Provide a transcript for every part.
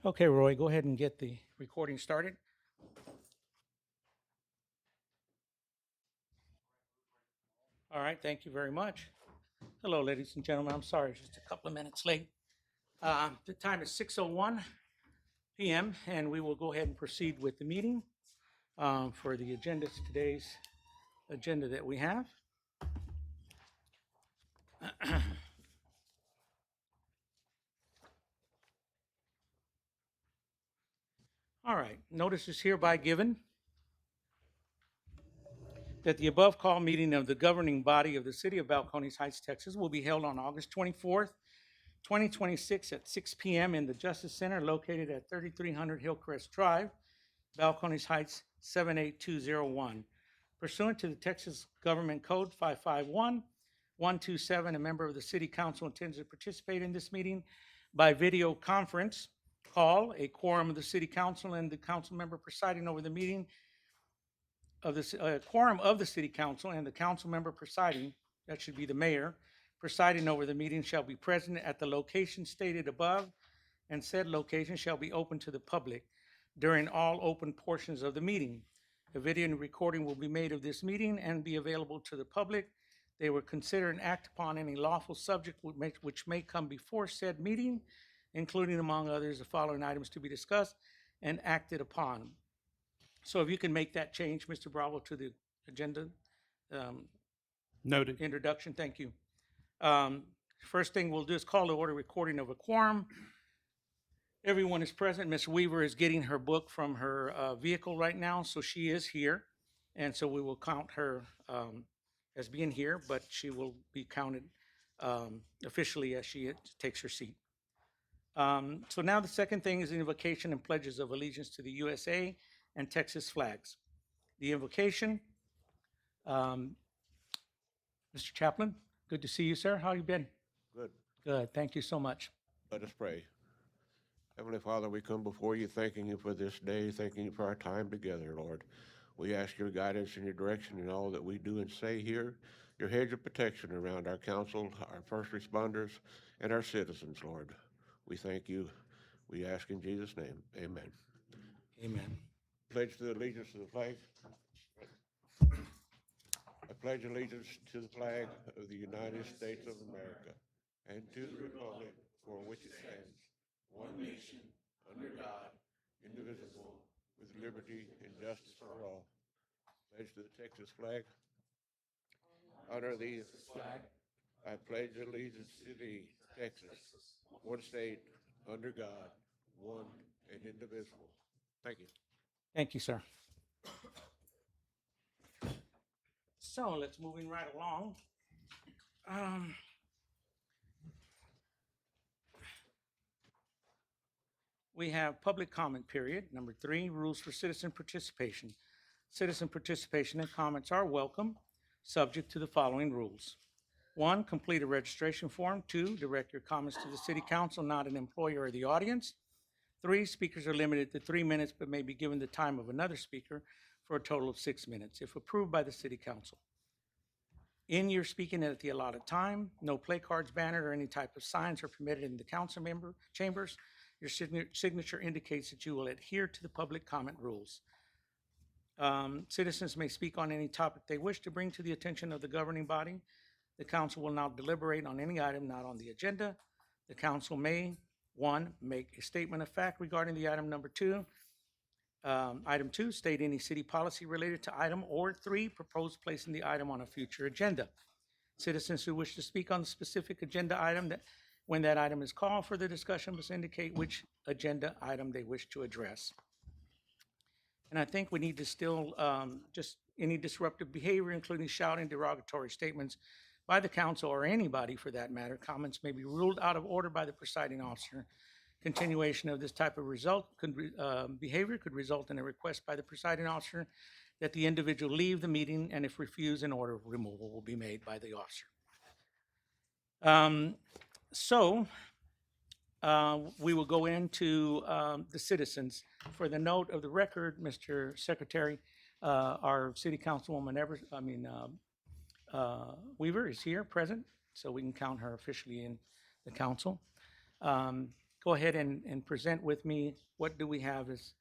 Okay, Roy, go ahead and get the recording started. All right, thank you very much. Hello, ladies and gentlemen. I'm sorry, just a couple of minutes late. The time is 6:01 p.m., and we will go ahead and proceed with the meeting for the today's agenda that we have. All right, notice is hereby given that the above call meeting of the governing body of the city of Balcones Heights, Texas will be held on August 24th, 2026 at 6 p.m. in the Justice Center located at 3300 Hillcrest Drive, Balcones Heights 78201. Pursuant to the Texas Government Code 551127, a member of the City Council intends to participate in this meeting by video conference call. A quorum of the City Council and the council member presiding over the meeting of the quorum of the City Council and the council member presiding, that should be the mayor, presiding over the meeting shall be present at the location stated above, and said location shall be open to the public during all open portions of the meeting. A video and recording will be made of this meeting and be available to the public. They will consider and act upon any lawful subject which may come before said meeting, including among others the following items to be discussed and acted upon. So if you can make that change, Mr. Bravo, to the agenda Noted. introduction, thank you. First thing we'll do is call to order recording of a quorum. Everyone is present. Ms. Weaver is getting her book from her vehicle right now, so she is here. And so we will count her as being here, but she will be counted officially as she takes her seat. So now the second thing is the invocation and pledges of allegiance to the USA and Texas flags. The invocation, Mr. Chaplain, good to see you, sir. How you been? Good. Good, thank you so much. Let us pray. Heavenly Father, we come before you thanking you for this day, thanking you for our time together, Lord. We ask your guidance and your direction in all that we do and say here, your hedge of protection around our council, our first responders, and our citizens, Lord. We thank you. We ask in Jesus' name. Amen. Amen. Pledge to allegiance to the flag. I pledge allegiance to the flag of the United States of America and to the republic for which it stands, one nation, under God, indivisible, with liberty and justice for all. Pledge to the Texas flag. Honor thee, flag. I pledge allegiance to thee, Texas, one state, under God, one and indivisible. Thank you. Thank you, sir. So let's moving right along. We have public comment period. Number 3, rules for citizen participation. Citizen participation and comments are welcome, subject to the following rules. 1, complete a registration form. 2, direct your comments to the city council, not an employer or the audience. 3, speakers are limited to 3 minutes, but may be given the time of another speaker for a total of 6 minutes, if approved by the city council. In your speaking at the allotted time, no play cards, banner, or any type of signs are permitted in the council member chambers. Your signature indicates that you will adhere to the public comment rules. Citizens may speak on any topic they wish to bring to the attention of the governing body. The council will now deliberate on any item not on the agenda. The council may, 1, make a statement of fact regarding the item number 2. Item 2, state any city policy related to item, or 3, propose placing the item on a future agenda. Citizens who wish to speak on the specific agenda item, when that item is called for the discussion, must indicate which agenda item they wish to address. And I think we need to still, just any disruptive behavior, including shouting, derogatory statements by the council or anybody for that matter, comments may be ruled out of order by the presiding officer. Continuation of this type of behavior could result in a request by the presiding officer that the individual leave the meeting, and if refused, an order of removal will be made by the officer. We will go into the citizens. For the note of the record, Mr. Secretary, our city councilwoman Weaver is here, present, so we can count her officially in the council. go ahead and present with me, what do we have as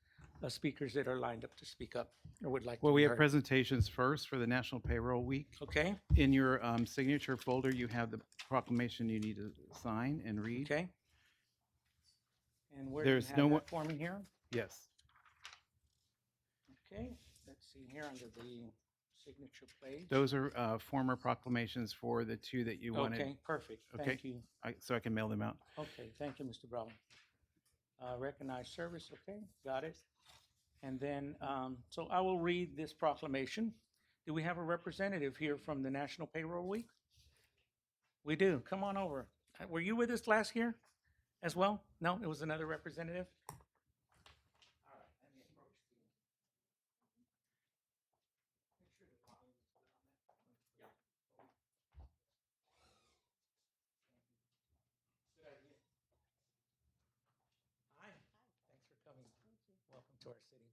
speakers that are lined up to speak up or would like to Well, we be have heard? presentations first for the National Payroll Week. Okay, In your signature folder, you have the proclamation you need to sign and read. okay. And where do you There's have no that more, for me here? yes. Okay, let's see here under the signature page. Those are former proclamations for the two that you wanted. Okay, perfect. Okay. Thank you. So I can mail them out. Okay, thank you, Mr. Brown. Recognized service, okay, got it. And then, so I will read this proclamation. Do we have a representative here from the National Payroll Week? We do. Come on over. Were you with us last year as well? No, it was another representative? All right, let me approach the. Make sure the volume is good on that. Yeah. Good idea. Hi, thanks for coming. Welcome to our city.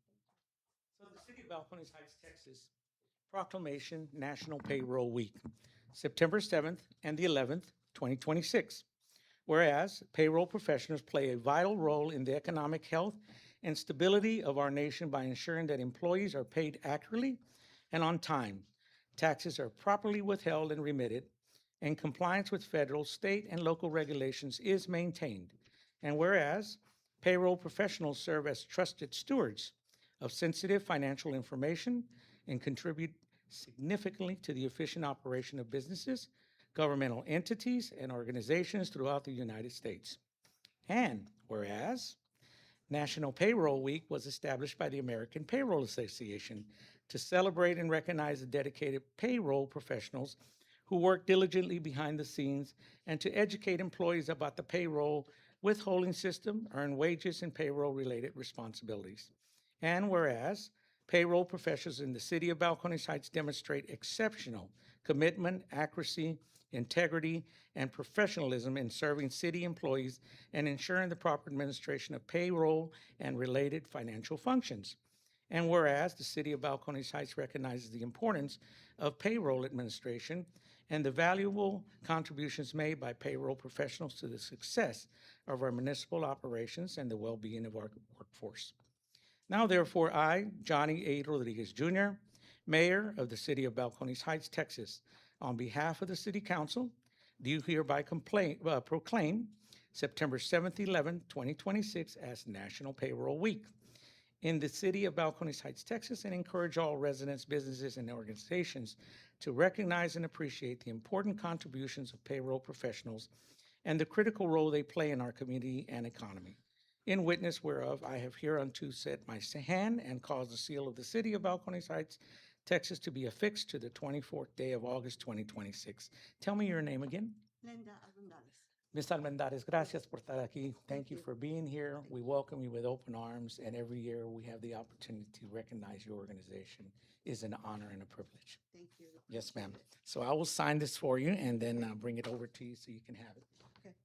So the city of Balcones Heights, Texas, proclamation National Payroll Week, September 7th and the 11th, 2026. Whereas payroll professionals play a vital role in the economic health and stability of our nation by ensuring that employees are paid accurately and on time, taxes are properly withheld and remitted, and compliance with federal, state, and local regulations is maintained. And whereas payroll professionals serve as trusted stewards of sensitive financial information and contribute significantly to the efficient operation of businesses, governmental entities, and organizations throughout the United States. And whereas National Payroll Week was established by the American Payroll Association to celebrate and recognize the dedicated payroll professionals who work diligently behind the scenes and to educate employees about the payroll withholding system, earn wages, and payroll-related responsibilities. And whereas payroll professionals in the city of Balcones Heights demonstrate exceptional commitment, accuracy, integrity, and professionalism in serving city employees and ensuring the proper administration of payroll and related financial functions. And whereas the city of Balcones Heights recognizes the importance of payroll administration and the valuable contributions made by payroll professionals to the success of our municipal operations and the well-being of our workforce. Now therefore, I, Johnny A. Rodriguez Jr., Mayor of the City of Balcones Heights, Texas, on behalf of the City Council, do hereby proclaim September 7th, 11th, 2026 as National Payroll Week in the City of Balcones Heights, Texas, and encourage all residents, businesses, and organizations to recognize and appreciate the important contributions of payroll professionals and the critical role they play in our community and economy. In witness whereof, I have hereunto set my hand and caused the seal of the City of Balcones Heights, Texas, to be affixed to the 24th day of August, 2026. Tell me your name again. Linda Almendares. Ms. Almendares, gracias por estar aquí. Thank you for being here. We welcome you with open arms, and every year we have the opportunity to recognize your organization. It is an honor and a privilege. Thank you. Yes, ma'am. Appreciate it. So I will sign this for you and then bring it over to you so you can have it. Okay.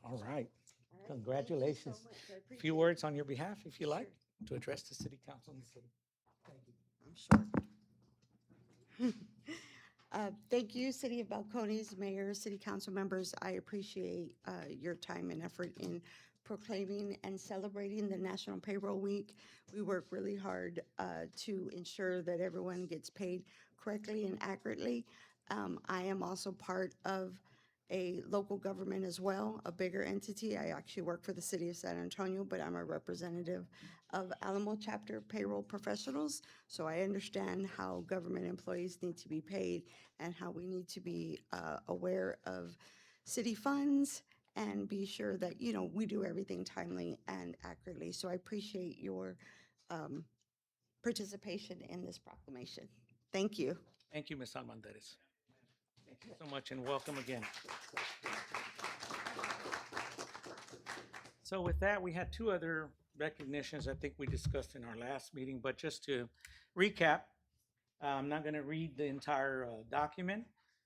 All right. All right. Thank you so Congratulations. much. I A appreciate few it. words on your behalf, if you like, Sure. to address the city council and the city. Thank you. I'm sure. Thank you, City of Balcones, Mayor, City Council members. I appreciate your time and effort in proclaiming and celebrating the National Payroll Week. We work really hard to ensure that everyone gets paid correctly and accurately. I am also part of a local government as well, a bigger entity. I actually work for the City of San Antonio, but I'm a representative of Alamo Chapter Payroll Professionals. So I understand how government employees need to be paid and how we need to be aware of city funds and be sure that, you know, we do everything timely and accurately. So I appreciate your participation in this proclamation. Thank you. Thank you, Ms. Almendares. Thank you so much and welcome again. So with that, we had two other recognitions I think we discussed in our last meeting, but just to recap, I'm not going to read the entire document,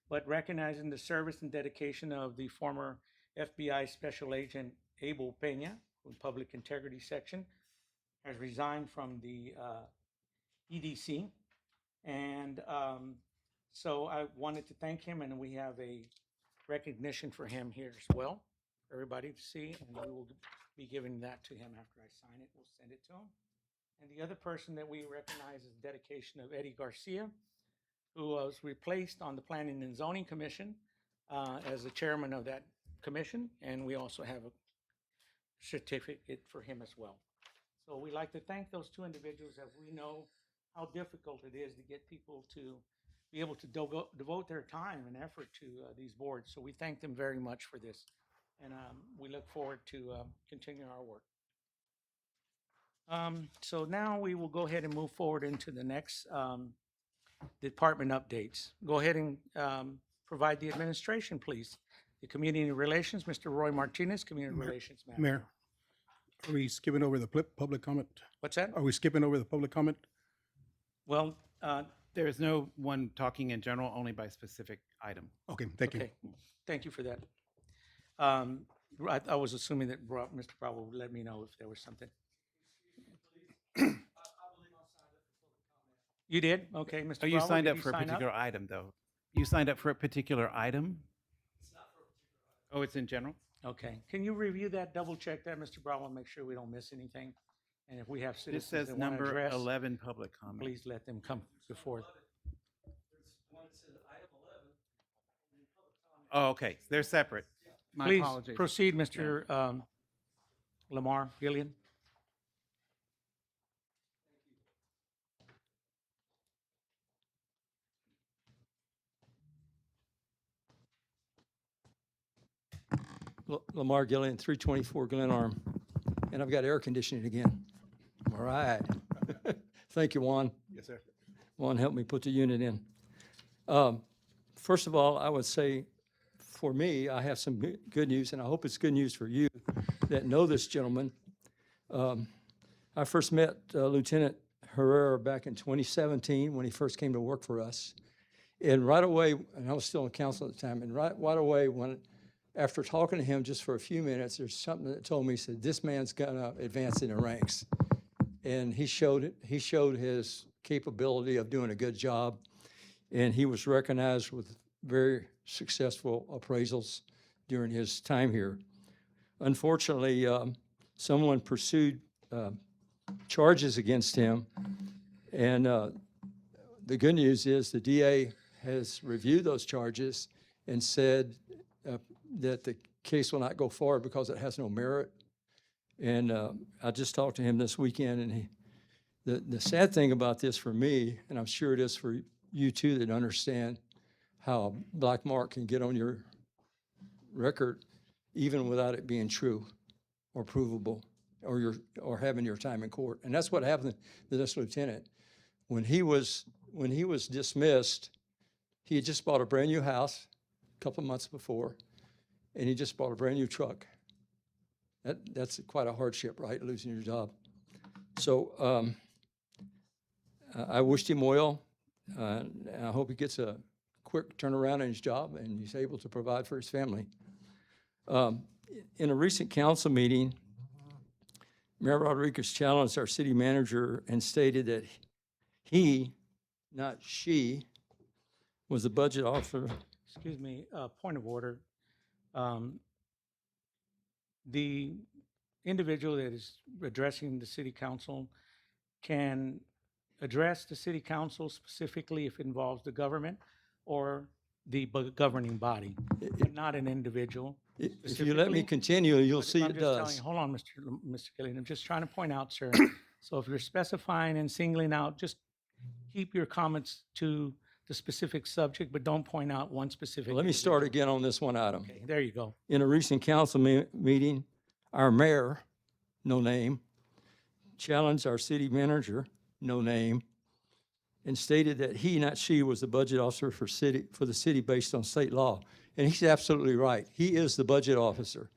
but recognizing the service and dedication of the former FBI Special Agent Abel Peña, from Public Integrity Section, has resigned from the EDC. And so I wanted to thank him, and we have a recognition for him here as well, for everybody to see, and we will be giving that to him after I sign it. We'll send it to him. And the other person that we recognize is the dedication of Eddie Garcia, who was replaced on the Planning and Zoning Commission as the chairman of that commission, and we also have a certificate for him as well. So we like to thank those two individuals, as we know how difficult it is to get people to be able to devote their time and effort to these boards. So we thank them very much for this, and we look forward to continuing our work. So now we will go ahead and move forward into the next department updates. Go ahead and provide the administration, please. The Community Relations, Mr. Roy Martinez, Community Relations Manager. Mayor, are we skipping over the public comment? What's that? Are we skipping over the public comment? Well, There is no one talking in general, only by specific item. Okay, thank you. okay, thank you for that. I was assuming that Mr. Bravo would let me know if there was something. You did? Okay, Mr. Oh, you Bravo, signed did up you for a sign up? particular item, though. You signed up for a particular item? Oh, it's in general? Okay, can you review that, double check that, Mr. Bravo, and make sure we don't miss anything? And if we have This citizens says that want to number address, 11, public comment. please let them come before. Oh, okay, they're separate. My Please apologies. proceed, Mr. Lamar Gillian. Lamar Gillian, 324 Glen Arm, and I've got air conditioning again. All right. Thank you, Juan. Yes, sir. Juan helped me put the unit in. First of all, I would say, for me, I have some good news, and I hope it's good news for you that know this gentleman. I first met Lieutenant Herrera back in 2017 when he first came to work for us. And right away, and I was still in council at the time, and right away, after talking to him just for a few minutes, there's something that told me, he said, this man's gonna advance in the ranks. And he showed it. He showed his capability of doing a good job. And he was recognized with very successful appraisals during his time here. Unfortunately, someone pursued charges against him. And the good news is the DA has reviewed those charges and said that the case will not go forward because it has no merit. And I just talked to him this weekend, and the sad thing about this for me, and I'm sure it is for you too that understand how a black mark can get on your record even without it being true or provable or having your time in court. And that's what happened to this lieutenant. When he was dismissed, he had just bought a brand new house a couple of months before, and he just bought a brand new truck. That's quite a hardship, right? Losing your job. So I wished him well. And I hope he gets a quick turnaround in his job and he's able to provide for his family. In a recent council meeting, Mayor Rodriguez challenged our city manager and stated that he, not she, was the budget officer. Excuse me, point of order. The individual that is addressing the city council can address the city council specifically if it involves the government or the governing body, but not an individual. If you let me specifically. continue, you'll But see I'm it just telling does. you, hold on, Mr. Gillian, I'm just trying to point out, sir. So if you're specifying and singling out, just keep your comments to the specific subject, but don't point out one specific. Let me start individual. again on this one item. Okay, there you go. In a recent council meeting, our mayor, no name, challenged our city manager, no name, and stated that he, not she, was the budget officer for the city based on state law. And he's absolutely right. He is the budget officer.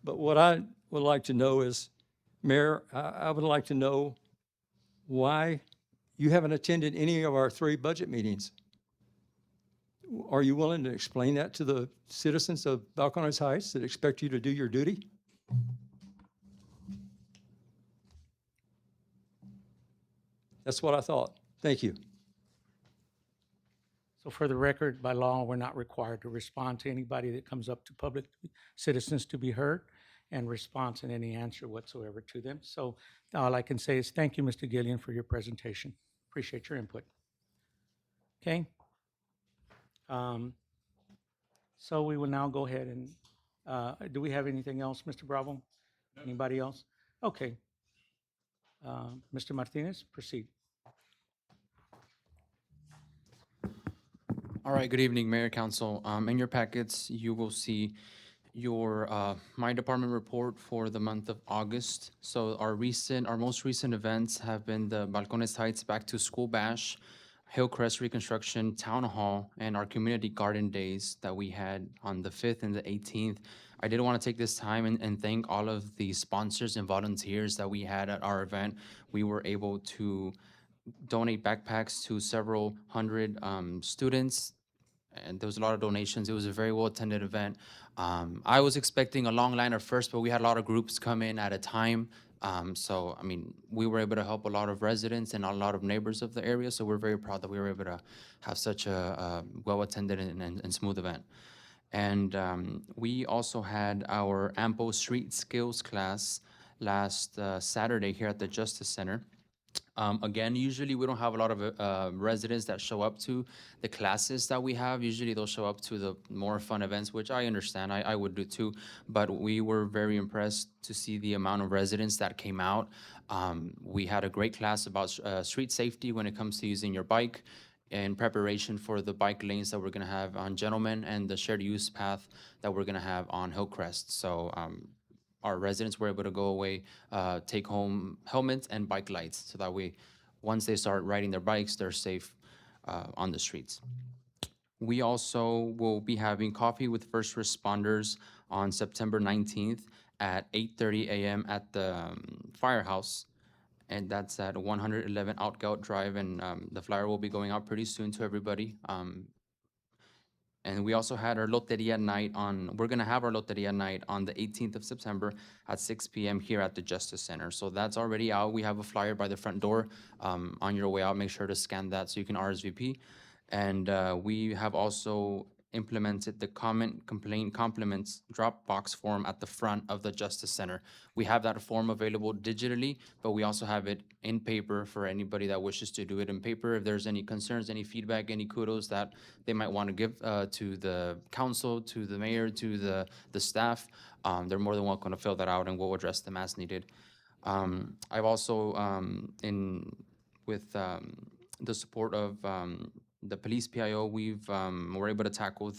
But what I would like to know is, Mayor, I would like to know why you haven't attended any of our 3 budget meetings. Are you willing to explain that to the citizens of Balcones Heights that expect you to do your duty? That's what I thought. Thank you. So for the record, by law, we're not required to respond to anybody that comes up to public citizens to be heard and response in any answer whatsoever to them. So all I can say is thank you, Mr. Gillian, for your presentation. Appreciate your input. Okay? So we will now go ahead and, do we have anything else, Mr. Bravo? Anybody else? Okay. Mr. Martinez, proceed. All right, good evening, Mayor, Council. In your packets, you will see your, my department report for the month of August. So our most recent events have been the Balcones Heights Back to School Bash, Hillcrest Reconstruction Town Hall, and our community garden days that we had on the 5th and the 18th. I did want to take this time and thank all of the sponsors and volunteers that we had at our event. We were able to donate backpacks to several hundred students, and there was a lot of donations. It was a very well-attended event. I was expecting a long line at first, but we had a lot of groups come in at a time. So, I mean, we were able to help a lot of residents and a lot of neighbors of the area, so we're very proud that we were able to have such a well-attended and smooth event. And we also had our AMPO Street Skills class last Saturday here at the Justice Center. Again, usually we don't have a lot of residents that show up to the classes that we have. Usually they'll show up to the more fun events, which I understand, I would do too. But we were very impressed to see the amount of residents that came out. We had a great class about street safety when it comes to using your bike, in preparation for the bike lanes that we're gonna have on Gentleman and the shared use path that we're gonna have on Hillcrest. So our residents were able to go away, take home helmets and bike lights, so that way, once they start riding their bikes, they're safe on the streets. We also will be having coffee with first responders on September 19th at 8:30 a.m. at the firehouse. And that's at 111 Outgout Drive, and the flyer will be going out pretty soon to everybody. And we also had our Loteria night we're gonna have our Loteria night on the 18th of September at 6 p.m. here at the Justice Center. So that's already out. We have a flyer by the front door. On your way out, make sure to scan that so you can RSVP. And we have also implemented the comment, complaint, compliments Dropbox form at the front of the Justice Center. We have that form available digitally, but we also have it in paper for anybody that wishes to do it in paper. If there's any concerns, any feedback, any kudos that they might want to give to the council, to the mayor, to the staff, they're more than welcome to fill that out, and we'll address them as needed. I've also, with the support of the police PIO, we're able to tackle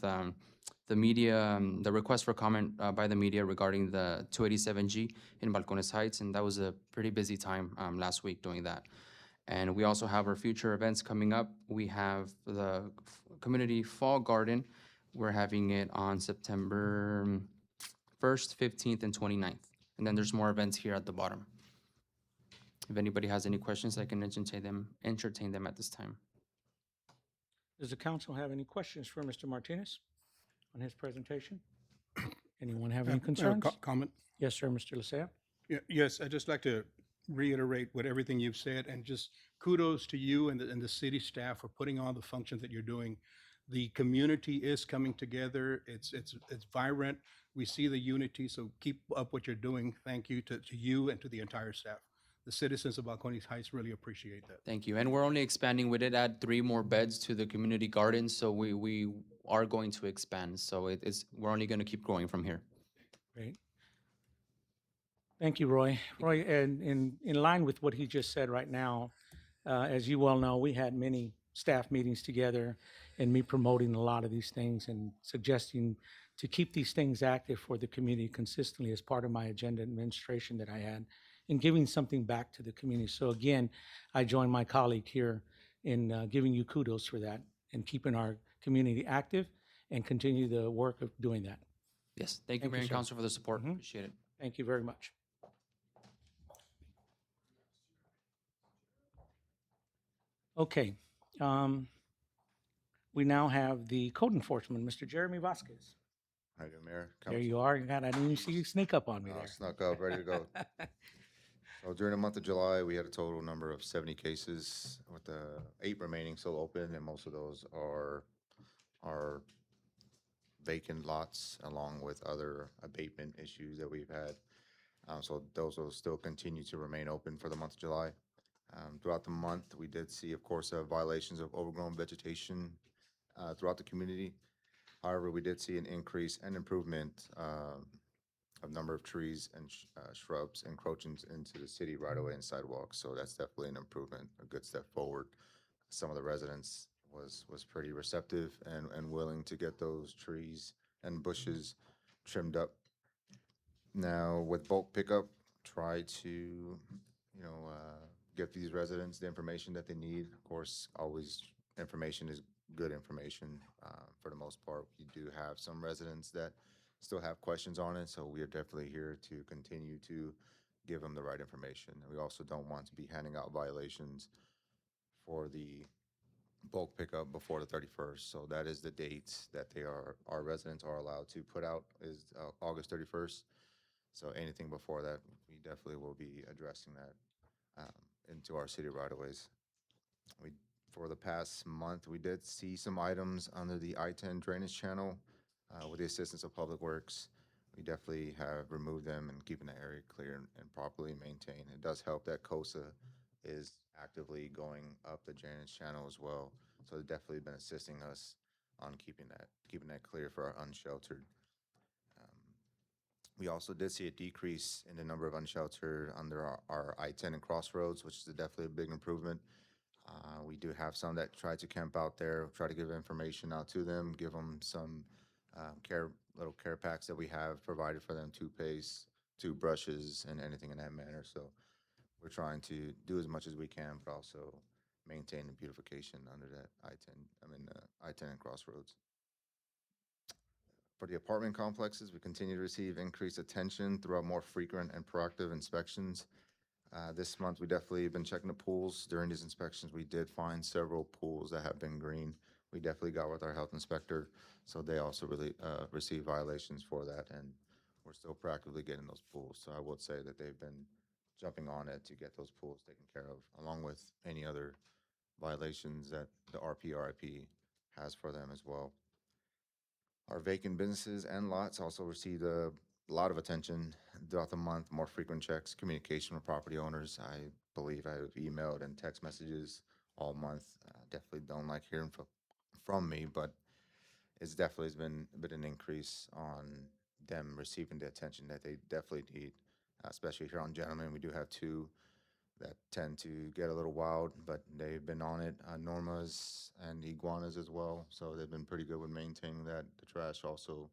the media, the request for comment by the media regarding the 287G in Balcones Heights, and that was a pretty busy time last week doing that. And we also have our future events coming up. We have the Community Fall Garden. We're having it on September 1st, 15th, and 29th. And then there's more events here at the bottom. If anybody has any questions, I can entertain them at this time. Does the council have any questions for Mr. Martinez on his presentation? Anyone have any concerns? Comment? Yes, sir, Mr. Lysia. Yes, I'd just like to reiterate what everything you've said, and just kudos to you and the city staff for putting on the functions that you're doing. The community is coming together. It's vibrant. We see the unity, so keep up what you're doing. Thank you to you and to the entire staff. The citizens of Balcones Heights really appreciate that. Thank you. And we're only expanding. We did add 3 more beds to the community garden, so we are going to expand. So we're only going to keep growing from here. Great. Thank you, Roy. Roy, and in line with what he just said right now, as you well know, we had many staff meetings together, and me promoting a lot of these things and suggesting to keep these things active for the community consistently as part of my agenda administration that I had, and giving something back to the community. So again, I join my colleague here in giving you kudos for that and keeping our community active and continue the work of doing that. Yes, thank you, Thank you, Mayor and sir. Council, for the support. Appreciate it. Thank you very much. Okay. We now have the code enforcement, Mr. Jeremy Vasquez. How you doing, Mayor? There you are. God, I didn't even see you sneak up on me I there. snuck up, ready to go. So during the month of July, we had a total number of 70 cases, with the 8 remaining still open, and most of those are vacant lots, along with other abatement issues that we've had. So those will still continue to remain open for the month of July. Throughout the month, we did see, of course, violations of overgrown vegetation throughout the community. However, we did see an increase and improvement of number of trees and shrubs encroaching into the city right away and sidewalks. So that's definitely an improvement, a good step forward. Some of the residents was pretty receptive and willing to get those trees and bushes trimmed up. Now, with bulk pickup, try to, get these residents the information that they need. Of course, always information is good information. For the most part, we do have some residents that still have questions on it, so we are definitely here to continue to give them the right information. And we also don't want to be handing out violations for the bulk pickup before the 31st. So that is the date that our residents are allowed to put out is August 31st. So anything before that, we definitely will be addressing that into our city right-of-ways. We, for the past month, we did see some items under the I-10 drainage channel with the assistance of Public Works. We definitely have removed them and keeping the area clear and properly maintained. It does help that COSA is actively going up the drainage channel as well. So it's definitely been assisting us on keeping that clear for our unsheltered. We also did see a decrease in the number of unsheltered under our I-10 and Crossroads, which is definitely a big improvement. We do have some that try to camp out there, try to give information out to them, give them some little care packs that we have provided for them, toothpaste, toothbrushes, and anything in that manner. So we're trying to do as much as we can, but also maintain the beautification under that I-10 and Crossroads. For the apartment complexes, we continue to receive increased attention throughout more frequent and proactive inspections. This month, we definitely have been checking the pools. During these inspections, we did find several pools that have been green. We definitely got with our health inspector, so they also really received violations for that, and we're still proactively getting those pools. So I would say that they've been jumping on it to get those pools taken care of, along with any other violations that the RPRIP has for them as well. Our vacant businesses and lots also received a lot of attention throughout the month, more frequent checks, communication with property owners. I believe I have emailed and text messages all month. Definitely don't like hearing from me, but it's definitely been an increase on them receiving the attention that they definitely need, especially here on Gentlemen. We do have 2 that tend to get a little wild, but they've been on it. Normas and iguanas as well, so they've been pretty good with maintaining that. The trash also,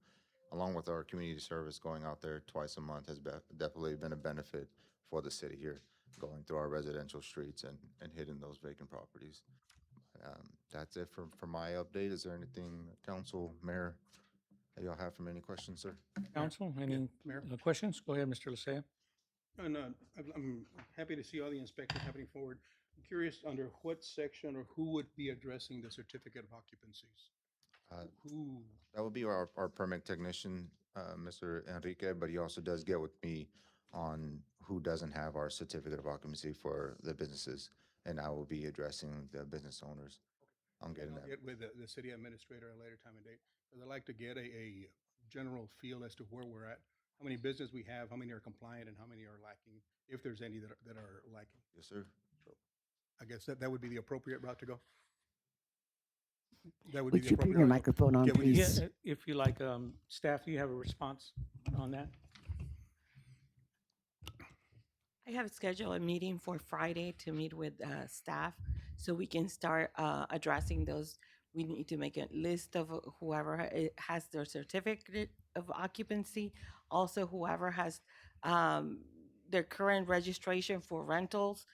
along with our community service going out there twice a month, has definitely been a benefit for the city here, going through our residential streets and hitting those vacant properties. That's it for my update. Is there anything, council, mayor, that y'all have from any questions, sir? Council, any Mayor? questions? Go ahead, Mr. Lysia. And I'm happy to see all the inspections happening forward. I'm curious, under what section or who would be addressing the certificate of occupancies? Uh, Who, That would be our permit technician, Mr. Enrique, but he also does get with me on who doesn't have our certificate of occupancy for the businesses, and I will be addressing the business owners. I'm and getting I'll that. get with the city administrator at a later time and date, because I'd like to get a general feel as to where we're at, how many business we have, how many are compliant, and how many are lacking, if there's any that are lacking. Yes, sir. I guess that would be the appropriate route to go. That would be Would the you put appropriate your route to go. microphone on, Get with you. please? Yeah, if you like, staff, do you have a response on that? I have scheduled a meeting for Friday to meet with staff so we can start addressing those. We need to make a list of whoever has their certificate of occupancy. Also, whoever has their current registration for rentals.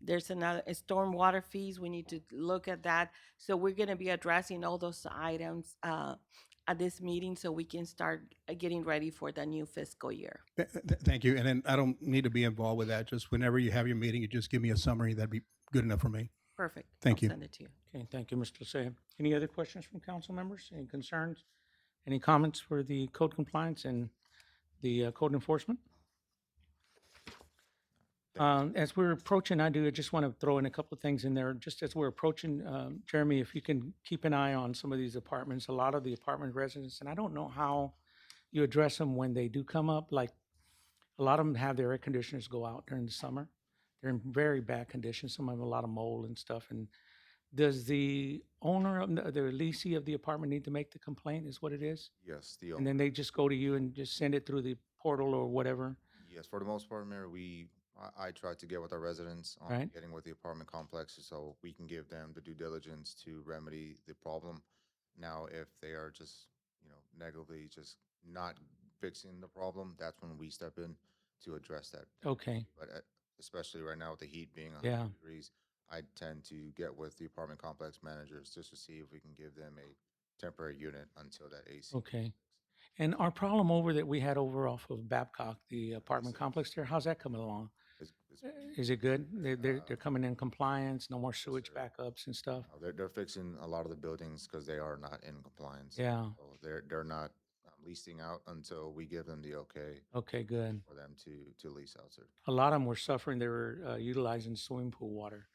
There's another stormwater fees. We need to look at that. So we're going to be addressing all those items at this meeting so we can start getting ready for the new fiscal year. Thank you. And then I don't need to be involved with that. Just whenever you have your meeting, you just give me a summary. That'd be good enough for me. Perfect. Thank you. I'll send it to you. Okay, thank you, Mr. Lysia. Any other questions from council members? Any concerns? Any comments for the code compliance and the code enforcement? As we're approaching, I just want to throw in a couple of things in there. Just as we're approaching, Jeremy, if you can keep an eye on some of these apartments, a lot of the apartment residents, and I don't know how you address them when they do come up. Like a lot of them have their air conditioners go out during the summer. They're in very bad condition. Some of them have a lot of mold and stuff. And does the owner of the leasee of the apartment need to make the complaint? Is what it is? Yes, the And then they just go to you and just send it through the portal or whatever, Yes, for the most part, Mayor, I try to get with our residents on right? getting with the apartment complexes so we can give them the due diligence to remedy the problem. Now, if they are just, negatively just not fixing the problem, that's when we step in to address that. Okay, But especially right now with the heat being yeah. 100 degrees, I tend to get with the apartment complex managers just to see if we can give them a temporary unit until that AC. Okay. And our problem over that we had over off of Babcock, the apartment complex there, how's that coming along? Is it good? They're coming in compliance, no more sewage sir. backups and stuff? They're fixing a lot of the buildings because they are not in compliance. Yeah, So they're not leasing out until we give them the okay okay, good. for them to lease out, sir. A lot of them were suffering. They were utilizing swimming pool water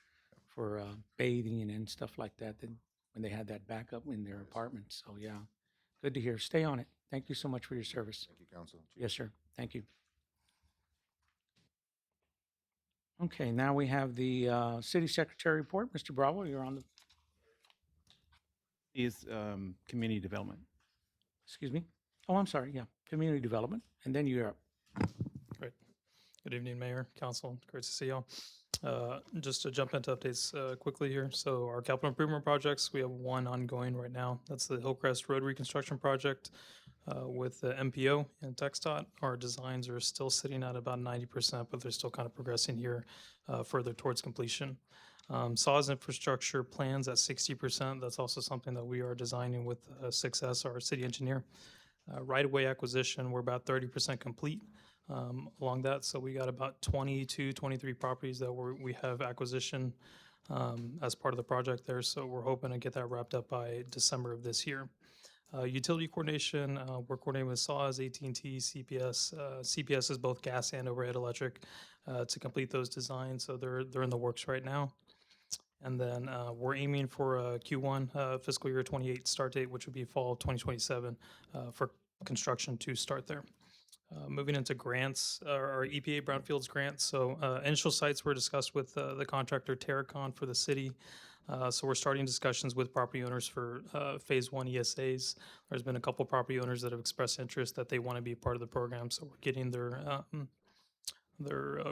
for bathing and stuff like that, when they had that backup in their apartments. So, yeah, good to hear. Stay on it. Thank you so much for your service. Thank you, council. Yes, sir. Thank you. Okay, now we have the city secretary report. Mr. Bravo, you're on the, Is community development. excuse me. Oh, I'm sorry. Yeah, community development. And then you're up. Great. Good evening, Mayor, Council. Great to see y'all. Just to jump into updates quickly here. So our capital improvement projects, we have one ongoing right now. That's the Hillcrest Road Reconstruction Project with the MPO and TxDOT. Our designs are still sitting at about 90%, but they're still kind of progressing here further towards completion. SAWS infrastructure plans at 60%. That's also something that we are designing with 6S, our city engineer. Right-of-way acquisition, we're about 30% complete along that. So we got about 22, 23 properties that we have acquisition as part of the project there. So we're hoping to get that wrapped up by December of this year. Utility coordination, we're coordinating with SAWS, AT&T, CPS. CPS is both gas and overhead electric to complete those designs. So they're in the works right now. And then we're aiming for a Q1 fiscal year 28 start date, which would be fall of 2027 for construction to start there. Moving into grants, our EPA Brownfields grants. So initial sites were discussed with the contractor Terracon for the city. So we're starting discussions with property owners for phase 1 ESAs. There's been a couple property owners that have expressed interest that they want to be part of the program. So we're getting their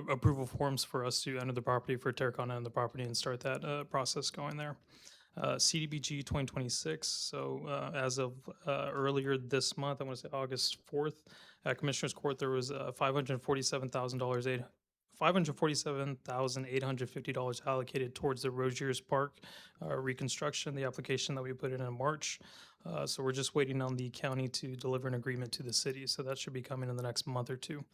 approval forms for us to enter the property for Terracon and the property and start that process going there. CDBG 2026. So as of earlier this month, I want to say August 4th, at Commissioners Court, there was $547,850 allocated towards the Roziers Park reconstruction, the application that we put in March. So we're just waiting on the county to deliver an agreement to the city. So that should be coming in the next month or two.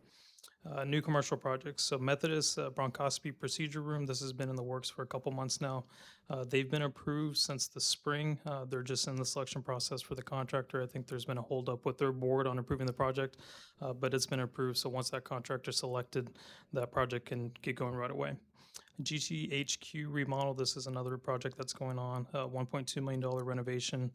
New commercial projects. So Methodist bronchoscopy procedure room, this has been in the works for a couple months now. They've been approved since the spring. They're just in the selection process for the contractor. I think there's been a holdup with their board on approving the project, but it's been approved. So once that contractor selected, that project can get going right away. GTHQ remodel, this is another project that's going on, $1.2 million renovation.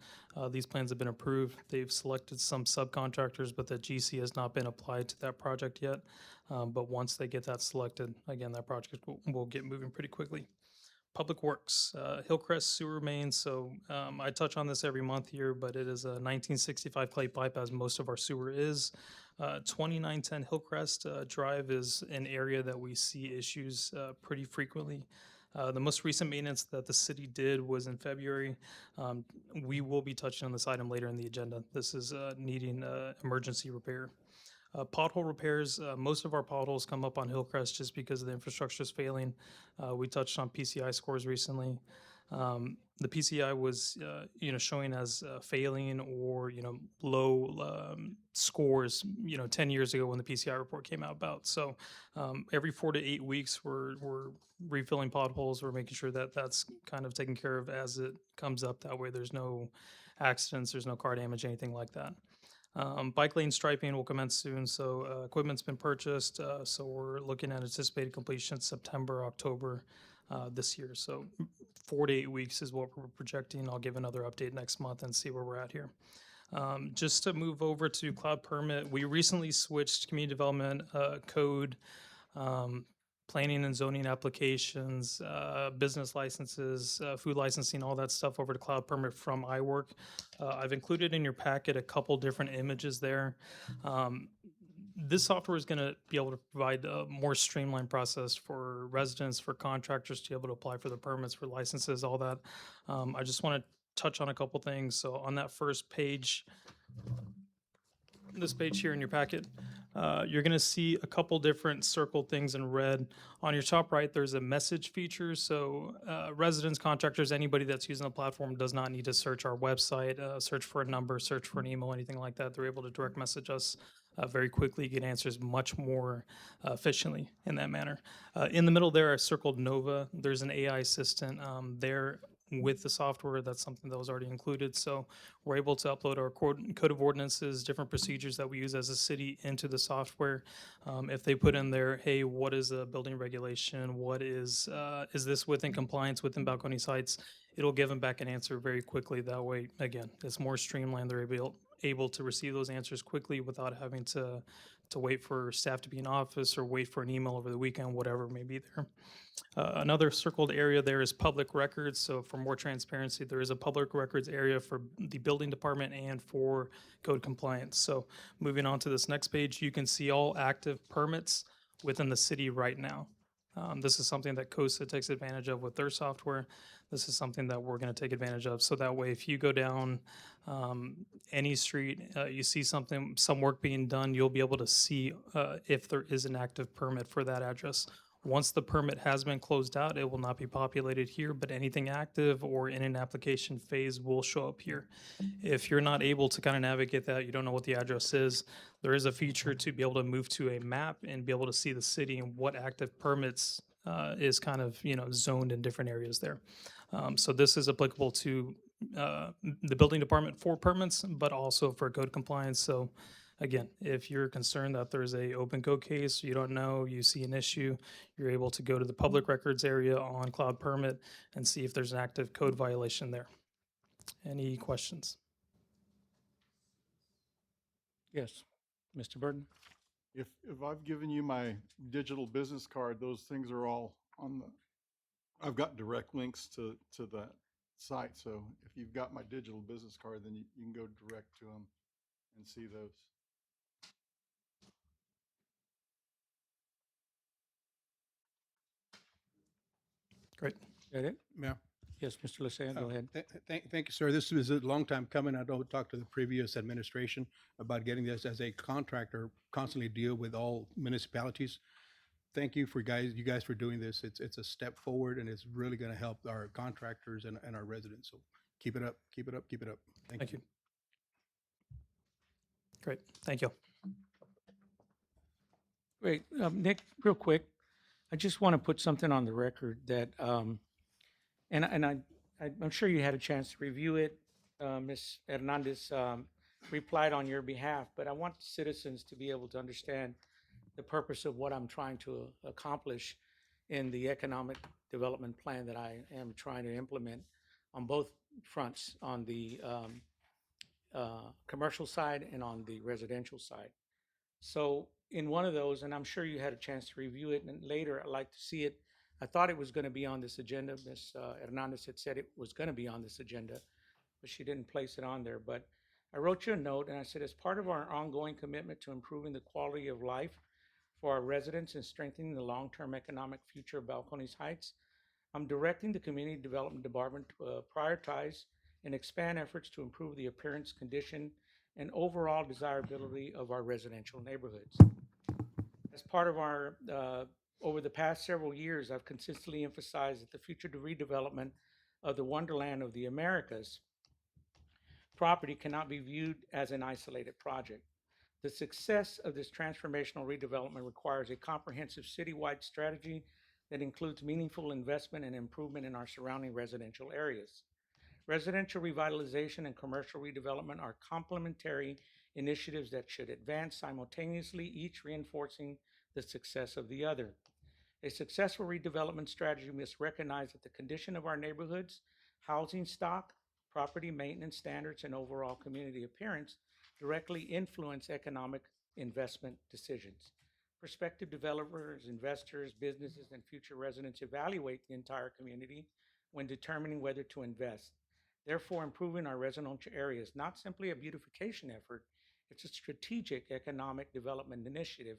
These plans have been approved. They've selected some subcontractors, but the GC has not been applied to that project yet. But once they get that selected, again, that project will get moving pretty quickly. Public Works, Hillcrest sewer main. So I touch on this every month here, but it is a 1965 clay pipe, as most of our sewer is. 2910 Hillcrest Drive is an area that we see issues pretty frequently. The most recent maintenance that the city did was in February. We will be touching on this item later in the agenda. This is needing emergency repair. Pothole repairs, most of our potholes come up on Hillcrest just because the infrastructure is failing. We touched on PCI scores recently. The PCI was, showing as failing or, low scores, 10 years ago when the PCI report came out about. So every 4 to 8 weeks, we're refilling potholes. We're making sure that that's kind of taken care of as it comes up. That way there's no accidents, there's no car damage, anything like that. Bike lane striping will commence soon, so equipment's been purchased, so we're looking at anticipated completion September, October this year. So 4 to 8 weeks is what we're projecting. I'll give another update next month and see where we're at here. Just to move over to cloud permit, we recently switched community development code, planning and zoning applications, business licenses, food licensing, all that stuff over to cloud permit from iWork. I've included in your packet a couple different images there. This software is going to be able to provide a more streamlined process for residents, for contractors to be able to apply for the permits, for licenses, all that. I just want to touch on a couple things. So on that first page, this page here in your packet, you're going to see a couple different circled things in red. On your top right, there's a message feature. So residents, contractors, anybody that's using the platform does not need to search our website, search for a number, search for an email, anything like that. They're able to direct message us very quickly, get answers much more efficiently in that manner. In the middle there, I circled Nova. There's an AI assistant there with the software. That's something that was already included. So we're able to upload our code of ordinances, different procedures that we use as a city into the software. If they put in there, hey, what is a building regulation? What is this within compliance within balcony sites? It'll give them back an answer very quickly. That way, again, it's more streamlined. They're able to receive those answers quickly without having to wait for staff to be in office or wait for an email over the weekend, whatever may be there. Another circled area there is public records. So for more transparency, there is a public records area for the building department and for code compliance. So moving on to this next page, you can see all active permits within the city right now. This is something that COSA takes advantage of with their software. This is something that we're going to take advantage of. So that way, if you go down any street, you see some work being done, you'll be able to see if there is an active permit for that address. Once the permit has been closed out, it will not be populated here, but anything active or in an application phase will show up here. If you're not able to kind of navigate that, you don't know what the address is, there is a feature to be able to move to a map and be able to see the city and what active permits is kind of, zoned in different areas there. So this is applicable to the building department for permits, but also for code compliance. So again, if you're concerned that there's a open code case, you don't know, you see an issue, you're able to go to the public records area on Cloud Permit and see if there's an active code violation there. Any questions? Yes, Mr. Burton? If I've given you my digital business card, those things are all on I've got direct links to that site. So if you've got my digital business card, then you can go direct to them and see those. Great. That it? Yeah. Yes, Mr. Lysia, go ahead. Thank you, sir. This was a long time coming. I know talked to the previous administration about getting this as a contractor, constantly deal with all municipalities. Thank you you guys for doing this. It's a step forward and it's really going to help our contractors and our residents. So keep it up, keep it up, keep it up. Thank you. Great, thank you. Great. Nick, real quick, I just want to put something on the record that, I'm sure you had a chance to review it. Ms. Hernandez replied on your behalf, but I want citizens to be able to understand the purpose of what I'm trying to accomplish in the economic development plan that I am trying to implement on both fronts, on the commercial side and on the residential side. So in one of those, and I'm sure you had a chance to review it, and later I'd like to see it. I thought it was going to be on this agenda. Ms. Hernandez had said it was going to be on this agenda, but she didn't place it on there. But I wrote you a note and I said, as part of our ongoing commitment to improving the quality of life for our residents and strengthening the long-term economic future of Balcones Heights, I'm directing the Community Development Department to prioritize and expand efforts to improve the appearance, condition, and overall desirability of our residential neighborhoods. As part of our, over the past several years, I've consistently emphasized that the future redevelopment of the Wonderland of the Americas property cannot be viewed as an isolated project. The success of this transformational redevelopment requires a comprehensive citywide strategy that includes meaningful investment and improvement in our surrounding residential areas. Residential revitalization and commercial redevelopment are complementary initiatives that should advance simultaneously, each reinforcing the success of the other. A successful redevelopment strategy must recognize that the condition of our neighborhoods, housing stock, property maintenance standards, and overall community appearance directly influence economic investment decisions. Prospective developers, investors, businesses, and future residents evaluate the entire community when determining whether to invest. Therefore, improving our residential area is not simply a beautification effort, it's a strategic economic development initiative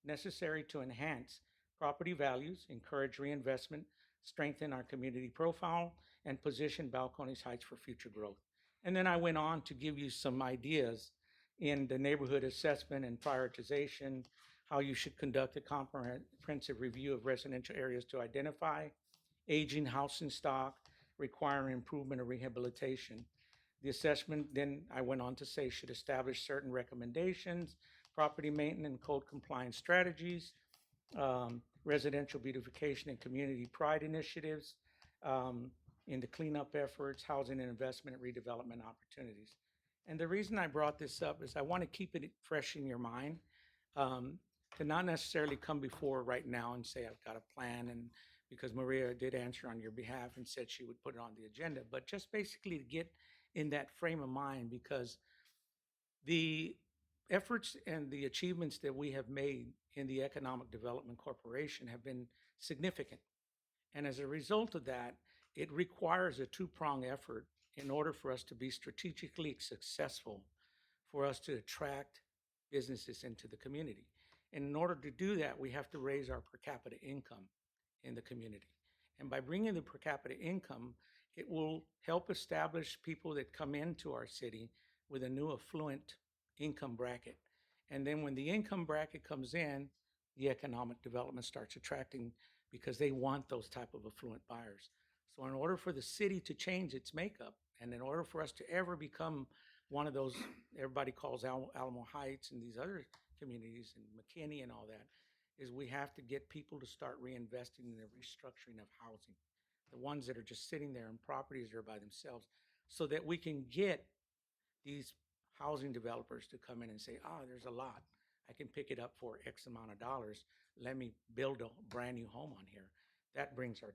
necessary to enhance property values, encourage reinvestment, strengthen our community profile, and position Balcones Heights for future growth. And then I went on to give you some ideas in the neighborhood assessment and prioritization, how you should conduct a comprehensive review of residential areas to identify aging housing stock requiring improvement or rehabilitation. The assessment, then I went on to say, should establish certain recommendations, property maintenance and code compliance strategies, residential beautification and community pride initiatives, in the cleanup efforts, housing and investment and redevelopment opportunities. And the reason I brought this up is I want to keep it fresh in your mind, to not necessarily come before right now and say, I've got a plan, and because Maria did answer on your behalf and said she would put it on the agenda, but just basically to get in that frame of mind, because the efforts and the achievements that we have made in the Economic Development Corporation have been significant. And as a result of that, it requires a two-prong effort in order for us to be strategically successful, for us to attract businesses into the community. And in order to do that, we have to raise our per capita income in the community. And by bringing the per capita income, it will help establish people that come into our city with a new affluent income bracket. And then when the income bracket comes in, the economic development starts attracting, because they want those type of affluent buyers. So in order for the city to change its makeup, and in order for us to ever become one of those, everybody calls Alamo Heights and these other communities and McKinney and all that, is we have to get people to start reinvesting in the restructuring of housing. The ones that are just sitting there in properties that are by themselves, so that we can get these housing developers to come in and say, there's a lot. I can pick it up for X amount of dollars. Let me build a brand new home on here. That brings our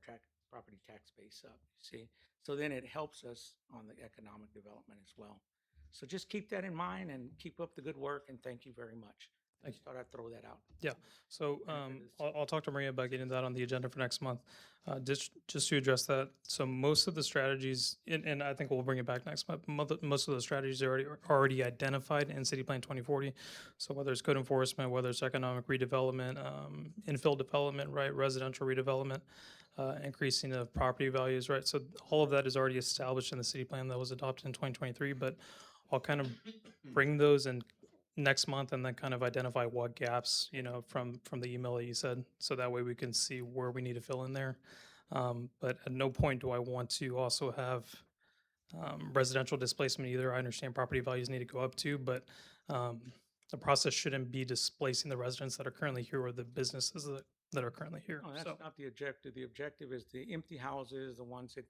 property tax base up, you see? So then it helps us on the economic development as well. So just keep that in mind and keep up the good work, and thank you very much. I just thought I'd throw that out. Yeah, so I'll talk to Maria about getting that on the agenda for next month. Just to address that, so most of the strategies, and I think we'll bring it back next month, most of the strategies are already identified in City Plan 2040. So whether it's code enforcement, whether it's economic redevelopment, infill development, right, residential redevelopment, increasing of property values, right? So all of that is already established in the city plan that was adopted in 2023, but I'll kind of bring those in next month and then kind of identify what gaps, from the email that you said. So that way we can see where we need to fill in there. But at no point do I want to also have residential displacement either. I understand property values need to go up too, but the process shouldn't be displacing the residents that are currently here or the businesses that are currently here. No, that's So, not the objective. The objective is the empty houses, the ones that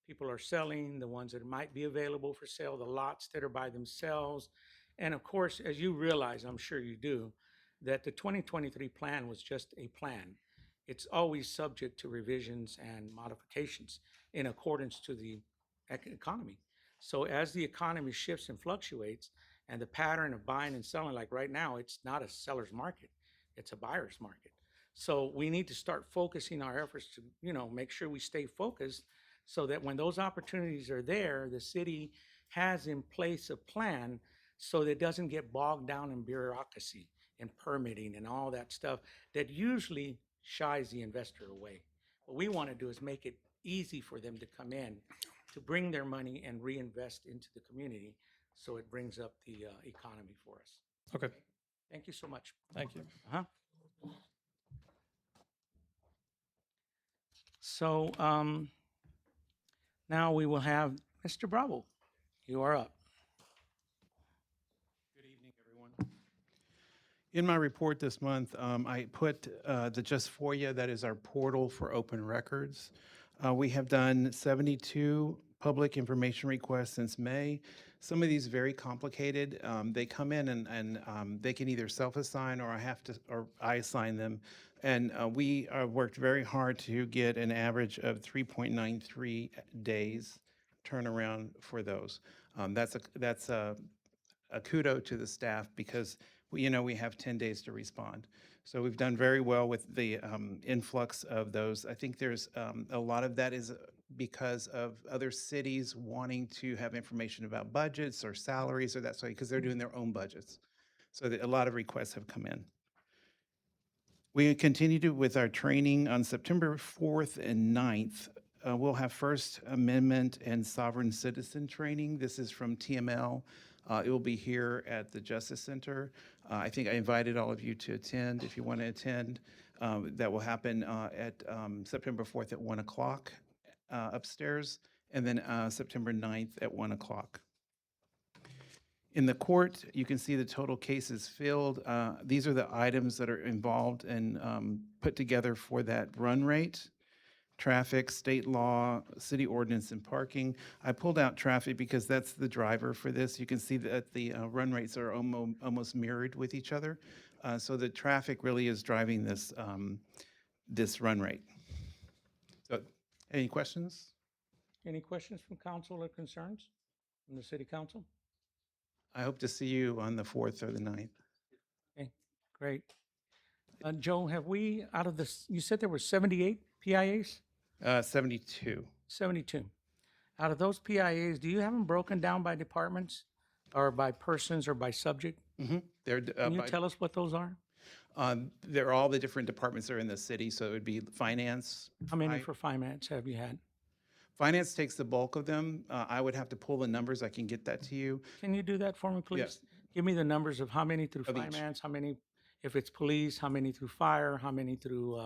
people are selling, the ones that might be available for sale, the lots that are by themselves. And of course, as you realize, I'm sure you do, that the 2023 plan was just a plan. It's always subject to revisions and modifications in accordance to the economy. So as the economy shifts and fluctuates, and the pattern of buying and selling, like right now, it's not a seller's market, it's a buyer's market. So we need to start focusing our efforts to, make sure we stay focused, so that when those opportunities are there, the city has in place a plan so that it doesn't get bogged down in bureaucracy and permitting and all that stuff that usually shies the investor away. What we want to do is make it easy for them to come in, to bring their money and reinvest into the community, so it brings up the economy for us. okay, Thank you so much. thank you. Uh-huh. So now we will have Mr. Bravo. You are up. Good evening, everyone. In my report this month, I put the Just For Ya, that is our portal for open records. We have done 72 public information requests since May. Some of these very complicated. They come in and they can either self-assign or I assign them. And we worked very hard to get an average of 3.93 days turnaround for those. That's a kudo to the staff because we have 10 days to respond. So we've done very well with the influx of those. I think there's a lot of that is because of other cities wanting to have information about budgets or salaries or that sort, because they're doing their own budgets. So a lot of requests have come in. We continue with our training on September 4th and 9th. We'll have First Amendment and Sovereign Citizen training. This is from TML. It will be here at the Justice Center. I think I invited all of you to attend if you want to attend. That will happen at September 4th at 1 o'clock upstairs, and then September 9th at 1 o'clock. In the court, you can see the total cases filled. These are the items that are involved and put together for that run rate. Traffic, state law, city ordinance, and parking. I pulled out traffic because that's the driver for this. You can see that the run rates are almost mirrored with each other. So the traffic really is driving this, this run rate. So, any questions? Any questions from council or concerns from the city council? I hope to see you on the 4th or the 9th. Okay, great. Joe, have we, out of this, you said there were 78 PIAs? 72. 72. Out of those PIAs, do you have them broken down by departments or by persons or by subject? They're, Can you tell us what those are? they're all the different departments that are in the city, so it would be finance. How many for finance have you had? Finance takes the bulk of them. I would have to pull the numbers. I can get that to you. Can you do that for me, please? Yes. Give me the numbers of how many through Of each. finance, how many, if it's police, how many through fire, how many through,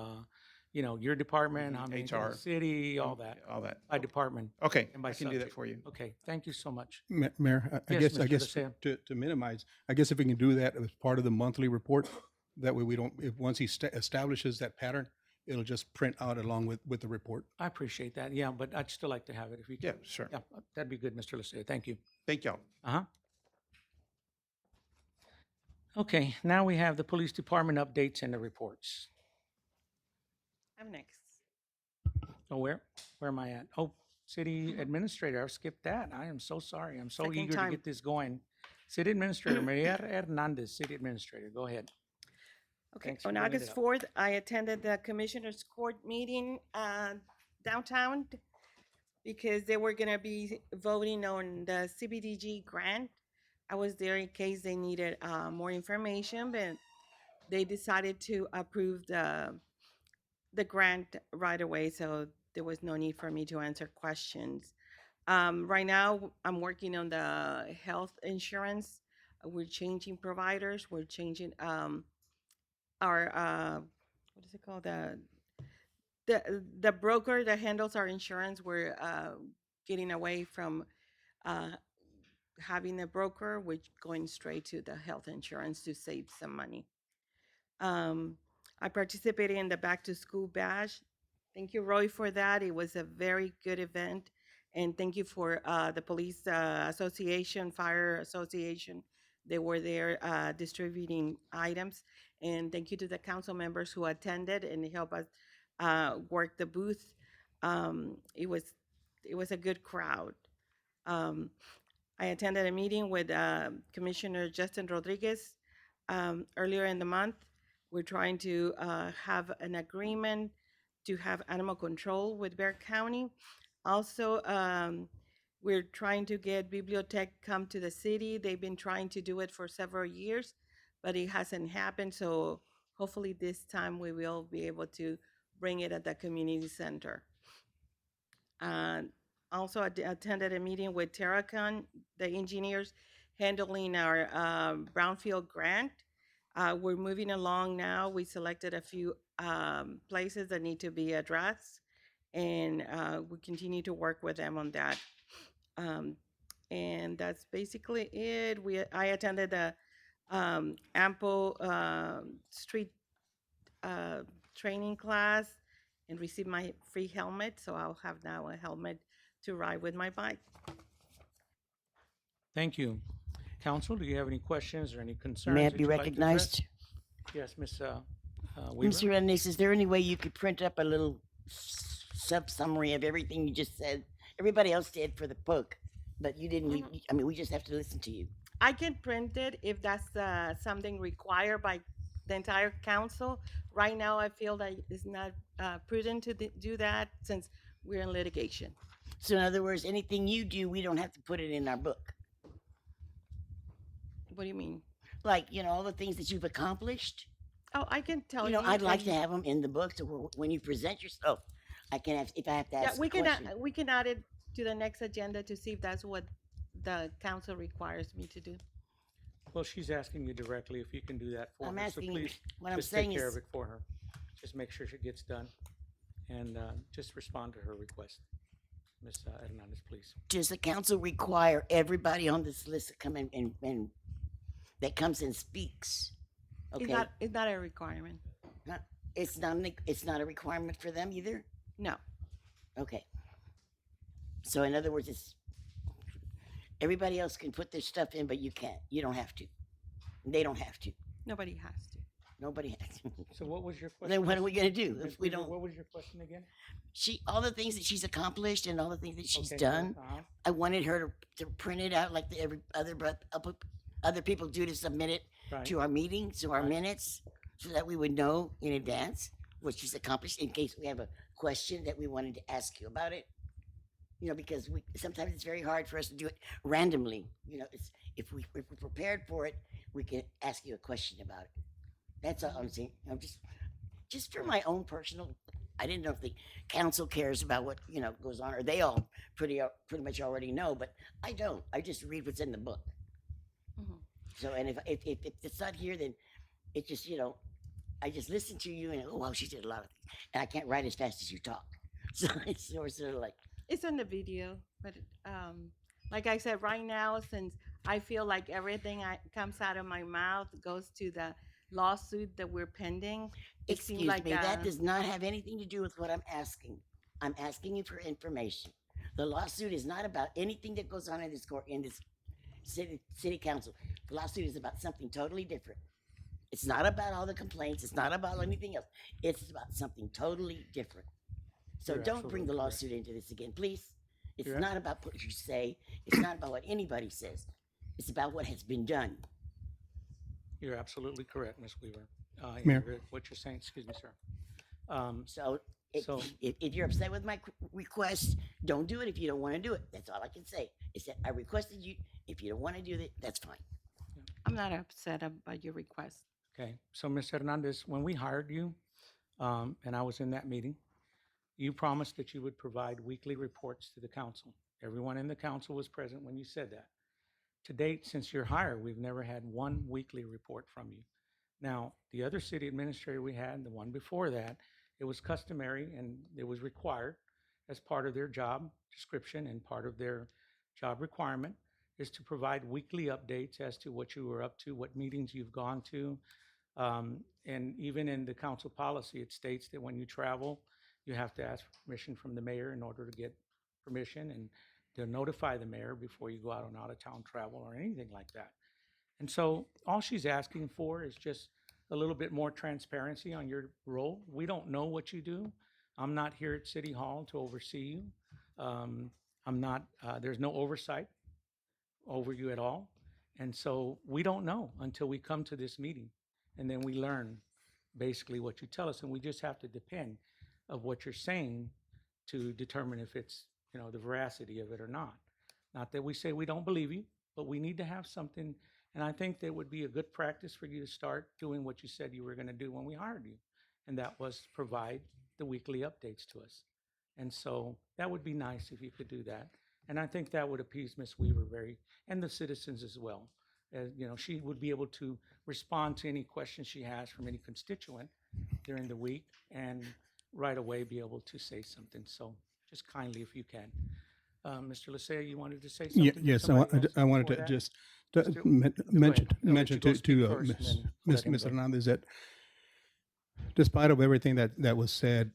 your department, how many through HR. the city, all that, All that. by department. Okay, And by I can do that subject. for you. Okay, thank you so much. Mayor, I Yes, guess, Mr. Lysia. to minimize, I guess if we can do that as part of the monthly report, that way we don't, if once he establishes that pattern, it'll just print out along with the report. I appreciate that, yeah, but I'd still like to have it if you can. Yeah, sure. Yeah, that'd be good, Mr. Lysia, thank you. Thank y'all. Uh-huh. Okay, now we have the police department updates and the reports. I'm next. Oh, where am I at? Oh, city administrator, I skipped that. I am so sorry. I'm so Second eager to time. get this going. City administrator, Maria Hernandez, city administrator, go ahead. Okay, Thanks for on bringing it August up. 4th, I attended the Commissioners Court meeting downtown because they were gonna be voting on the CBDG grant. I was there in case they needed more information, but they decided to approve the grant right away, so there was no need for me to answer questions. Right now, I'm working on the health insurance. We're changing providers. We're changing our what is it called? The broker that handles our insurance. We're getting away from having a broker, which going straight to the health insurance to save some money. I participated in the back to school bash. Thank you, Roy, for that. It was a very good event. And thank you for the police association, fire association. They were there distributing items. And thank you to the council members who attended and helped us work the booth. It was a good crowd. I attended a meeting with Commissioner Justin Rodriguez earlier in the month. We're trying to have an agreement to have animal control with Bexar County. Also, we're trying to get Bibliotech come to the city. They've been trying to do it for several years, but it hasn't happened. So hopefully this time we will be able to bring it at the community center. Also, I attended a meeting with Terracon, the engineers handling our brownfield grant. We're moving along now. We selected a few places that need to be addressed, and we continue to work with them on that. And that's basically it. I attended the Ample Street training class and received my free helmet, so I'll have now a helmet to ride with my bike. Thank you. Council, do you have any questions or any concerns? May I that be you'd like to address? recognized? Yes, Ms. Weaver. Mr. Hernandez, is there any way you could print up a little sub-summary of everything you just said? Everybody else did for the book, but you didn't, I mean, we just have to listen to you. I can print it if that's something required by the entire council. Right now, I feel that it's not prudent to do that since we're in litigation. So in other words, anything you do, we don't have to put it in our book. What do you mean? Like, you know, all the things that you've accomplished. Oh, I can tell You you. know, I'd like to and- have them in the book so when you present yourself, I can have, if I have to Yeah, ask a question. we can add it to the next agenda to see if that's what the council requires me to do. Well, she's asking you directly if you can do that for I'm her. asking- So please, what I'm just saying take care is- of it for her. Just make sure she gets done. And just respond to her request. Ms. Hernandez, please. Does the council require everybody on this list to come in and that comes and speaks? Okay, It's not a requirement. it's not a requirement for them either? No. Okay. So in other words, it's, everybody else can put their stuff in, but you can't. You don't have to. They don't have to. Nobody has to. Nobody has to. So what was your question? Then what are Ms. we gonna do Ms. if we Weaver, don't? What was your question again? All the things that she's accomplished and all the things that she's Okay, done, uh-huh. I wanted her to print it out like every other people do to submit it Right. to our meetings, to our Right. minutes, so that we would know in advance what she's accomplished in case we have a question that we wanted to ask you about it. You know, because sometimes it's very hard for us to do it randomly. You know, it's if we're prepared for it, we can ask you a question about it. That's all I'm saying. I'm just for my own personal. I didn't know if the council cares about what goes on, or they all pretty much already know, but I don't. I just read what's in the book. Mhm. So, and if it's not here, then it just I just listen to you and oh wow, she did a lot of things, and I can't write as fast as you talk, so it's sort of like. It's in the video, but like I said, right now, since I feel like everything comes out of my mouth goes to the lawsuit that we're pending, it Excuse seems like me, that does not have anything to do with what I'm asking. I'm asking you for information. The lawsuit is not about anything that goes on in this court, in this city council. The lawsuit is about something totally different. It's not about all the complaints. It's not about anything else. It's about something totally different. So You're don't bring the absolutely correct. lawsuit into this again, please. It's You're not about what you say. It's not about what anybody says. It's about what has been done. You're absolutely correct, Ms. Weaver. Mayor. What you're saying, excuse me, sir. So, So- if you're upset with my request, don't do it if you don't want to do it. That's all I can say. Is that I requested you. If you don't want to do it, that's fine. I'm not upset about your request. Okay, so Ms. Hernandez, when we hired you, and I was in that meeting, you promised that you would provide weekly reports to the council. Everyone in the council was present when you said that. To date, since your hire, we've never had one weekly report from you. Now, the other city administrator we had, the one before that, it was customary and it was required as part of their job description and part of their job requirement is to provide weekly updates as to what you were up to, what meetings you've gone to. And even in the council policy, it states that when you travel, you have to ask for permission from the mayor in order to get permission and to notify the mayor before you go out on out-of-town travel or anything like that. And so all she's asking for is just a little bit more transparency on your role. We don't know what you do. I'm not here at City Hall to oversee you. I'm not, there's no oversight over you at all. And so we don't know until we come to this meeting. And then we learn basically what you tell us. And we just have to depend of what you're saying to determine if it's, the veracity of it or not. Not that we say we don't believe you, but we need to have something. And I think that would be a good practice for you to start doing what you said you were going to do when we hired you. And that was provide the weekly updates to us. And so that would be nice if you could do that. And I think that would appease Ms. Weaver and the citizens as well. She would be able to respond to any questions she has from any constituent during the week and right away be able to say something. So just kindly, if you can. Mr. Lisea, you wanted to say something? Yes, Somebody else I wanted before to that? just Mr. mention I'll let you go to speak first and then let him Ms. go. Hernandez that despite of everything that was said,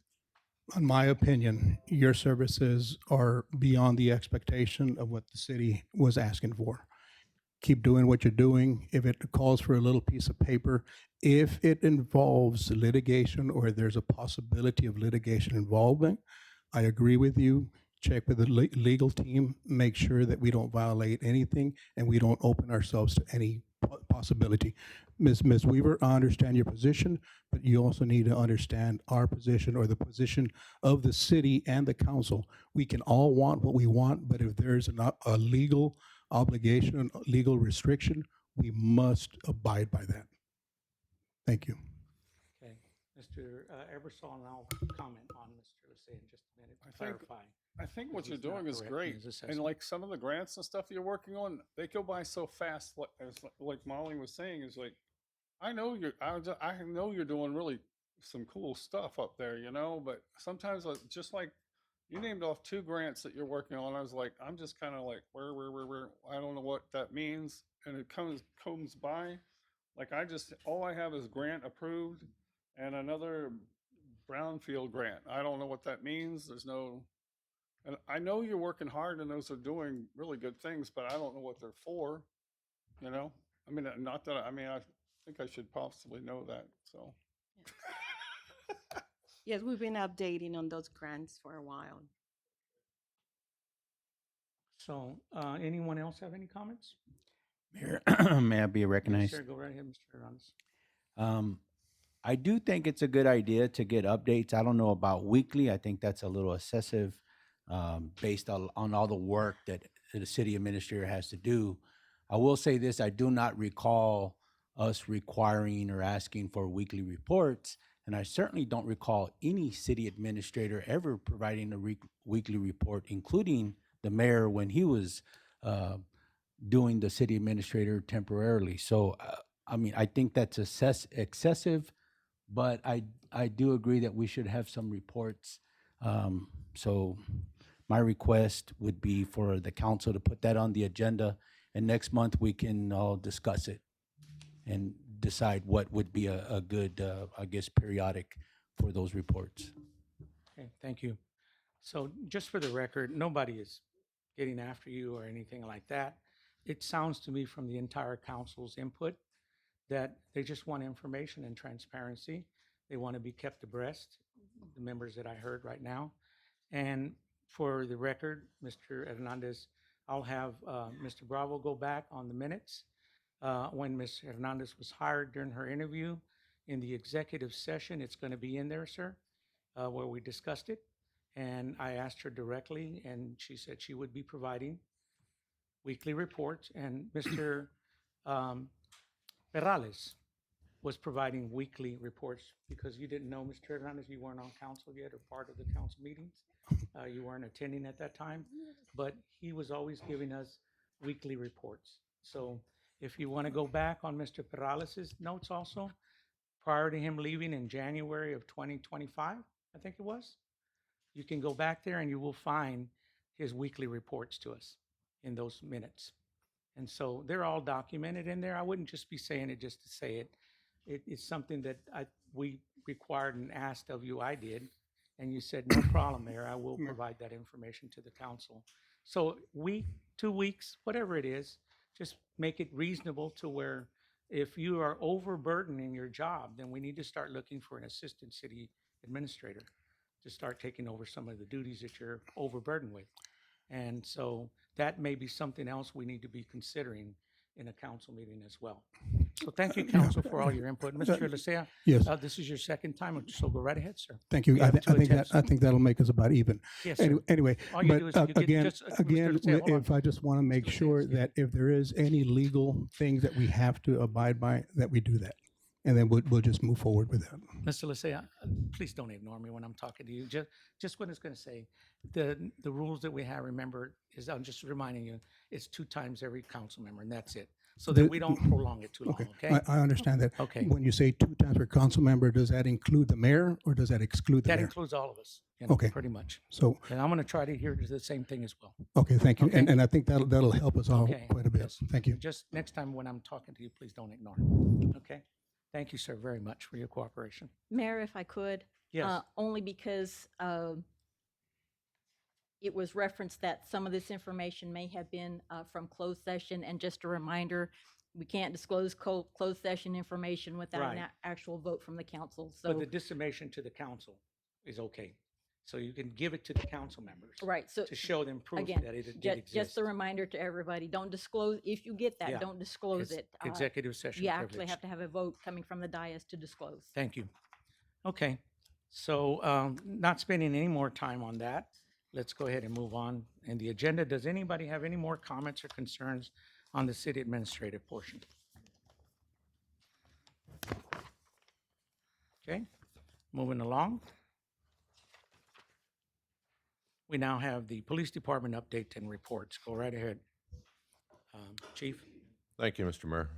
in my opinion, your services are beyond the expectation of what the city was asking for. Keep doing what you're doing. If it calls for a little piece of paper, if it involves litigation or there's a possibility of litigation involvement, I agree with you. Check with the legal team, make sure that we don't violate anything and we don't open ourselves to any possibility. Ms. Weaver, I understand your position, but you also need to understand our position or the position of the city and the council. We can all want what we want, but if there's a legal obligation, legal restriction, we must abide by that. Thank you. Okay. Mr. Ebersol, and I'll comment on Mr. Lissay in just a minute to clarify. I think what because you're he's not doing is correct in great. his And assessment. like some of the grants and stuff you're working on, they go by so fast. Like Molly was saying, is like, I know I know you're doing really some cool stuff up there, you know, but sometimes just like you named off 2 grants that you're working on. I was like, I'm just kind of like, where, I don't know what that means. And it comes by. Like all I have is grant approved and another brownfield grant. I don't know what that means. And I know you're working hard and those are doing really good things, but I don't know what they're for, you know? I mean, not that, I mean, I think I should possibly know that, so. Yes, we've been updating on those grants for a while. So, anyone else have any comments? Mayor, may I be Yes, recognized? sir, go right ahead, Mr. Hernandez. I do think it's a good idea to get updates. I don't know about weekly. I think that's a little excessive based on all the work that the city administrator has to do. I will say this, I do not recall us requiring or asking for weekly reports, and I certainly don't recall any city administrator ever providing a weekly report, including the mayor when he was doing the city administrator temporarily. So, I mean, I think that's excessive, but I do agree that we should have some reports. So my request would be for the council to put that on the agenda, and next month we can all discuss it and decide what would be a good, I guess, periodic for those reports. Okay, thank you. So just for the record, nobody is getting after you or anything like that. It sounds to me from the entire council's input that they just want information and transparency. They want to be kept abreast, the members that I heard right now. And for the record, Mr. Hernandez, I'll have Mr. Bravo go back on the minutes. When Ms. Hernandez was hired during her interview in the executive session, it's going to be in there, sir, where we discussed it. And I asked her directly, and she said she would be providing weekly reports. And Mr. Perales was providing weekly reports because you didn't know, Mr. Hernandez, you weren't on council yet or part of the council meetings. You weren't attending at that time, but he was always giving us weekly reports. So if you want to go back on Mr. Perales's notes also, prior to him leaving in January of 2025, I think it was, you can go back there and you will find his weekly reports to us in those minutes. And so they're all documented in there. I wouldn't just be saying it just to say it. It's something that we required and asked of you. I did. And you said, no problem, Mayor. I will provide that information to the council. So week, 2 weeks, whatever it is, just make it reasonable to where if you are overburdening your job, then we need to start looking for an assistant city administrator to start taking over some of the duties that you're overburdened with. And so that may be something else we need to be considering in a council meeting as well. So thank you, council, for all your input. Mr. Licea? Yes. This is your second time, so go right ahead, sir. Thank you. We I have two attempts. think that'll make us about even. Yes, sir. Anyway, All you do is but you get again, just, Mr. Licea, hold on. if I just want to make Mr. Licea, sure excuse me. that if there is any legal things that we have to abide by, that we do that. And then we'll just move forward with that. Mr. Licea, please don't ignore me when I'm talking to you. Just what it's going to say. The rules that we have, remember, is I'm just reminding you, it's 2 times every council member, and that's it. So that we don't prolong it too long, okay? I understand that. Okay. When you say 2 times per council member, does that include the mayor or does that exclude the That mayor? includes all of us, you know, Okay. pretty much. So, And I'm going to try to hear the same thing as well. okay, thank you. Okay. And I think that'll help us all Okay. quite a bit. Yes. Thank you. Just next time when I'm talking to you, please don't ignore. Okay? Thank you, sir, very much for your cooperation. Mayor, if I could, Yes, Only because it was referenced that some of this information may have been from closed session. And just a reminder, we can't disclose closed session information without an Right. actual vote from the council. but So, the dissemination to the council is okay. So you can give it to the council members. right, so To show them proof again, that it did just exist. a reminder to everybody, don't disclose, if you get Yeah, that, don't disclose It's it. executive session You actually privilege. have to have a vote coming from the dais to disclose. Thank you. Okay, so not spending any more time on that, let's go ahead and move on. In the agenda, does anybody have any more comments or concerns on the city administrative portion? Okay, moving along. We now have the police department update and reports. Go right ahead. Chief? Thank you, Mr. Mayor.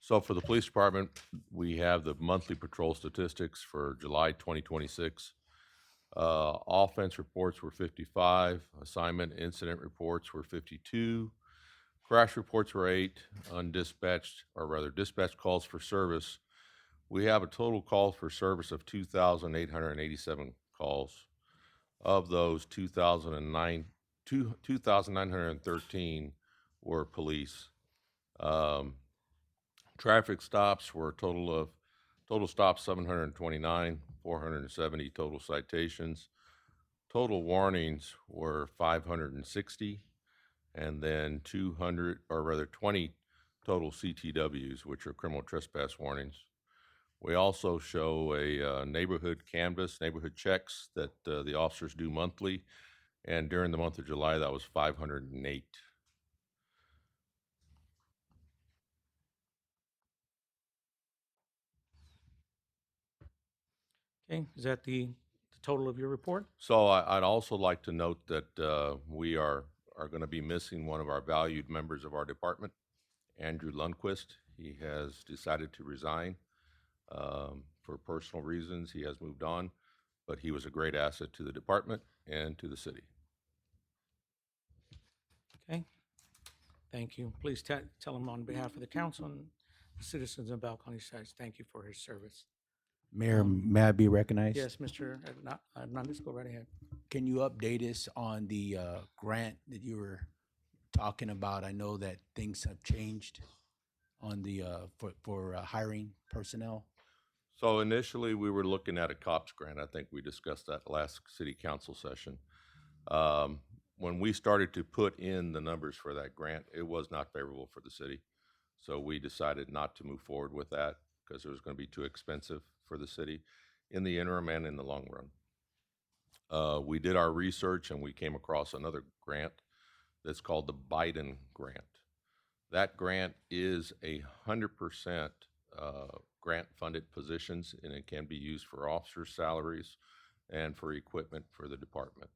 So for the police department, we have the monthly patrol statistics for July 2026. Offense reports were 55, assignment incident reports were 52, crash reports were 8, undispatched, or rather dispatched calls for service. We have a total calls for service of 2,887 calls. Of those, 2,913 were police. Traffic stops were a total stops 729, 470 total citations. Total warnings were 560, and then 20 total CTWs, which are criminal trespass warnings. We also show a neighborhood canvas, neighborhood checks that the officers do monthly, and during the month of July, that was 508. Okay, is that the total of your report? So I'd also like to note that we are going to be missing one of our valued members of our department, Andrew Lundquist. He has decided to resign for personal reasons. He has moved on, but he was a great asset to the department and to the city. Okay, thank you. Please tell him on behalf of the council and the citizens of Balcony Heights, thank you for his service. Mayor, may I be recognized? Yes, Mr. Hernandez, go right ahead. Can you update us on the grant that you were talking about? I know that things have changed on the for hiring personnel. So initially, we were looking at a COPS grant. I think we discussed that last city council session. When we started to put in the numbers for that grant, it was not favorable for the city. So we decided not to move forward with that because it was going to be too expensive for the city in the interim and in the long run. We did our research and we came across another grant that's called the Biden Grant. That grant is 100% grant-funded positions, and it can be used for officer salaries and for equipment for the department.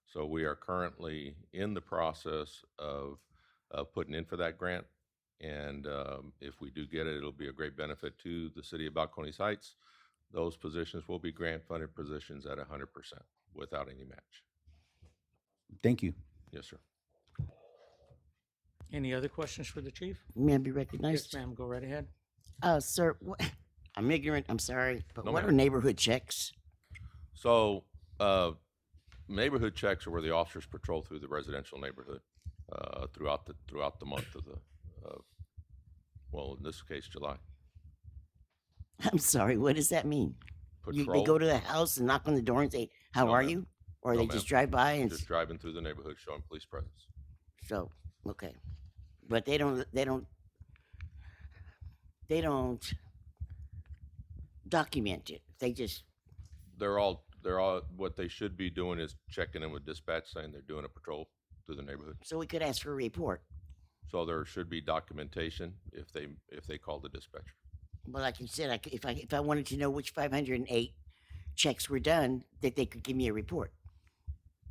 So we are currently in the process of putting in for that grant, and if we do get it, it'll be a great benefit to the city of Balcones Heights. Those positions will be grant-funded positions at 100% without any match. Thank you. Yes, sir. Any other questions for the chief? May I be recognized? Yes, ma'am, go right ahead. Sir, I'm ignorant, I'm sorry, but No, what ma'am. are neighborhood checks? So neighborhood checks are where the officers patrol through the residential neighborhood throughout the month of well, in this case, July. I'm sorry, what does that mean? They Patrol. go to the house and knock on the door and say, how No, are ma'am. you? Or No, they ma'am. just drive by and, Just driving through the neighborhood showing police presence. so, okay. But they don't document it. They just, They're all what they should be doing is checking in with dispatch saying they're doing a patrol through the neighborhood. so we could ask for a report. So there should be documentation if they call the dispatcher. Well, like you said, if I wanted to know which 508 checks were done, that they could give me a report.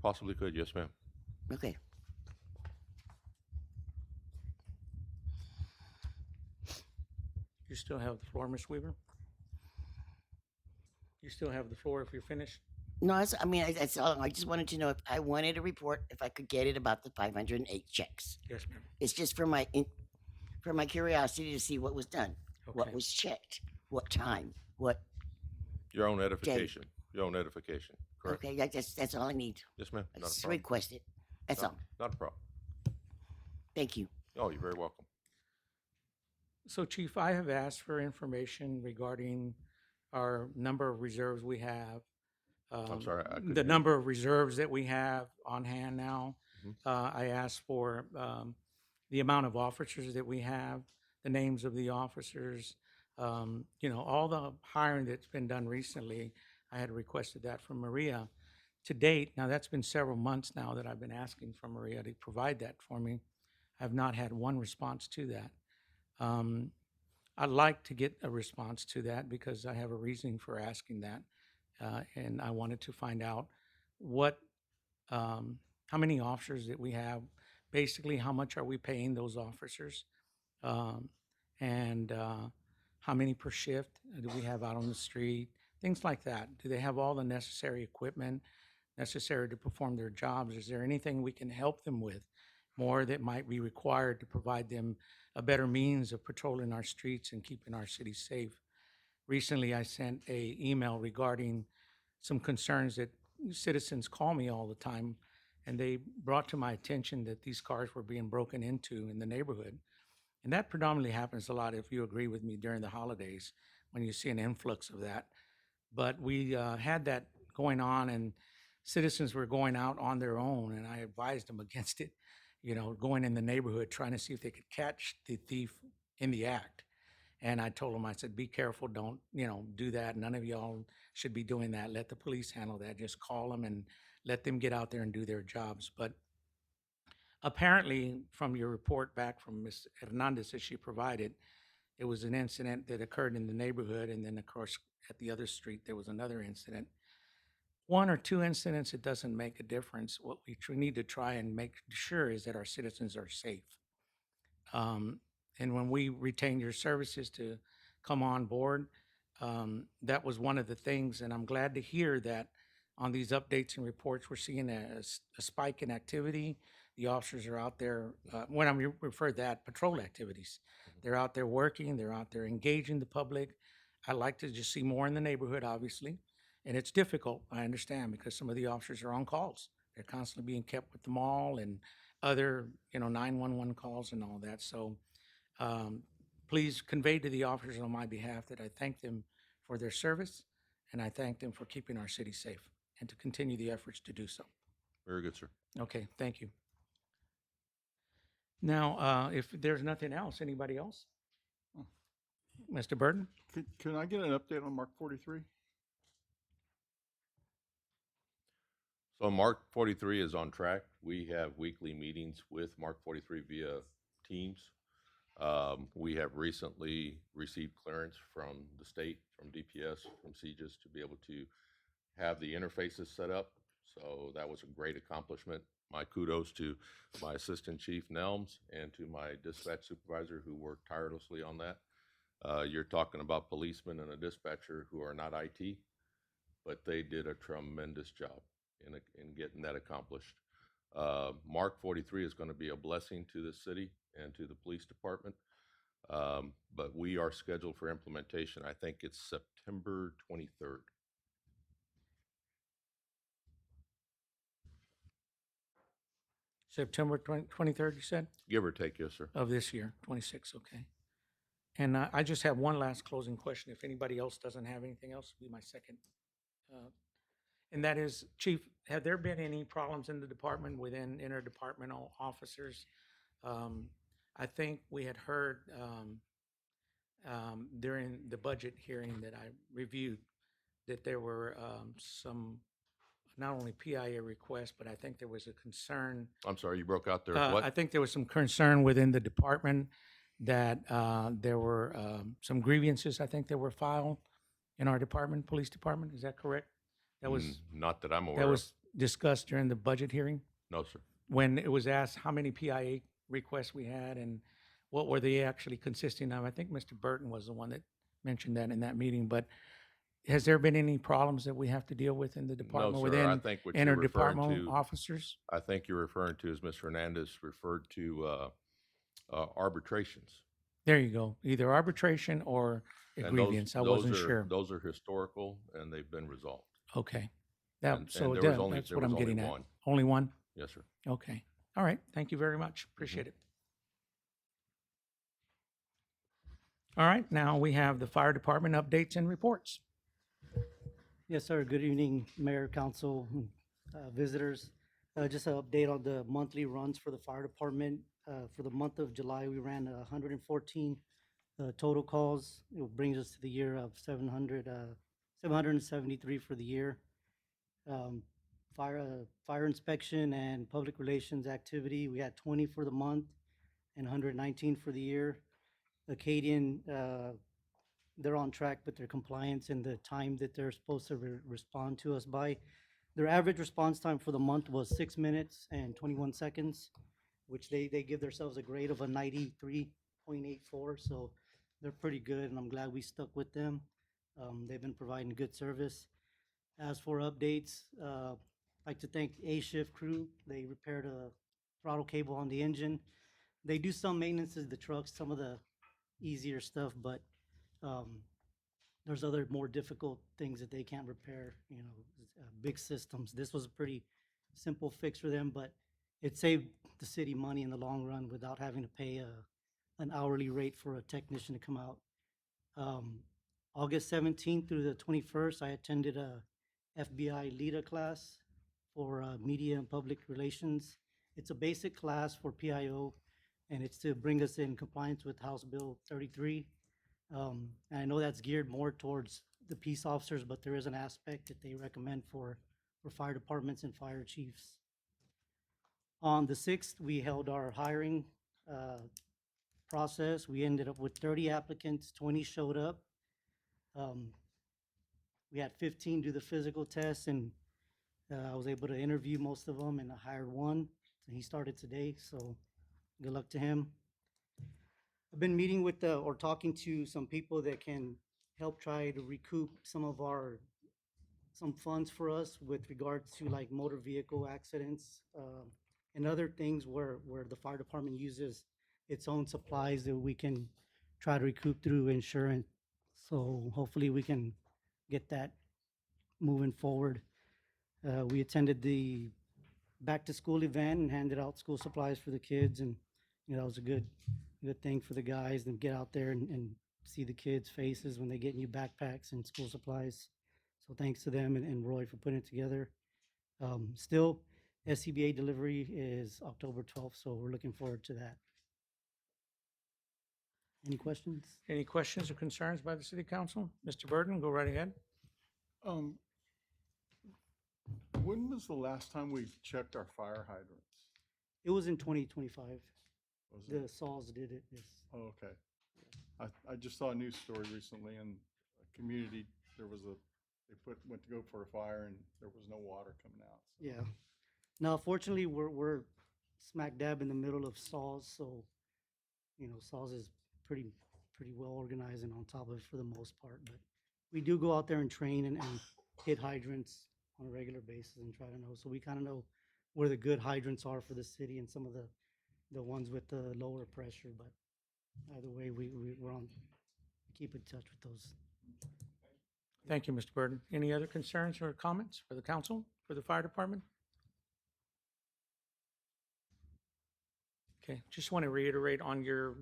Possibly could, yes, ma'am. Okay. You still have the floor, Ms. Weaver? You still have the floor if you're finished? No, that's all. I just wanted to know if I wanted a report, if I could get it about the 508 checks. Yes, ma'am. It's just for my curiosity to see what was done, what Okay. was checked, what time, what Your own edification. Your own edification. Correct. Okay, that's all I need. Yes, ma'am. I Not a just problem. requested. That's all. Not a problem. Thank you. Oh, you're very welcome. So Chief, I have asked for information regarding our number of reserves we have. I'm sorry, I couldn't The hear you. number of reserves that we have on hand now. Mhm. I asked for the amount of officers that we have, the names of the officers, all the hiring that's been done recently. I had requested that from Maria. To date, now that's been several months now that I've been asking for Maria to provide that for me. I've not had one response to that. I'd like to get a response to that because I have a reasoning for asking that. And I wanted to find out what, how many officers that we have, basically how much are we paying those officers? Um, and how many per shift do we have out on the street? Things like that. Do they have all the necessary equipment necessary to perform their jobs? Is there anything we can help them with more that might be required to provide them a better means of patrolling our streets and keeping our city safe? Recently, I sent a email regarding some concerns that citizens call me all the time, and they brought to my attention that these cars were being broken into in the neighborhood. And that predominantly happens a lot, if you agree with me, during the holidays when you see an influx of that. But we had that going on, and citizens were going out on their own, and I advised them against it, going in the neighborhood, trying to see if they could catch the thief in the act. And I told them, I said, be careful, don't, do that. None of y'all should be doing that. Let the police handle that. Just call them and let them get out there and do their jobs. But apparently, from your report back from Ms. Hernandez that she provided, it was an incident that occurred in the neighborhood, and then, of course, at the other street, there was another incident. One or two incidents, it doesn't make a difference. What we need to try and make sure is that our citizens are safe. And when we retained your services to come on board, that was one of the things, and I'm glad to hear that on these updates and reports, we're seeing a spike in activity. The officers are out there, when I refer to that, patrol activities. They're out there working, they're out there engaging the public. I like to just see more in the neighborhood, obviously. And it's difficult, I understand, because some of the officers are on calls. They're constantly being kept with the mall and other, 911 calls and all that. So please convey to the officers on my behalf that I thank them for their service, and I thank them for keeping our city safe, and to continue the efforts to do so. Very good, sir. Okay, thank you. Now, if there's nothing else, anybody else? Mr. Burton? Can I get an update on Mark 43? So Mark 43 is on track. We have weekly meetings with Mark 43 via Teams. We have recently received clearance from the state, from DPS, from CJIS to be able to have the interfaces set up. So that was a great accomplishment. My kudos to my Assistant Chief Nelms and to my dispatch supervisor who worked tirelessly on that. You're talking about policemen and a dispatcher who are not IT, but they did a tremendous job in getting that accomplished. Mark 43 is going to be a blessing to the city and to the police department. But we are scheduled for implementation. I think it's September 23rd. September 23rd, you said, Give or take, yes, sir. of this year, 26, okay. And I just have one last closing question. If anybody else doesn't have anything else, it'll be my second. And that is, Chief, have there been any problems in the department within interdepartmental officers? I think we had heard during the budget hearing that I reviewed that there were some, not only PIA requests, but I think there was a concern. I'm sorry, you broke out there. I What? think there was some concern within the department that there were some grievances, I think, that were filed in our department, police department. Is that correct? That was Not that I'm aware that of. was discussed during the budget hearing No, sir. when it was asked how many PIA requests we had and what were they actually consisting of. I think Mr. Burton was the one that mentioned that in that meeting. But has there been any problems that we have to deal with in the department No, sir. I within think what you're referring interdepartmental to, officers? I think you're referring to, as Ms. Hernandez referred to, arbitrations. There you go. Either arbitration or a And those, grievance. I those wasn't are, sure. those are historical and they've been resolved. Okay. That, And so there was that- only, that's there what was I'm only getting at. one. Only one? Yes, sir. Okay. All right. Thank you very much. Appreciate it. All right. Now we have the fire department updates and reports. Yes, sir. Good evening, Mayor, Council, and, visitors. Just an update on the monthly runs for the fire department. For the month of July, we ran 114 total calls. It brings us to the year of 773 for the year. Fire inspection and public relations activity, we had 20 for the month and 119 for the year. Acadian, they're on track with their compliance and the time that they're supposed to respond to us by. Their average response time for the month was 6 minutes and 21 seconds, which they give themselves a grade of a 93.84. So they're pretty good, and I'm glad we stuck with them. They've been providing good service. As for updates, I'd like to thank A Shift crew. They repaired a throttle cable on the engine. They do some maintenance to the trucks, some of the easier stuff, but there's other more difficult things that they can't repair, big systems. This was a pretty simple fix for them, but it saved the city money in the long run without having to pay an hourly rate for a technician to come out. August 17th through the 21st, I attended a FBI LEADA class for media and public relations. It's a basic class for PIO, and it's to bring us in compliance with House Bill 33. And I know that's geared more towards the peace officers, but there is an aspect that they recommend for fire departments and fire chiefs. On the 6th, we held our hiring process. We ended up with 30 applicants, 20 showed up. We had 15 do the physical test, and I was able to interview most of them, and I hired one. And he started today, so good luck to him. I've been meeting with or talking to some people that can help try to recoup some funds for us with regards to like motor vehicle accidents and other things where the fire department uses its own supplies that we can try to recoup through insurance. So hopefully we can get that moving forward. We attended the back to school event and handed out school supplies for the kids, and that was a good thing for the guys to get out there and see the kids' faces when they get new backpacks and school supplies. So thanks to them and Roy for putting it together. Still, SCBA delivery is October 12th, so we're looking forward to that. Any questions? Any questions or concerns by the city council? Mr. Burton, go right ahead. When was the last time we checked our fire hydrants? It was in 2025. Was The it? SAWs did it, yes. Oh, okay. I just saw a news story recently in a community, they went to go for a fire and there was no water coming out. So. Yeah. Now, fortunately, we're smack dab in the middle of SAWs, so SAWs is pretty well organized and on top of it for the most part. But we do go out there and train and hit hydrants on a regular basis and try to know. So we kind of know where the good hydrants are for the city and some of the ones with the lower pressure. But either way, we're on keep in touch with those. Thank you, Mr. Burton. Any other concerns or comments for the council, for the fire department? Okay, just want to reiterate on your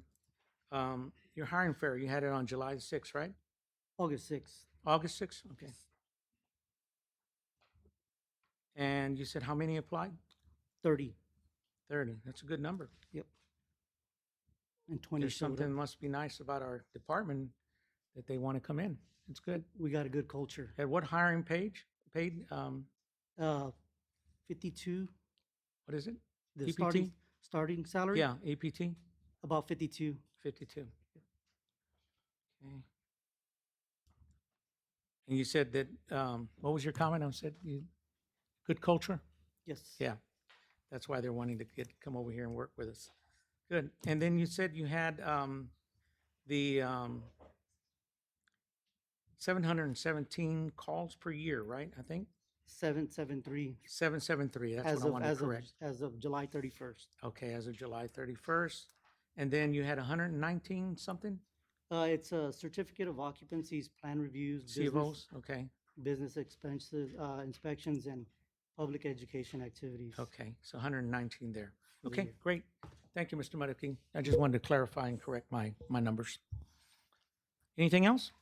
hiring fair. You had it on July 6th, right? August 6th. August 6th? Okay. And you said how many applied? 30. 30. That's a good number. Yep. And 20 There's showed something up. must be nice about our department that they want to come in. It's good. We got a good culture. At what hiring page? Paid, 52. what is it? The EPT? starting salary? Yeah, APT, About 52. 52. Okay. And you said that, what was your comment? I said, good culture? Yes. Yeah, that's why they're wanting to come over here and work with us. Good. And then you said you had the 717 calls per year, right? I think 773. 773. That's what I wanted to correct. As of July 31st. Okay, as of July 31st. And then you had 119 something It's a certificate of occupancies, plan reviews, CFOs? Okay, business expenses, inspections, and public education activities. okay, so 119 there. For the Okay, year. great. Thank you, Mr. Marroquin. I just wanted to clarify and correct my numbers. Anything else?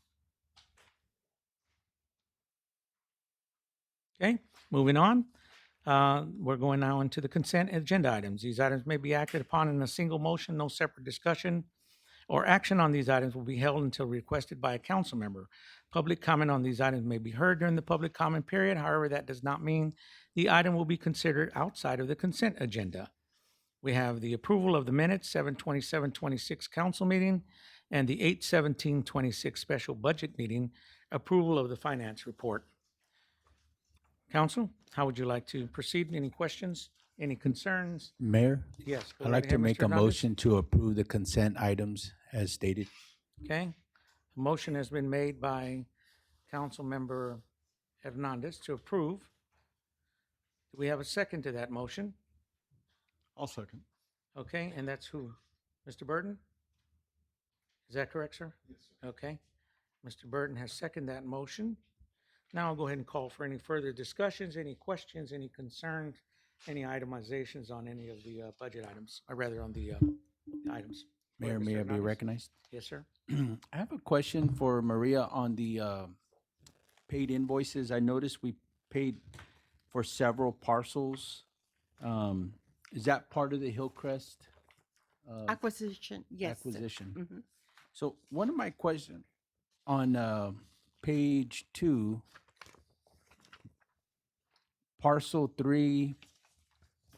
Okay, moving on. We're going now into the consent agenda items. These items may be acted upon in a single motion. No separate discussion or action on these items will be held until requested by a council member. Public comment on these items may be heard during the public comment period. However, that does not mean the item will be considered outside of the consent agenda. We have the approval of the minutes, 7/27/26 council meeting, and the 8/17/26 special budget meeting, approval of the finance report. Council, how would you like to proceed? Any questions? Any concerns? Mayor, Yes, go I'd right like to ahead, make Mr. a Hernandez. motion to approve the consent items as stated. Okay. A motion has been made by Councilmember Hernandez to approve. Do we have a second to that motion? I'll second. Okay, and that's who? Mr. Burton? Is that correct, sir? Yes, sir. Okay. Mr. Burton has seconded that motion. Now I'll go ahead and call for any further discussions, any questions, any concerns, any itemizations on any of the budget items, or rather on the items. Go Mayor, ahead, Mr. may I be Hernandez. recognized? Yes, sir. I have a question for Maria on the paid invoices. I noticed we paid for several parcels. Is that part of the Hillcrest Acquisition, yes. sir. acquisition? Mhm. So one of my questions on page 2, parcel 3,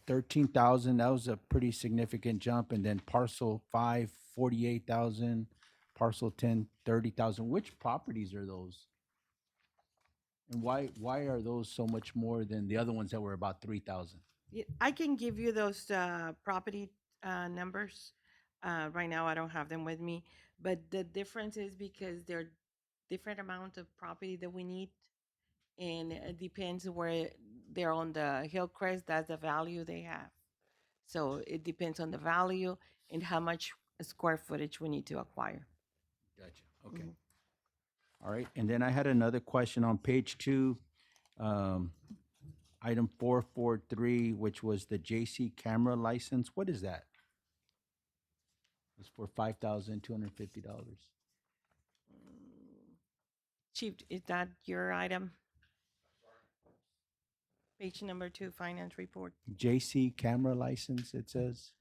13,000, that was a pretty significant jump. And then parcel 5, 48,000, parcel 10, 30,000. Which properties are those? And why are those so much more than the other ones that were about 3,000? I can give you those property numbers. Right now, I don't have them with me, but the difference is because they're different amount of property that we need, and it depends where they're on the Hillcrest. That's the value they have. So it depends on the value and how much square footage we need to acquire. Gotcha. Okay. Mhm. All right. And then I had another question on page 2, item 443, which was the JC camera license. What is that? It's for $5,250. Chief, is that your item? Page number 2, finance report. JC camera license, it says.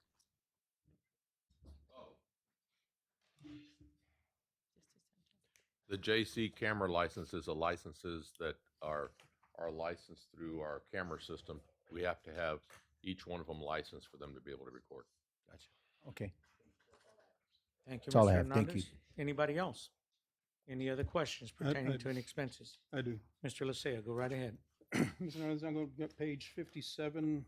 The JC camera licenses are licenses that are licensed through our camera system. We have to have each one of them licensed for them to be able to record. Gotcha. Okay. Thank you, That's all Mr. I have. Thank you. Hernandez. Anybody else? Any other questions pertaining to any expenses? I do. Mr. Lysia, go right ahead. Mr. Hernandez, I'm going to get page 57.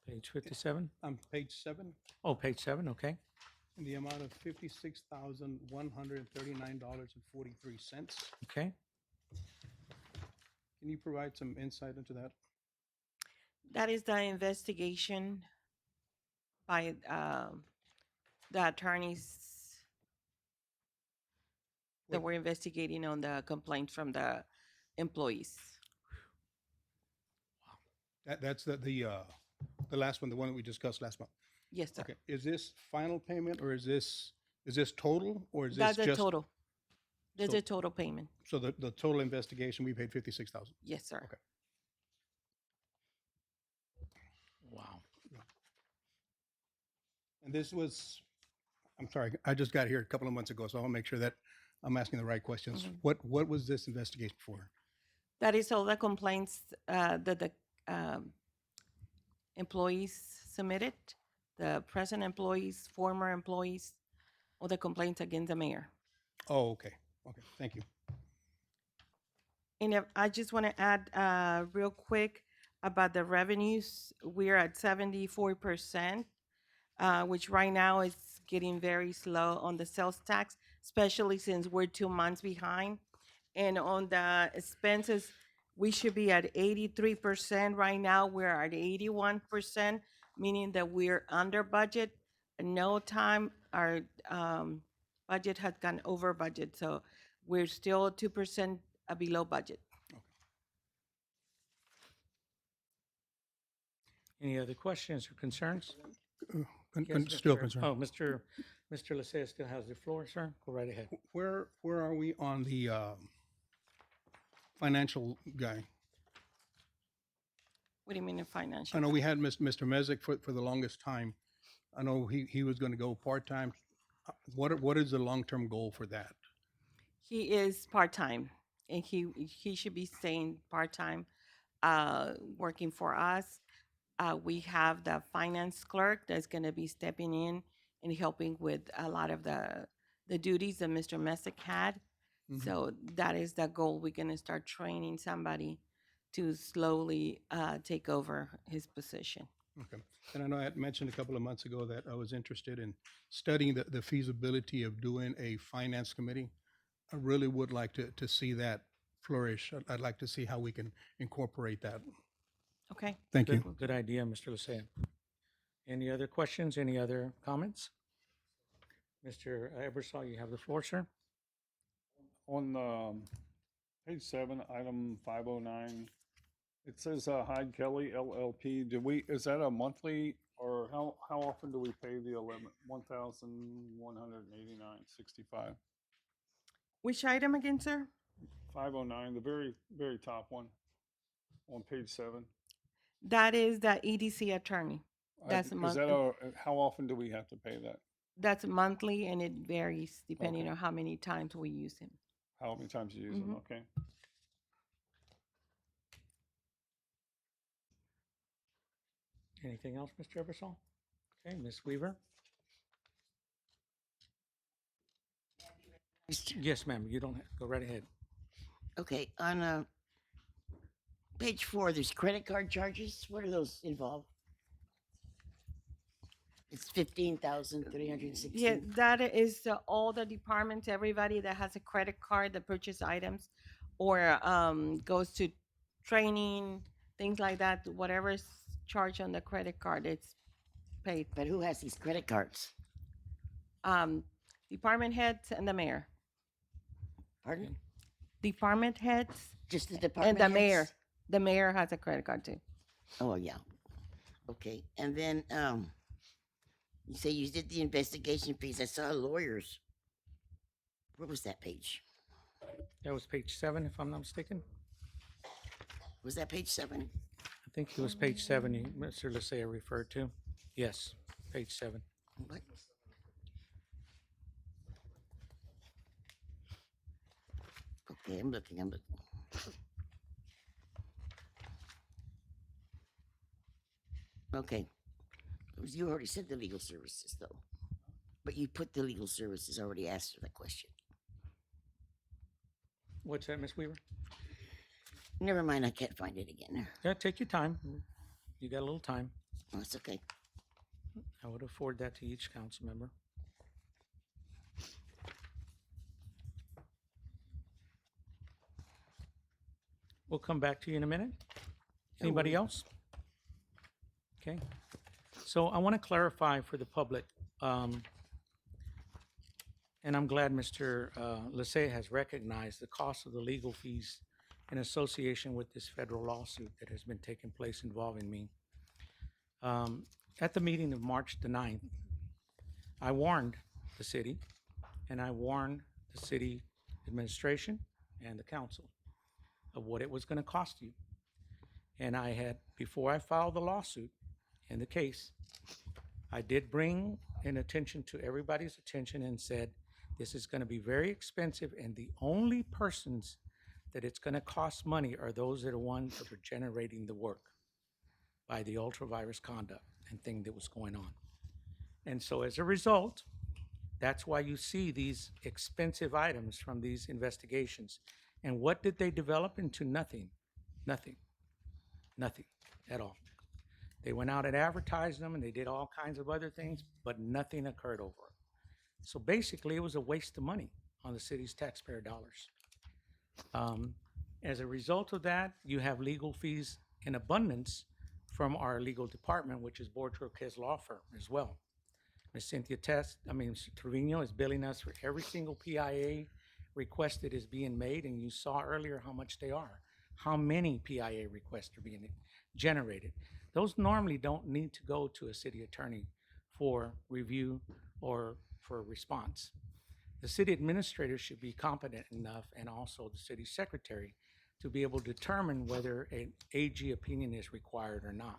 Page 57? Page 7, Oh, page 7, okay. in the amount of $56,139.43. Okay. Can you provide some insight into that? That is the investigation by the attorneys that were investigating on the complaint from the employees. That's the last one, the one that we discussed last month. Yes, sir. Okay, is this final payment or is this total or is this That's just? a total. There's So- a total payment. So the total investigation, we paid 56,000. Yes, sir. Okay. Wow. And this was, I'm sorry, I just got here a couple of months ago, so I want to make sure that I'm asking the right questions. Mhm. What was this investigation for? That is all the complaints that the employees submitted, the present employees, former employees, all the complaints against the mayor. Oh, okay. Okay, thank you. And if, I just want to add real quick about the revenues. We're at 74%, which right now is getting very slow on the sales tax, especially since we're 2 months behind. And on the expenses, we should be at 83%. Right now, we're at 81%. meaning that we're under budget. No time our budget has gone over budget, so we're still 2% below budget. Any other questions or concerns? Yes, Still Mr. concerned. Oh, Mr. Lysia still has the floor, sir. Go right ahead. Where are we on the financial guy? What do you mean in financial? I know we had Mr. Mezek for the longest time. I know he was going to go part-time. What is the long-term goal for that? He is part-time, and he should be staying part-time, working for us. We have the finance clerk that's going to be stepping in and helping with a lot of the duties that Mr. Messick had. So that is the goal. We're going to start training somebody to slowly take over his position. Okay. And I know I had mentioned a couple of months ago that I was interested in studying the feasibility of doing a finance committee. I really would like to see that flourish. I'd like to see how we can incorporate that. Okay. Thank you. Good idea, Mr. Lysia. Any other questions? Any other comments? Mr. Ebersol, you have the floor, sir. On page 7, item 509, it says Hyde Kelly LLP. Is that a monthly, or how often do we pay the 1,189.65? Which item again, sir? 509, the very top one on page 7. That is the EDC attorney. That's Is monthly. that how often do we have to pay that? That's monthly, and it varies depending on how many times we use him. How many times you use them? Okay. Anything else, Mr. Ebersol? Okay, Ms. Weaver? Yes, ma'am. You don't go right ahead. Okay, on page 4, there's credit card charges. What are those involved? It's 15,360. Yeah, that is all the departments, everybody that has a credit card that purchase items or goes to training, things like that, whatever is charged on the credit card, it's paid. But who has these credit cards? Department heads and the mayor. Pardon? Department heads Just the department and the mayor. heads? The mayor has a credit card too. Oh, yeah. Okay, and then you say you did the investigation fees. I saw lawyers. Where was that page? That was page 7, if I'm not mistaken. Was that page 7? I think it was page 7 Mr. Lysia referred to. Yes, page 7. What? Okay, I'm looking. Okay. You already said the legal services, though. But you put the legal services, already asked her that question. What's that, Ms. Weaver? Never mind, I can't find it again. Yeah, take your time. You got a little time. Oh, it's okay. I would afford that to each council member. We'll come back to you in a minute. Anybody else? Okay. So I want to clarify for the public, and I'm glad Mr. Lysia has recognized the cost of the legal fees in association with this federal lawsuit that has been taking place involving me. At the meeting of March the 9th, I warned the city, and I warned the city administration and the council of what it was going to cost you. And I had, before I filed the lawsuit in the case, I did bring an attention to everybody's attention and said, this is going to be very expensive, and the only persons that it's going to cost money are those that are ones that are generating the work by the ultra-virus conduct and thing that was going on. And so as a result, that's why you see these expensive items from these investigations. And what did they develop into? Nothing at all. They went out and advertised them, and they did all kinds of other things, but nothing occurred over it. So basically, it was a waste of money on the city's taxpayer dollars. As a result of that, you have legal fees in abundance from our legal department, which is Borges Law Firm as well. Ms. Cynthia Mr. Trevino is billing us for every single PIA request that is being made, and you saw earlier how much they are, how many PIA requests are being generated. Those normally don't need to go to a city attorney for review or for a response. The city administrator should be competent enough, and also the city secretary, to be able to determine whether an AG opinion is required or not.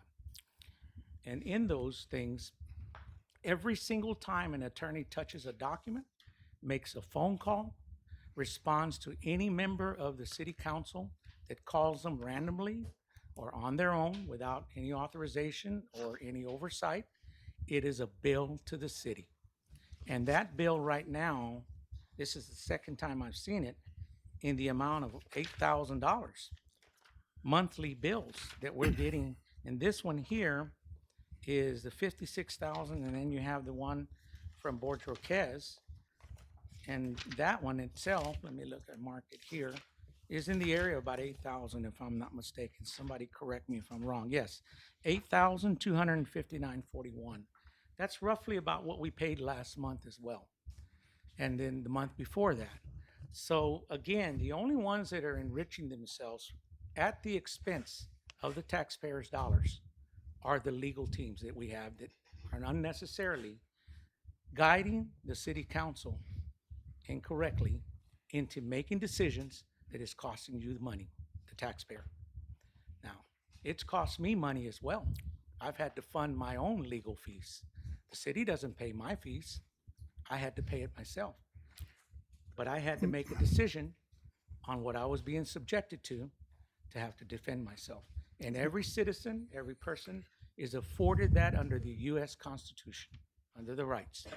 And in those things, every single time an attorney touches a document, makes a phone call, responds to any member of the city council that calls them randomly or on their own without any authorization or any oversight, it is a bill to the city. And that bill right now, this is the second time I've seen it, in the amount of $8,000 monthly bills that we're getting. And this one here is the 56,000, and then you have the one from Borges. And that one itself, let me look at market here, is in the area of about 8,000, if I'm not mistaken. Somebody correct me if I'm wrong. Yes, 8,259.41. That's roughly about what we paid last month as well, and then the month before that. So again, the only ones that are enriching themselves at the expense of the taxpayers' dollars are the legal teams that we have that are unnecessarily guiding the city council incorrectly into making decisions that is costing you the money, the taxpayer. Now, it's cost me money as well. I've had to fund my own legal fees. The city doesn't pay my fees. I had to pay it myself. But I had to make a decision on what I was being subjected to have to defend myself. And every citizen, every person is afforded that under the U.S. Constitution, under the rights.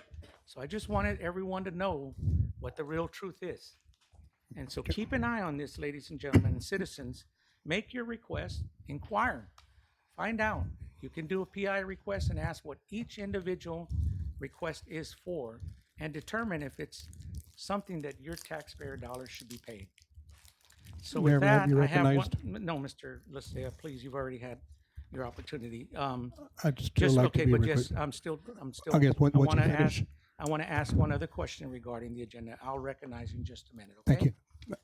So I just wanted everyone to know what the real truth is. And so keep an eye on this, ladies and gentlemen, and citizens. Make your request, inquire, find out. You can do a PI request and ask what each individual request is for, and determine if it's something that your taxpayer dollars should be paid. So with Mayor, may I that, be I have one, recognized? no, Mr. Listea, please, you've already had your opportunity. I'd still Just, like to okay, be but recog- just, I'm still, I guess once you wanna finish. I want to ask one other question regarding the agenda. I'll recognize you in just a minute, okay? Thank you.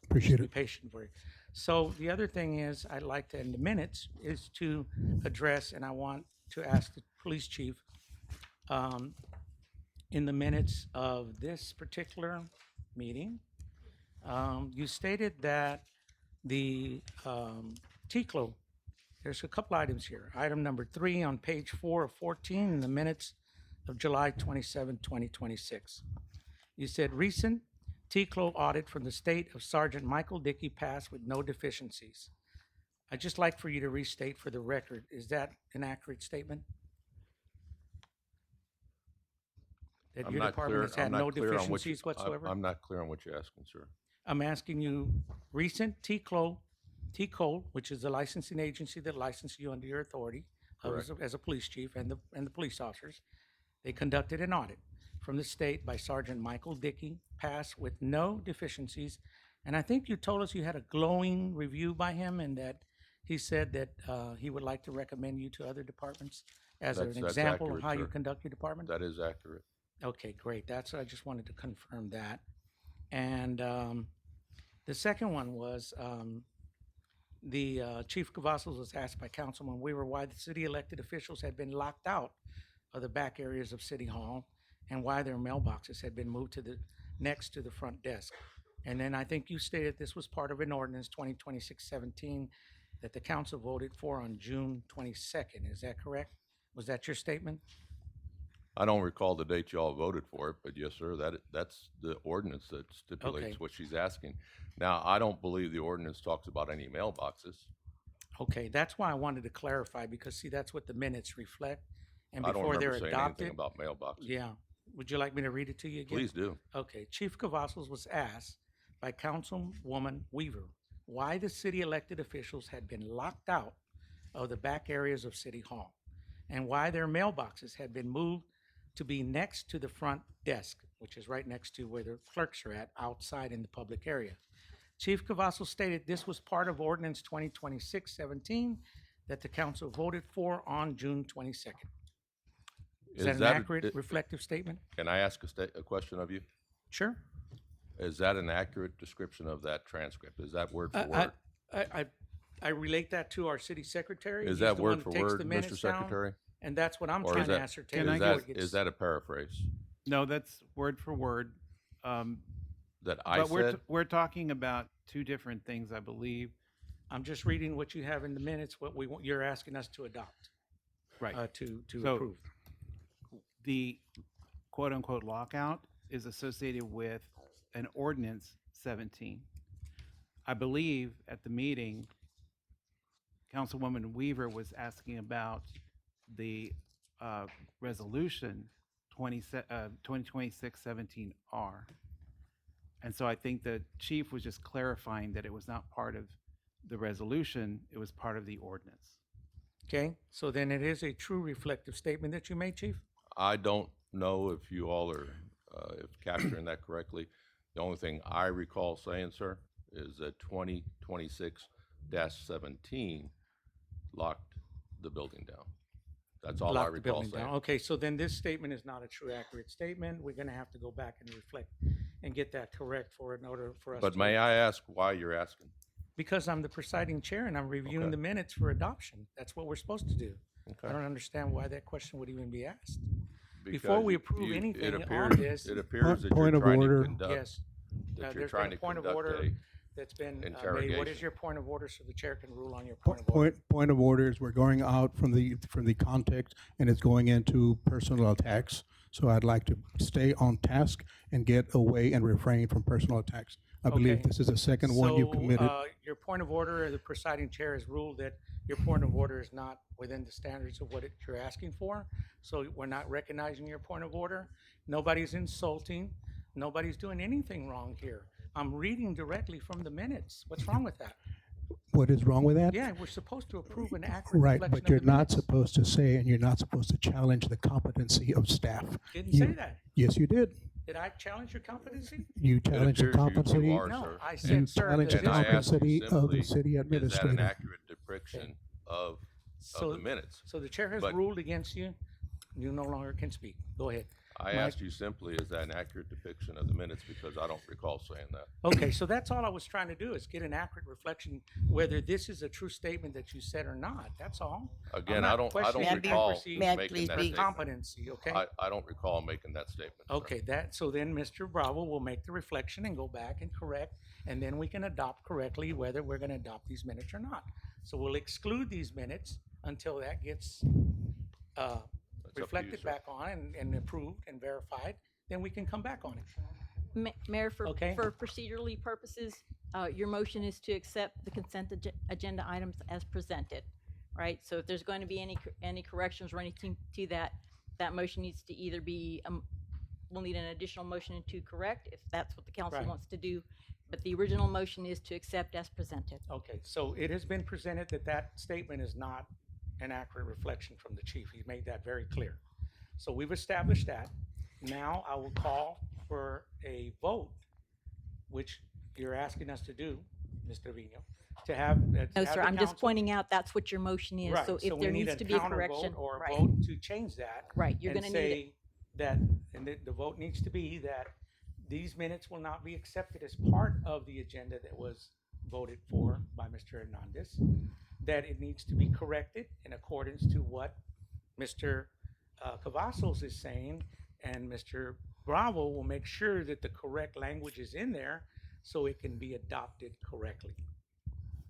Appreciate Be it. patient for you. So the other thing is, I'd like to, in the minutes, is to address, and I want to ask the police chief, in the minutes of this particular meeting, you stated that the TCLO, there's a couple items here. Item number 3 on page 4 of 14 in the minutes of July 27, 2026. You said recent TCLO audit from the state of Sergeant Michael Dickey passed with no deficiencies. I'd just like for you to restate for the record, is that an accurate statement? That I'm your not department clear, has had I'm no not clear on what you, deficiencies whatsoever? I'm not clear on what you're asking, sir. I'm asking you, recent TCLO, which is the licensing agency that licensed you under your authority as a police chief and the police officers, they conducted an audit from the state by Sergeant Michael Dickey, passed with no deficiencies. And I think you told us you had a glowing review by him, and that he said that he would like to recommend you to other departments as an That's example of accurate, how you sir. conduct your department? That is accurate. Okay, great. That's, I just wanted to confirm that. And the second one was, Chief Cavazos was asked by Councilman Weaver why the city elected officials had been locked out of the back areas of City Hall, and why their mailboxes had been moved to the, next to the front desk. And then I think you stated this was part of an ordinance 2026-17 that the council voted for on June 22nd. Is that correct? Was that your statement? I don't recall the date y'all voted for it, but yes, sir, that's the ordinance that stipulates Okay. what she's asking. Now, I don't believe the ordinance talks about any mailboxes. Okay, that's why I wanted to clarify, because see, that's what the minutes reflect. And I don't before they're remember saying anything adopted, about mailboxes. yeah. Would you like me to read it to you again? Please do. Okay, Chief Cavazos was asked by Councilwoman Weaver why the city elected officials had been locked out of the back areas of City Hall, and why their mailboxes had been moved to be next to the front desk, which is right next to where the clerks are at, outside in the public area. Chief Cavazos stated this was part of Ordinance 2026-17 that the council voted for on June 22nd. Is Is that an that accurate, reflective statement? Can I ask a question of you? Sure. Is that an accurate description of that transcript? Is that word for I, word? I relate that to our city secretary. Is He's that the one word that for takes word, the Mr. minutes down, Secretary? and that's what I'm Or trying is to that, ascertain. is before that, it gets- is that a paraphrase No, that's word for word. that I But said? we're talking about two different things, I believe. I'm just reading what you have in the minutes, what you're asking us to adopt, Right. to So- approve. The quote-unquote lockout is associated with an ordinance 17. I believe at the meeting, Councilwoman Weaver was asking about the resolution 2026-17R. And so I think the chief was just clarifying that it was not part of the resolution, it was part of the ordinance. Okay, so then it is a true reflective statement that you made, Chief? I don't know if you all are if capturing that correctly. The only thing I recall saying, sir, is that 2026-17 locked the building down. That's all I Lock the recall building saying. down. Okay, so then this statement is not a true, accurate statement. We're gonna have to go back and reflect and get that correct in order for us to. But may I ask why you're asking? Because I'm the presiding chair and I'm reviewing Okay. the minutes for adoption. That's what we're supposed to do. Okay. I don't understand why that question would even be asked. Before Because we approve it anything appears, on this. it appears that Point you're of trying to order. conduct, Yes. that you're There's trying been to a point of conduct order a that's been made. What interrogation. is your point of order so the chair can rule on your point of order? Point of order is we're going out from the context and it's going into personal attacks. So I'd like to stay on task and get away and refrain from personal attacks. I believe Okay. this is the second one you So, committed. your point of order, the presiding chair has ruled that your point of order is not within the standards of what you're asking for. So we're not recognizing your point of order. Nobody's insulting. Nobody's doing anything wrong here. I'm reading directly from the minutes. What's wrong with that? What is wrong with that? Yeah, we're supposed to approve an accurate Right, reflection but you're of the not minutes. supposed to say, and you're not supposed to challenge the competency of staff. Didn't You- say that. Yes, you did. Did I challenge your competency? You challenged the appears you competency. are, No, sir. I You said, sir, challenged that the And I ask you competency of simply, the city is that an administrator. accurate depiction of So- the minutes? So the chair has But- ruled against you. You no longer can speak. Go ahead. I Mike? asked you simply, is that an accurate depiction of the minutes, because I don't recall saying that. Okay, so that's all I was trying to do, is get an accurate reflection, whether this is a true statement that you said or not, that's all. I'm Again, not I don't questioning your recall accuracy May I making please that be- or statement. competency, okay? I don't recall making that statement, sir. Okay, so then Mr. Bravo will make the reflection and go back and correct, and then we can adopt correctly whether we're gonna adopt these minutes or not. So we'll exclude these minutes until that gets, That's up to you, reflected sir. back on and approved and verified, then we can come back on it. Mayor, for Okay. procedurally purposes, your motion is to accept the consent agenda items as presented, right? So if there's going to be any corrections or anything to that, that motion needs to either be, we'll need an additional motion to correct, if that's what the council Right. wants to do. But the original motion is to accept as presented. Okay, so it has been presented that that statement is not an accurate reflection from the chief. He made that very clear. So we've established that. Now I will call for a vote, which you're asking us to do, Mr. Vino, to have. No, have sir, the I'm just council- pointing out that's what your motion is. Right, So if we there need needs to be a counter vote correction, or a right, vote to change that. right, you're and gonna need it. say that, and the vote needs to be that these minutes will not be accepted as part of the agenda that was voted for by Mr. Hernandez, that it needs to be corrected in accordance to what Mr. Cavazos is saying, and Mr. Bravo will make sure that the correct language is in there so it can be adopted correctly.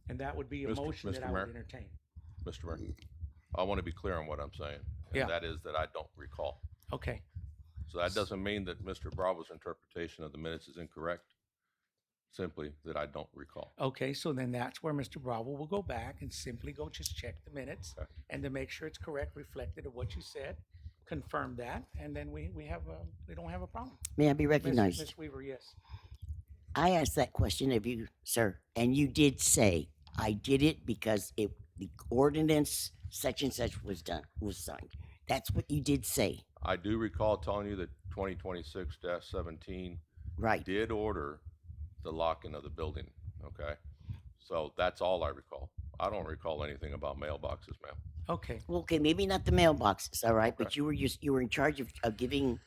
And that would be a motion that Mr. I would Mayor? entertain. Mr. Mayor, I want to be clear on what I'm saying. Yeah. And that is that I don't recall. Okay. So that doesn't mean that Mr. Bravo's interpretation of the minutes is incorrect, simply that I don't recall. Okay, so then that's where Mr. Bravo will go back and simply go just check the minutes Okay. and to make sure it's correct, reflected of what you said, confirm that, and then we don't have a problem. May I be Ms. recognized? Ms. Weaver, yes. I asked that question of you, sir, and you did say, I did it because the ordinance such and such was signed. That's what you did say, I do recall telling you that 2026-17 right? did order the locking of the building, okay? So that's all I recall. I don't recall anything about mailboxes, ma'am. Okay, Well, okay, maybe not the mailboxes, all right, but Okay. you were in charge of giving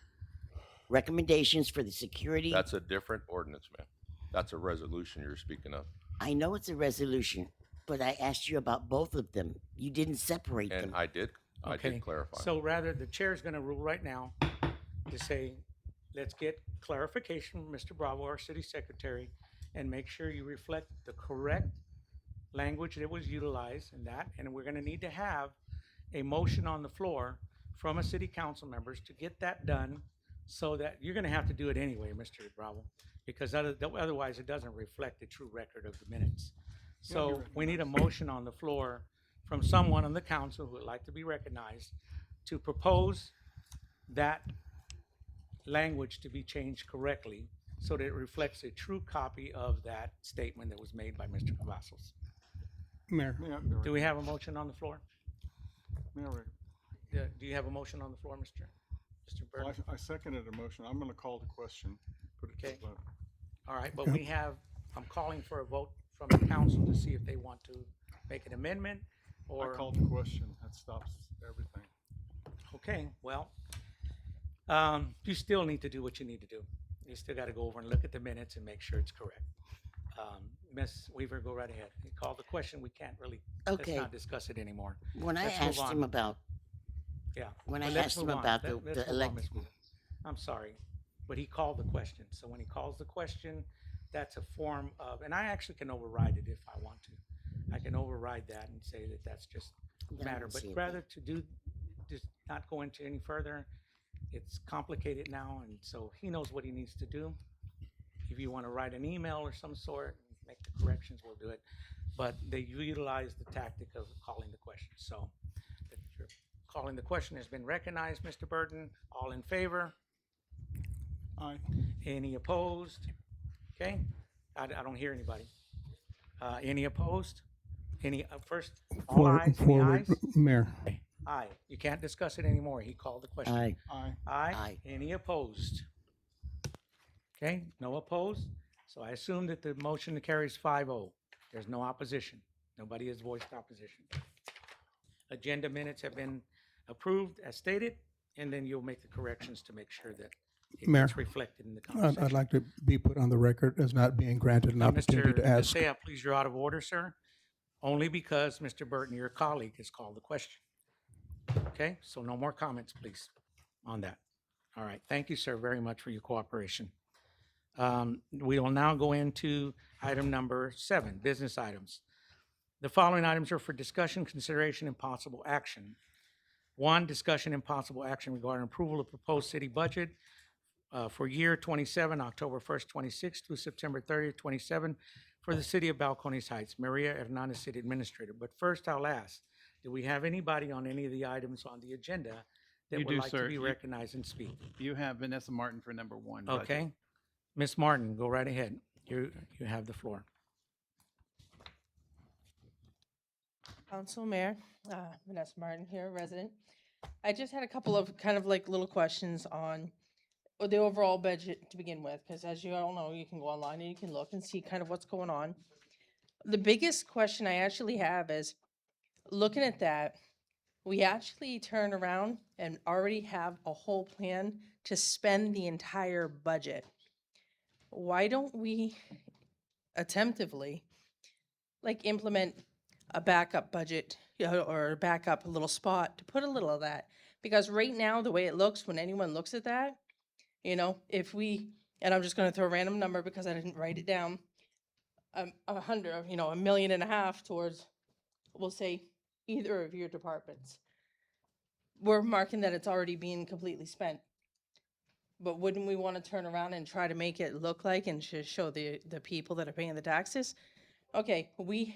recommendations for the security. That's a different ordinance, ma'am. That's a resolution you're speaking of. I know it's a resolution, but I asked you about both of them. You didn't separate And them. I did okay. clarify. So rather, the chair's gonna rule right now to say, let's get clarification from Mr. Bravo, our city secretary, and make sure you reflect the correct language that was utilized in that, and we're gonna need to have a motion on the floor from a city council members to get that done, so that, you're gonna have to do it anyway, Mr. Bravo, because otherwise it doesn't reflect the true record of the minutes. So we need a motion on the floor from someone on the council who would like to be recognized to propose that language to be changed correctly so that it reflects a true copy of that statement that was made by Mr. Cavazos. Mayor, Do we have a motion on the floor? Mayor, Do you have a motion on the floor, Mr. well, Burton? I seconded a motion. I'm gonna call the question. Put it to Okay. the vote. All right, but I'm calling for a vote from the council to see if they want to make an amendment I or, called the question. That stops everything. okay, well, you still need to do what you need to do. You still gotta go over and look at the minutes and make sure it's correct. Ms. Weaver, go right ahead. You called the question, we can't really, let's Okay. not discuss it anymore. When I Let's move asked him on. about, Yeah. when but I let's asked him move on. about Let's the move on, elect, Ms. Weaver. I'm sorry, but he called the question. So when he calls the question, that's a form of, and I actually can override it if I want to. I can override that and say that that's just I matter, don't but see it rather to do, just not go into any further. It's complicated now, and so he knows what he needs to do. If you want to write an email or some sort, make the corrections, we'll do it. But they utilize the tactic of calling the question. So if you're calling the question has been recognized, Mr. Burton. All in favor? Aye. Any opposed? Okay, I don't hear anybody. Any opposed? Any, first, all ayes, any ayes? Mayor. Aye, you can't discuss it anymore. He called the question. Aye. Aye. Aye. Aye. Any opposed? Okay, no opposed. So I assume that the motion carries 5-0. There's no opposition. Nobody has voiced opposition. Agenda minutes have been approved as stated, and then you'll make the corrections to make sure that it Mayor, gets reflected in the conversation. I'd like to be put on the record as not being granted an opportunity Mr. to ask. Bethea, please, you're out of order, sir. Only because Mr. Burton, your colleague, has called the question. Okay, so no more comments, please, on that. All right, thank you, sir, very much for your cooperation. We will now go into item number 7, business items. The following items are for discussion, consideration, and possible action. 1, discussion and possible action regarding approval of proposed city budget for year 27, October 1st, 26 through September 30th, 27, for the city of Balcones Heights. Maria Hernandez, City Administrator. But first, I'll ask, do we have anybody on any of the items on the agenda that You would do, like sir. to be You- recognized and speak? You have Vanessa Martin for number 1. budget. Okay. Ms. Martin, go right ahead. You have the floor. Council Mayor, Vanessa Martin here, resident. I just had a couple of kind of like little questions on the overall budget to begin with, because as you all know, you can go online and you can look and see kind of what's going on. The biggest question I actually have is, looking at that, we actually turn around and already have a whole plan to spend the entire budget. Why don't we attemptively like implement a backup budget, you know, or a backup little spot to put a little of that? Because right now, the way it looks, when anyone looks at that, you know, if we, and I'm just gonna throw a random number because I didn't write it down, 100, you know, $1.5 million towards, we'll say, either of your departments. We're marking that it's already being completely spent. But wouldn't we want to turn around and try to make it look like and show the people that are paying the taxes? Okay, we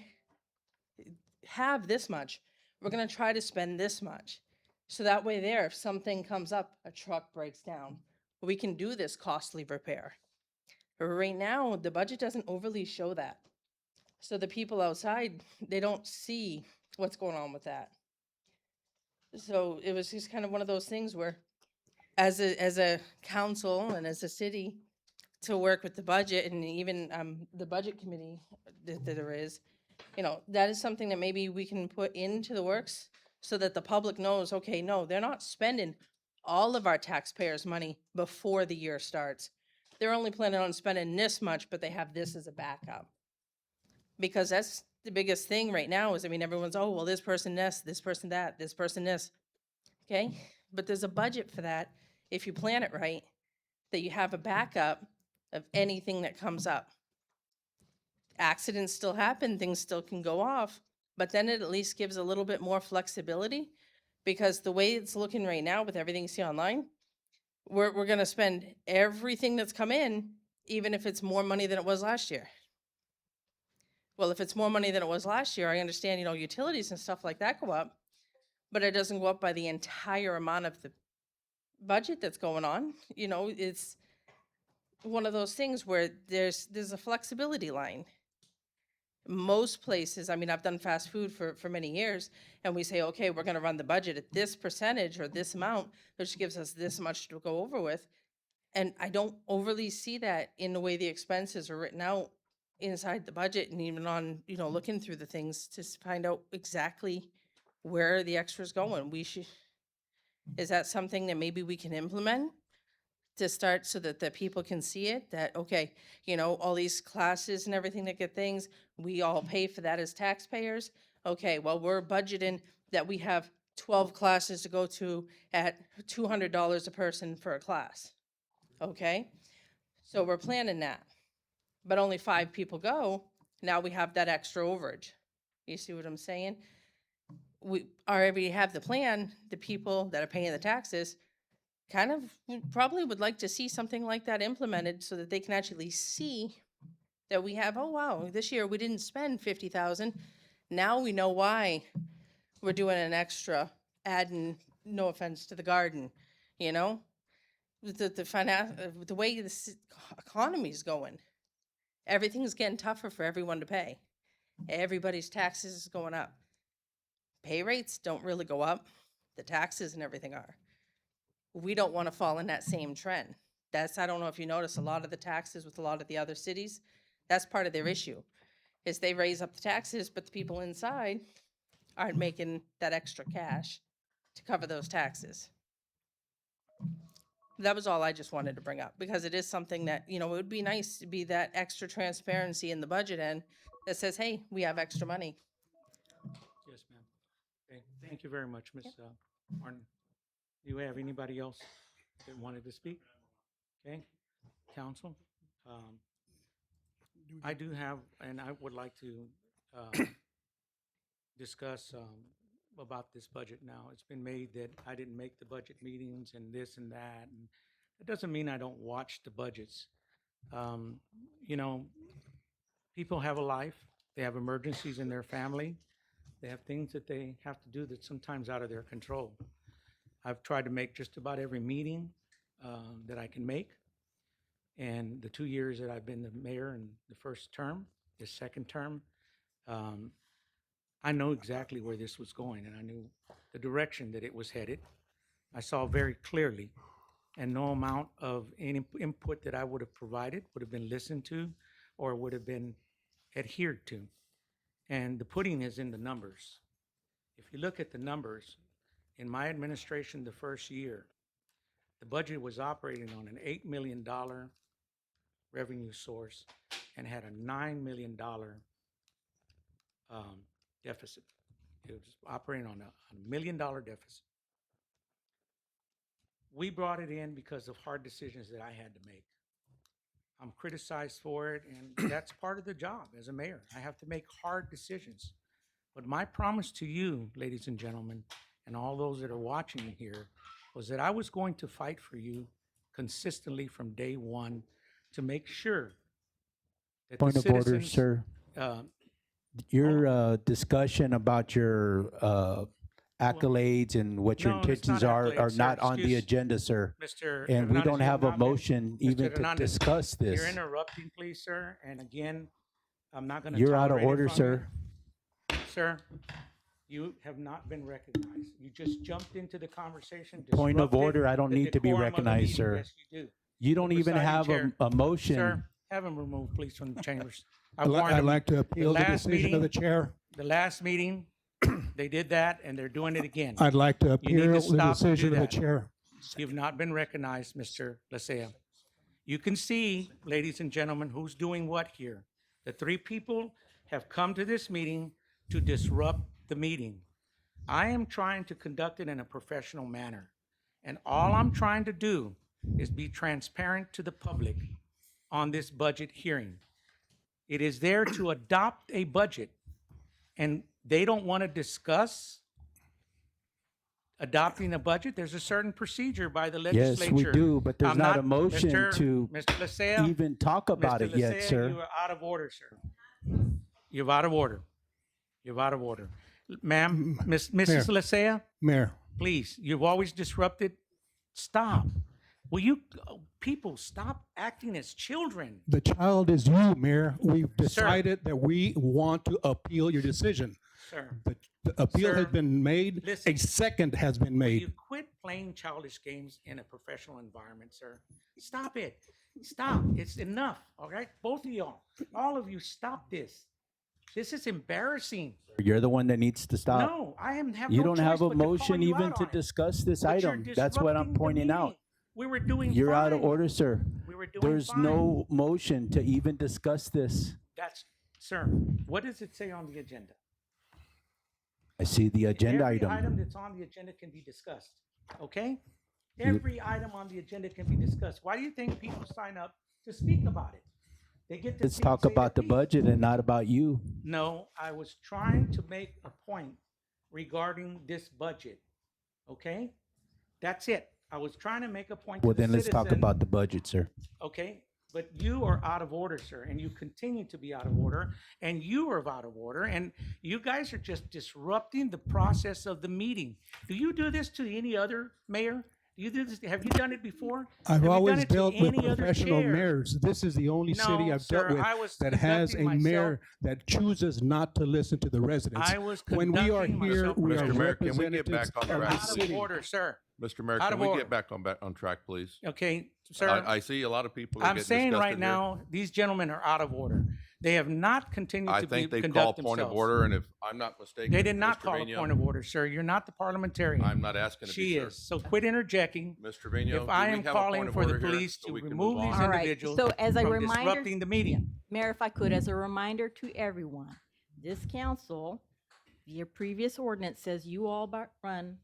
have this much. We're gonna try to spend this much. So that way there, if something comes up, a truck breaks down, we can do this costly repair. Right now, the budget doesn't overly show that. So the people outside, they don't see what's going on with that. So it was just kind of one of those things where as a council and as a city to work with the budget and even the budget committee that there is, You know, that is something that maybe we can put into the works so that the public knows, okay, no, they're not spending all of our taxpayers' money before the year starts. They're only planning on spending this much, but they have this as a backup. Because that's the biggest thing right now is, I mean, everyone's, oh, well, this person this person that, this person this. Okay, but there's a budget for that if you plan it right, that you have a backup of anything that comes up. Accidents still happen, things still can go off, but then it at least gives a little bit more flexibility because the way it's looking right now with everything you see online, we're gonna spend everything that's come in, even if it's more money than it was last year. Well, if it's more money than it was last year, I understand, you know, utilities and stuff like that go up, but it doesn't go up by the entire amount of the budget that's going on. You know, it's one of those things where there's a flexibility line. Most places, I mean, I've done fast food for many years, and we say, okay, we're gonna run the budget at this percentage or this amount, which gives us this much to go over with. And I don't overly see that in the way the expenses are written out inside the budget and even on, you know, looking through the things to find out exactly where the extra's going. Is that something that maybe we can implement to start so that the people can see it? That, okay, you know, all these classes and everything that get things, we all pay for that as taxpayers. Okay, well, we're budgeting that we have 12 classes to go to at $200 a person for a class. Okay, so we're planning that, but only 5 people go. Now we have that extra overage. You see what I'm saying? We already have the plan. The people that are paying the taxes kind of probably would like to see something like that implemented so that they can actually see that we have, oh, wow, this year we didn't spend 50,000. Now we know why we're doing an extra, adding, no offense to the garden, you know? The way the economy's going, everything's getting tougher for everyone to pay. Everybody's taxes is going up. Pay rates don't really go up. The taxes and everything are. We don't want to fall in that same trend. I don't know if you notice, a lot of the taxes with a lot of the other cities, that's part of their issue, is they raise up the taxes, but the people inside aren't making that extra cash to cover those taxes. That was all I just wanted to bring up, because it is something that, you know, it would be nice to be that extra transparency in the budget end that says, hey, we have extra money. Yes, ma'am. Okay, thank you very much, Ms. Martin. Do you have anybody else that wanted to speak? Okay, council. I do have, and I would like to discuss about this budget now. It's been made that I didn't make the budget meetings and this and that, and it doesn't mean I don't watch the budgets. You know, people have a life, they have emergencies in their family, they have things that they have to do that's sometimes out of their control. I've tried to make just about every meeting that I can make. And the 2 years that I've been the mayor in the first term, the second term, I know exactly where this was going, and I knew the direction that it was headed. I saw very clearly, and no amount of any input that I would have provided would have been listened to or would have been adhered to. And the pudding is in the numbers. If you look at the numbers, in my administration the first year, the budget was operating on an $8 million revenue source and had a $9 million deficit. It was operating on a $1 million deficit. We brought it in because of hard decisions that I had to make. I'm criticized for it, and that's part of the job as a mayor. I have to make hard decisions. But my promise to you, ladies and gentlemen, and all those that are watching here, was that I was going to fight for you consistently from day one to make sure that the Point of order, citizens. sir. Your discussion about your accolades and what your No, it's not intentions are accolades, sir. not on the Excuse- agenda, sir. Mr. And we Hernandez, don't you have a not been- motion Mr. even to Hernandez, discuss You're this. interrupting, please, sir. And again, I'm not going to You're out of tolerate it order, from sir. you. Sir, you have not been recognized. You just jumped into the conversation. Point of disrupted order, I don't the need to be decorum of the recognized, meeting. sir. Yes, you do. You don't The even presiding have chair. a motion. Sir, have him removed, please, from the chambers. I warned them. I'd like to appeal the last decision of the meeting- chair. The last meeting, they did that, and they're doing it again. I'd like to You need appeal to the stop and decision do of the that. chair. You've not been recognized, Mr. Lasea. You can see, ladies and gentlemen, who's doing what here. The three people have come to this meeting to disrupt the meeting. I am trying to conduct it in a professional manner. And all I'm trying to do is be transparent to the public on this budget hearing. It is there to adopt a budget, and they don't want to discuss adopting a budget. There's a certain procedure by the Yes, legislature. we do, but there's I'm not a motion Mr. to Mr. Lasea, even talk about Mr. it yet, Lasea, sir. You are out of order, sir. You're out of order. You're out of order. Ma'am, Mrs. Lasea, Mayor, please, you've always disrupted. Stop. Will you people stop acting as children? the child is you, Mayor. We've decided that we want to appeal your decision. Sir, The appeal has Sir, been made. listen. A second has been will you made. quit playing childish games in a professional environment, sir? Stop it. Stop. It's enough, all right? Both of y'all, all of you, stop this. This is embarrassing. You're the one that needs to stop. No, I have You no don't have choice a but to call motion you even out to on it. discuss this But you're item. That's what I'm disrupting the pointing out. meeting. We were doing You're out of fine. order, sir. We were doing There's fine. no motion to even discuss this. That's, sir, what does it say on the agenda? I see the agenda Every item. item that's on the agenda can be discussed, okay? Every item on the agenda can be discussed. Why do you think people sign up to speak about it? They get to Let's speak, talk say about the their piece. budget and not about you. No, I was trying to make a point regarding this budget, okay? That's it. I was trying to make a point to Well, the then let's talk citizen, about the budget, sir. okay? But you are out of order, sir, and you continue to be out of order, and you are out of order, and you guys are just disrupting the process of the meeting. Do you do this to any other mayor? Do you do this? Have you done it before? Have I've you done always it to dealt with any other professional chair? mayors. This is the only city No, I've sir, dealt I with was that has a conducting mayor that chooses not to listen to the residents. I was When we are conducting here, myself we are Mr. Mayor, can we get representatives back on of track, the Out of city. order, sir. Mr. Mayor, Out can of we order. get back on track, please? Okay, sir. I see a lot of people that I'm get saying right disgusted here. now, these gentlemen are out of order. They have not continued I to think they conduct call themselves. point of order, and if I'm not mistaken, They did not Mr. call a Trevino, point of order, sir. You're not the parliamentarian. I'm not asking to be, She sir. is. So quit interjecting. Mr. Trevino, If I do we am have a calling point of for the order here police so to we can remove move these on? All right, individuals so as a from reminder- disrupting the meeting. Mayor, if I could, as a reminder to everyone, this council, via previous ordinance, says you all run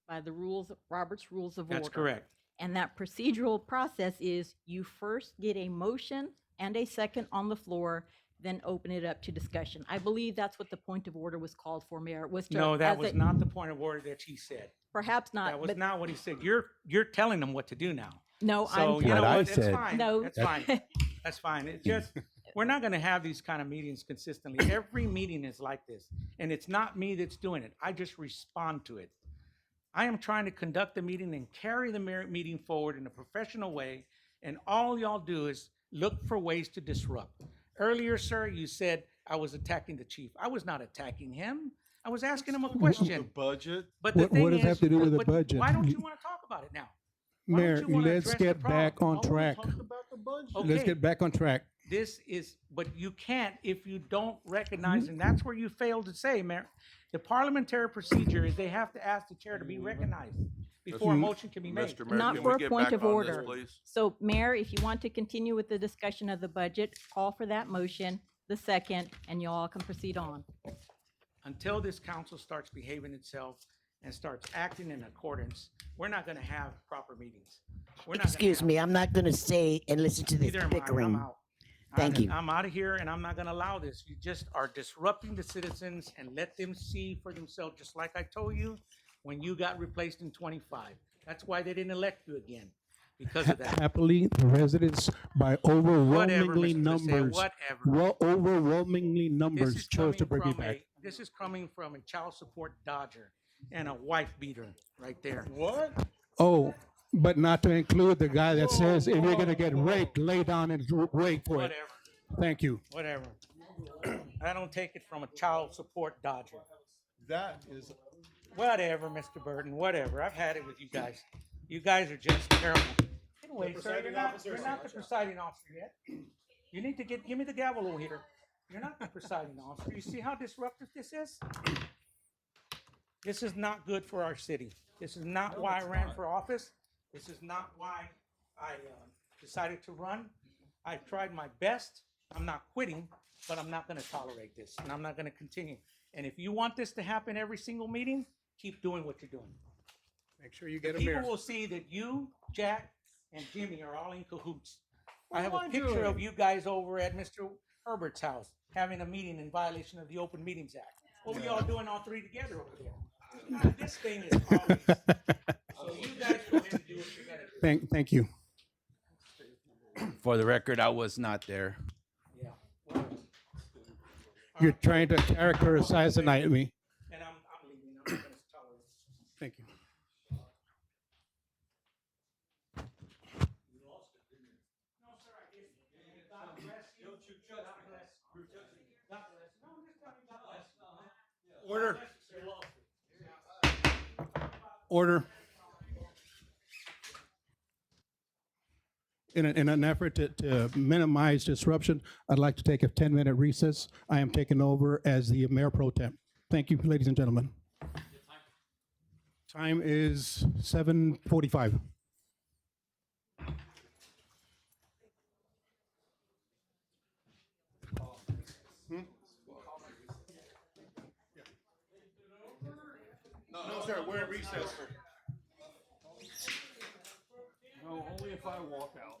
by the rules, Robert's Rules of Order. That's correct. And that procedural process is you first get a motion and a second on the floor, then open it up to discussion. I believe that's what the point of order was called for, Mayor, was to. No, that as was a- not the point of order that he said. Perhaps not, That was but not what he said. You're telling them what to do now. no, So, I'm. you know What I what? That's said. fine. No. That's fine. That's fine. It's just, we're not gonna have these kind of meetings consistently. Every meeting is like this. And it's not me that's doing it. I just respond to it. I am trying to conduct the meeting and carry the meeting forward in a professional way. And all y'all do is look for ways to disrupt. Earlier, sir, you said I was attacking the chief. I was not attacking him. I was asking him a The question. budget. But the What thing does that have is, to do with the but budget? why don't you want to talk about it now? Why don't Mayor, you wanna let's address the get back problem? on track. Talk about the budget. Okay. Let's get back on track. This is, but you can't if you don't recognize, and that's where you failed to say, Mayor. The parliamentary procedure is they have to ask the chair to be recognized before a motion can be made. Mr. Mayor, Not can for we a get point back of on order. this, please? So, Mayor, if you want to continue with the discussion of the budget, call for that motion, the second, and you all can proceed on. Until this council starts behaving itself and starts acting in accordance, we're not gonna have proper meetings. We're not gonna Excuse have- me, I'm not gonna stay and listen to this Neither am I. I'm bickering. out. Thank you. I'm out of here, and I'm not gonna allow this. You just are disrupting the citizens, and let them see for themselves, just like I told you when you got replaced in 25. That's why they didn't elect you again, because of that. Happily, the residents by overwhelmingly Mr. Lasea, numbers, whatever. overwhelmingly This numbers is chose to coming bring me from back. this is coming from a child support dodger and a wife beater right there. What? Oh, but not to include the guy that says if you're gonna get raped, lay down and wait for it. Whatever, Thank you. whatever. I don't take it from a child support dodger. That is, Whatever, Mr. Burton, whatever. I've had it with you guys. You guys are just terrible. Anyway, sir, you're not the presiding officer yet. You need to give me the gavel over here. You're not the presiding officer. You see how disruptive this is? This is not good for our city. This is not why I ran for office. This is not why I decided to run. I tried my best. I'm not quitting, but I'm not going to tolerate this, and I'm not going to continue. And if you want this to happen every single meeting, keep doing what you're doing. Make sure you get a People mayor. will see that you, Jack, and Jimmy are all in cahoots. I What have am a I picture of doing? you guys over at Mr. Herbert's house having a meeting in violation of the Open Meetings Act. What were y'all doing all three together over there? This thing is always, so you guys go ahead and do what you gotta do. Thank you. For the record, I was not there. Yeah. Well, You're trying to characterize me. and I'm leaving. I'm not gonna tolerate this. Thank you. No, sir, I didn't. God bless you. God bless. God bless. No, I'm just telling you, God bless. Order. God bless you, sir. Order. In an effort to minimize disruption, I'd like to take a 10-minute recess. I am taking over as the mayor pro tem. Thank you, ladies and gentlemen. Time is 7:45. No, sir, we're in recess. No, only if I walk out.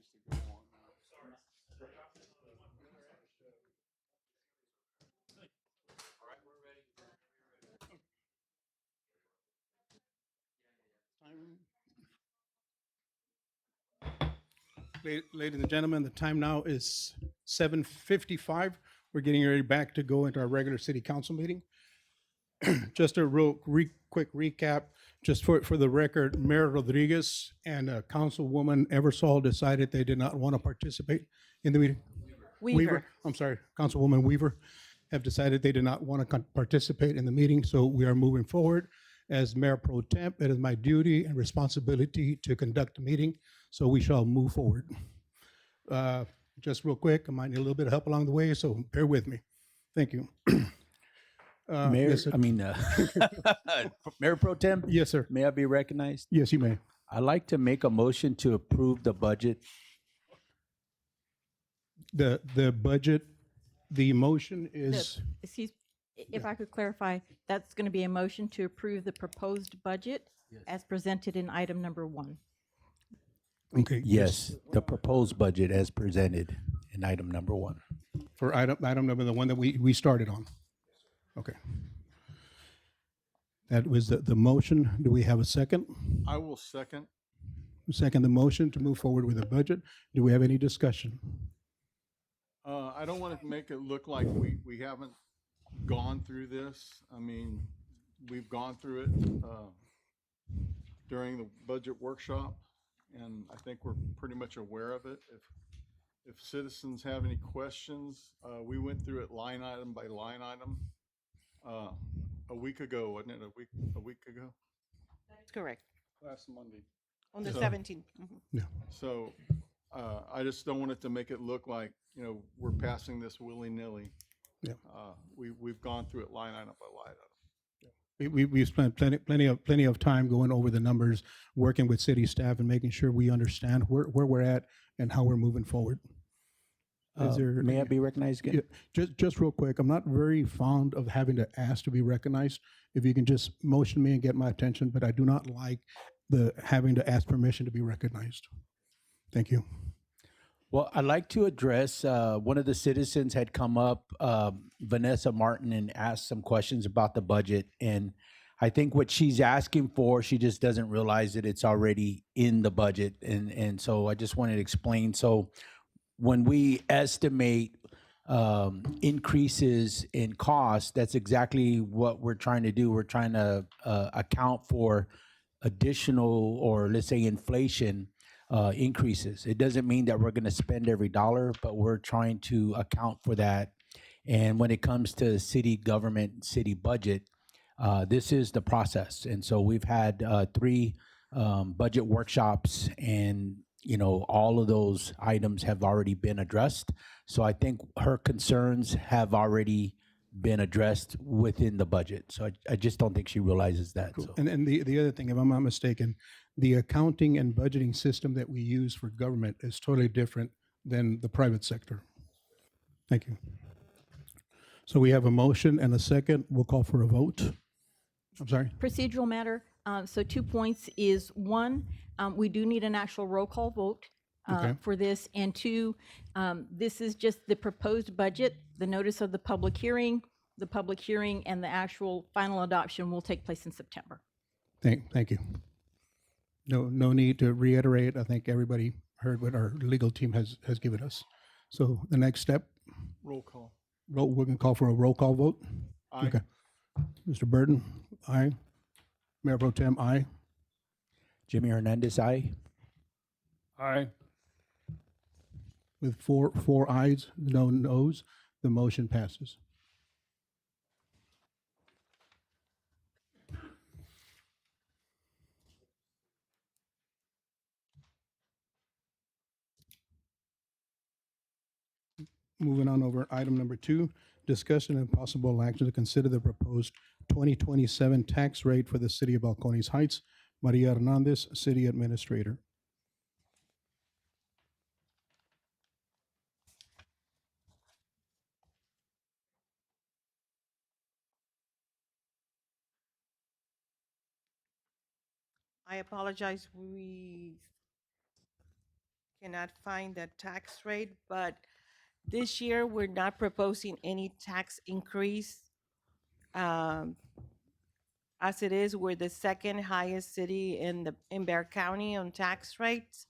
needs to go on. Ladies and gentlemen, the time now is 7:55. We're getting ready back to go into our regular city council meeting. Just a quick recap, just for the record, Mayor Rodriguez and Councilwoman Eversole decided they did not want to participate in the meeting. Weaver. I'm sorry, Councilwoman Weaver have decided they did not want to participate in the meeting, so we are moving forward. As Mayor Pro Temp, it is my duty and responsibility to conduct the meeting, so we shall move forward. Just real quick, I might need a little bit of help along the way, so bear with me. Thank you. Mayor, yes, sir. I mean, Mayor Pro Tem? Yes, sir. May I be recognized? Yes, you may. I'd like to make a motion to approve the budget. The budget, the motion is, Excuse, if I could clarify, that's going to be a motion to approve the proposed budget as presented in item number 1. okay. Yes, the proposed budget as presented in item number 1. For item number, the one that we started on. Okay. That was the motion. Do we have a second? I will second. Second the motion to move forward with the budget. Do we have any discussion? I don't want to make it look like we haven't gone through this. I mean, we've gone through it during the budget workshop, and I think we're pretty much aware of it. If citizens have any questions, we went through it line item by line item a week ago, wasn't it? A week ago? That's correct. Last Monday. On the So- 17th. Yeah. So I just don't want it to make it look like, we're passing this willy-nilly. Yeah. We've gone through it line item by line item. We spent plenty of time going over the numbers, working with city staff and making sure we understand where we're at and how we're moving forward. Is there? May I be recognized again? Yeah, just real quick, I'm not very fond of having to ask to be recognized. If you can just motion me and get my attention, but I do not like the having to ask permission to be recognized. Thank you. Well, I'd like to address, one of the citizens had come up, Vanessa Martin, and asked some questions about the budget. And I think what she's asking for, she just doesn't realize that it's already in the budget. And so I just wanted to explain. So when we estimate increases in cost, that's exactly what we're trying to do. We're trying to account for additional, or let's say inflation increases. It doesn't mean that we're going to spend every dollar, but we're trying to account for that. And when it comes to city government, city budget, this is the process. And so we've had 3 budget workshops, and all of those items have already been addressed. So I think her concerns have already been addressed within the budget. So I just don't think she realizes that. Cool. So. And the other thing, if I'm not mistaken, the accounting and budgeting system that we use for government is totally different than the private sector. Thank you. So we have a motion and a second. We'll call for a vote. I'm sorry. Procedural matter. So 2 points is 1, we do need an actual roll call vote Okay. for this. And 2, this is just the proposed budget, the notice of the public hearing and the actual final adoption will take place in September. Thank you. No need to reiterate. I think everybody heard what our legal team has given us. So the next step, Roll call. we're going to call for a roll call vote. Aye. Okay. Mr. Burden, aye. Mayor Pro Tem, aye. Jimmy Hernandez, aye. Aye. With four ayes, no noes, the motion passes. Moving on over item number 2, discussion and possible action to consider the proposed 2027 tax rate for the city of Balcones Heights. Maria Hernandez, City Administrator. I apologize. We cannot find the tax rate, but this year, we're not proposing any tax increase. Um, As it is, we're the second highest city in Bear County on tax rates.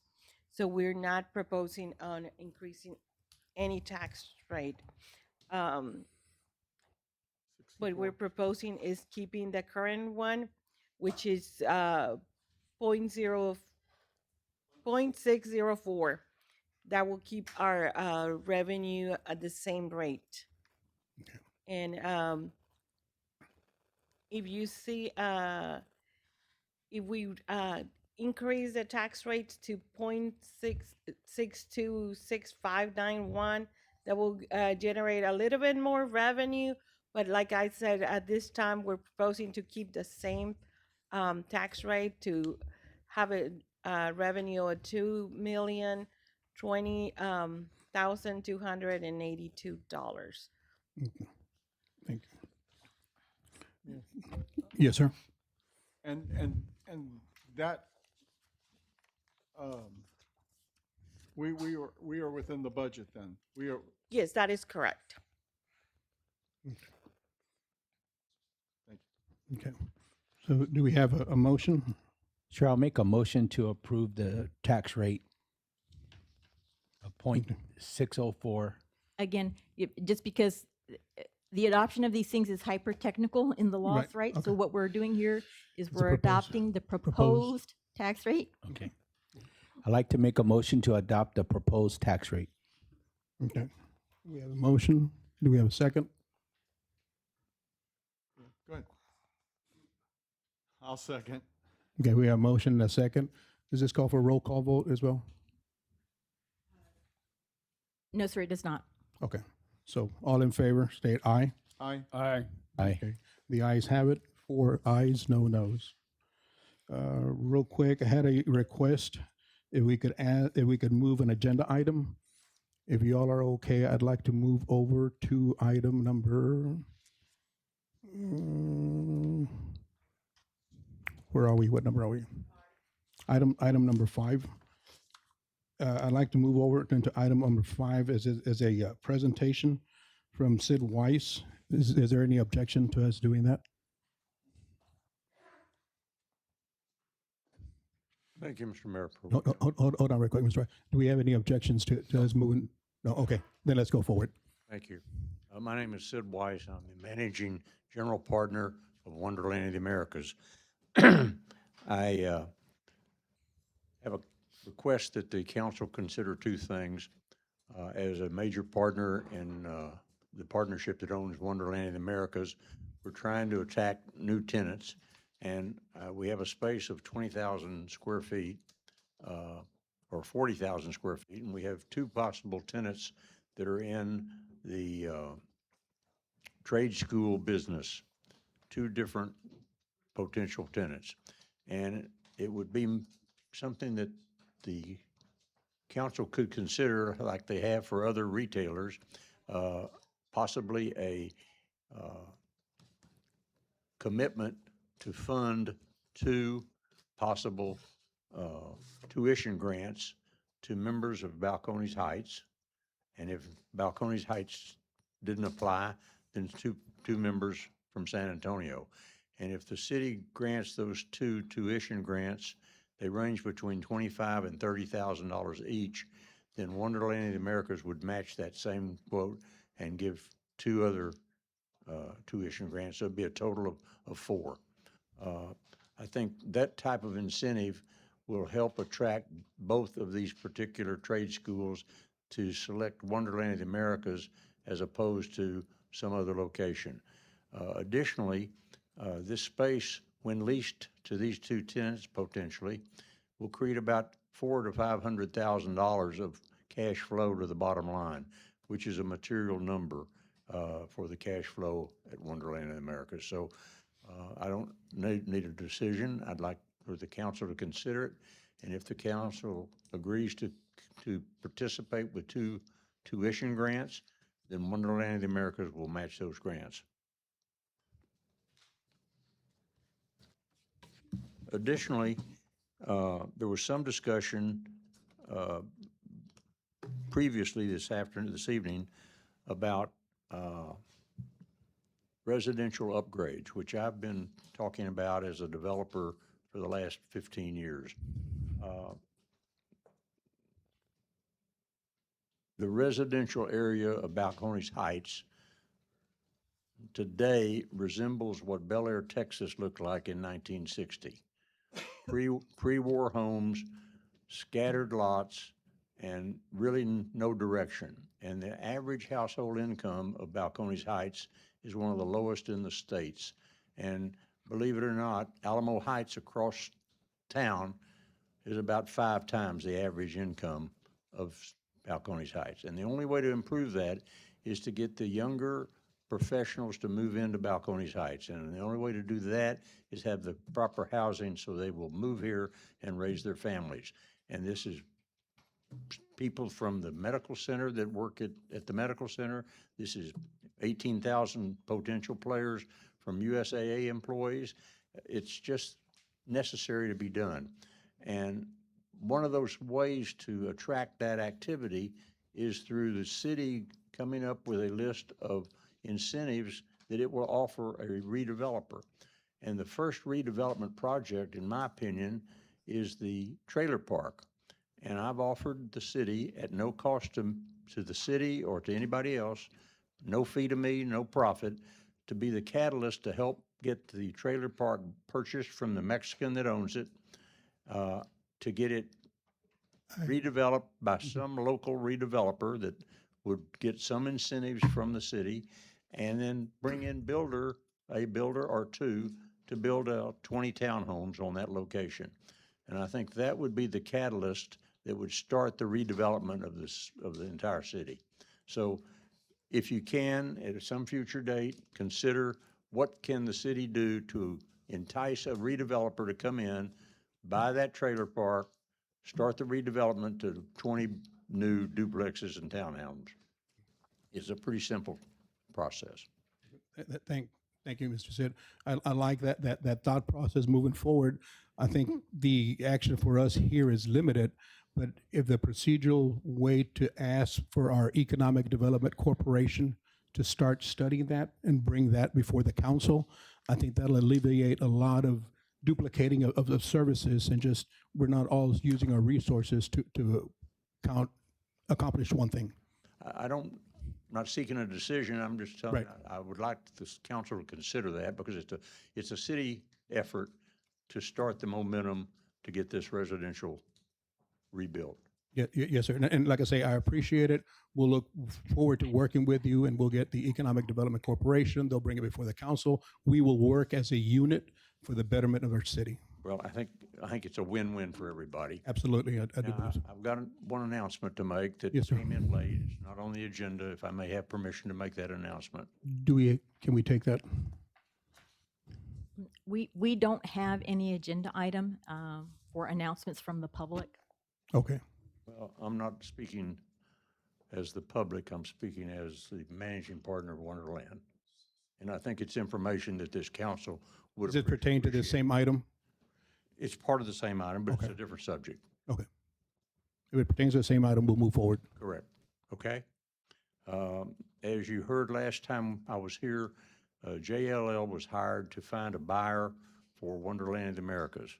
So we're not proposing on increasing any tax rate. Um, What we're proposing is keeping the current one, which is point 0.604. That will keep our revenue at the same rate. And if you see, if we increase the tax rate to 0.6626591, that will generate a little bit more revenue. But like I said, at this time, we're proposing to keep the same tax rate to have a revenue of $2,020,282. Thank you. Yes, sir. And that, we are within the budget then. We are, Yes, that is correct. Okay. So do we have a motion? Sure, I'll make a motion to approve the tax rate of 0.604. Again, just because the adoption of these things is hyper-technical in the laws, Right, right? okay. So what we're doing here is It's a we're proposed- adopting the proposed tax rate. Okay. I'd like to make a motion to adopt the proposed tax rate. Okay. We have a motion. Do we have a second? go ahead. I'll second. Okay, we have a motion and a second. Does this call for a roll call vote as well? No, sir, it does not. Okay. So all in favor, state aye. Aye. Aye. Aye. Okay. The ayes have it. 4 ayes, no nos. Real quick, I had a request if we could move an agenda item. If y'all are okay, I'd like to move over to item number, where are we? What number are we? Item number 5. I'd like to move over into item number 5 as a presentation from Sid Weiss. Is there any objection to us doing that? Thank you, Mr. Mayor. Hold on real quick, Mr. Weiss. Do we have any objections to us moving? No, okay, then let's go forward. Thank you. My name is Sid Weiss. I'm the managing general partner of Wonderland of the Americas. I have a request that the council consider 2 things. As a major partner in the partnership that owns Wonderland of the Americas, we're trying to attract new tenants, and we have a space of 20,000 square feet or 40,000 square feet, and we have 2 possible tenants that are in the trade school business, 2 different potential tenants. And it would be something that the council could consider, like they have for other retailers, possibly a commitment to fund 2 possible tuition grants to members of Balcones Heights. And if Balcones Heights didn't apply, then two members from San Antonio. And if the city grants those 2 tuition grants, they range between $25,000 and $30,000 each, then Wonderland of the Americas would match that same quote and give 2 other tuition grants. So it'd be a total of 4. I think that type of incentive will help attract both of these particular trade schools to select Wonderland of the Americas as opposed to some other location. Additionally, this space, when leased to these 2 tenants potentially, will create about $400,000 to $500,000 of cash flow to the bottom line, which is a material number for the cash flow at Wonderland of the Americas. So I don't need a decision. I'd like for the council to consider it, and if the council agrees to participate with 2 tuition grants, then Wonderland of the Americas will match those grants. Additionally, there was some discussion previously this evening about residential upgrades, which I've been talking about as a developer for the last 15 years. The residential area of Balcones Heights today resembles what Bel Air, Texas looked like in 1960. Pre-war homes, scattered lots, and really no direction. And the average household income of Balcones Heights is one of the lowest in the states. And believe it or not, Alamo Heights across town is about 5 times the average income of Balcones Heights. And the only way to improve that is to get the younger professionals to move into Balcones Heights. And the only way to do that is have the proper housing so they will move here and raise their families. And this is people from the medical center that work at the medical center. This is 18,000 potential players from USAA employees. It's just necessary to be done. And one of those ways to attract that activity is through the city coming up with a list of incentives that it will offer a redeveloper. And the first redevelopment project, in my opinion, is the trailer park. And I've offered the city at no cost to the city or to anybody else, no fee to me, no profit, to be the catalyst to help get the trailer park purchased from the Mexican that owns it, to get it redeveloped by some local redeveloper that would get some incentives from the city, and then bring in a builder or two to build 20 townhomes on that location. And I think that would be the catalyst that would start the redevelopment of the entire city. So if you can, at some future date, consider what can the city do to entice a redeveloper to come in, buy that trailer park, start the redevelopment to 20 new duplexes and townhomes. It's a pretty simple process. Thank you, Mr. Sid. I like that thought process moving forward. I think the action for us here is limited, but if the procedural way to ask for our Economic Development Corporation to start studying that and bring that before the council, I think that'll alleviate a lot of duplicating of services, and just we're not all using our resources to accomplish one thing. I'm not seeking a decision. I'm just telling you, I would like this council to consider that, because it's a city effort to start the momentum to get this residential rebuilt. Yes, sir. And like I say, I appreciate it. We'll look forward to working with you, and we'll get the Economic Development Corporation. They'll bring it before the council. We will work as a unit for the betterment of our city. Well, I think it's a win-win for everybody. Absolutely, I do Now, believe so. I've got one announcement to make that Yes, sir. came in late. It's not on the agenda. If I may have permission to make that announcement. Can we take that? We don't have any agenda item for announcements from the public. Okay. Well, I'm not speaking as the public. I'm speaking as the managing partner of Wonderland. And I think it's information that this council would Does it pertain to the same item? It's part of the same item, but it's a different subject. Okay. If it pertains to the same item, we'll move forward. Correct. Okay? As you heard last time I was here, JLL was hired to find a buyer for Wonderland of the Americas.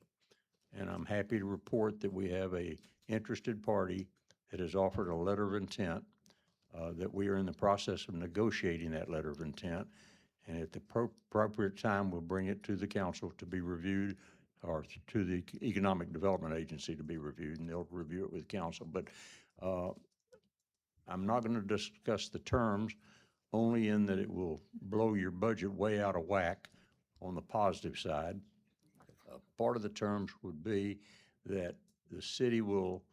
And I'm happy to report that we have a interested party that has offered a letter of intent, that we are in the process of negotiating that letter of intent. And at the appropriate time, we'll bring it to the council to be reviewed, or to the Economic Development Agency to be reviewed, and they'll review it with council. But I'm not going to discuss the terms, only in that it will blow your budget way out of whack on the positive side. Part of the terms would be that the city will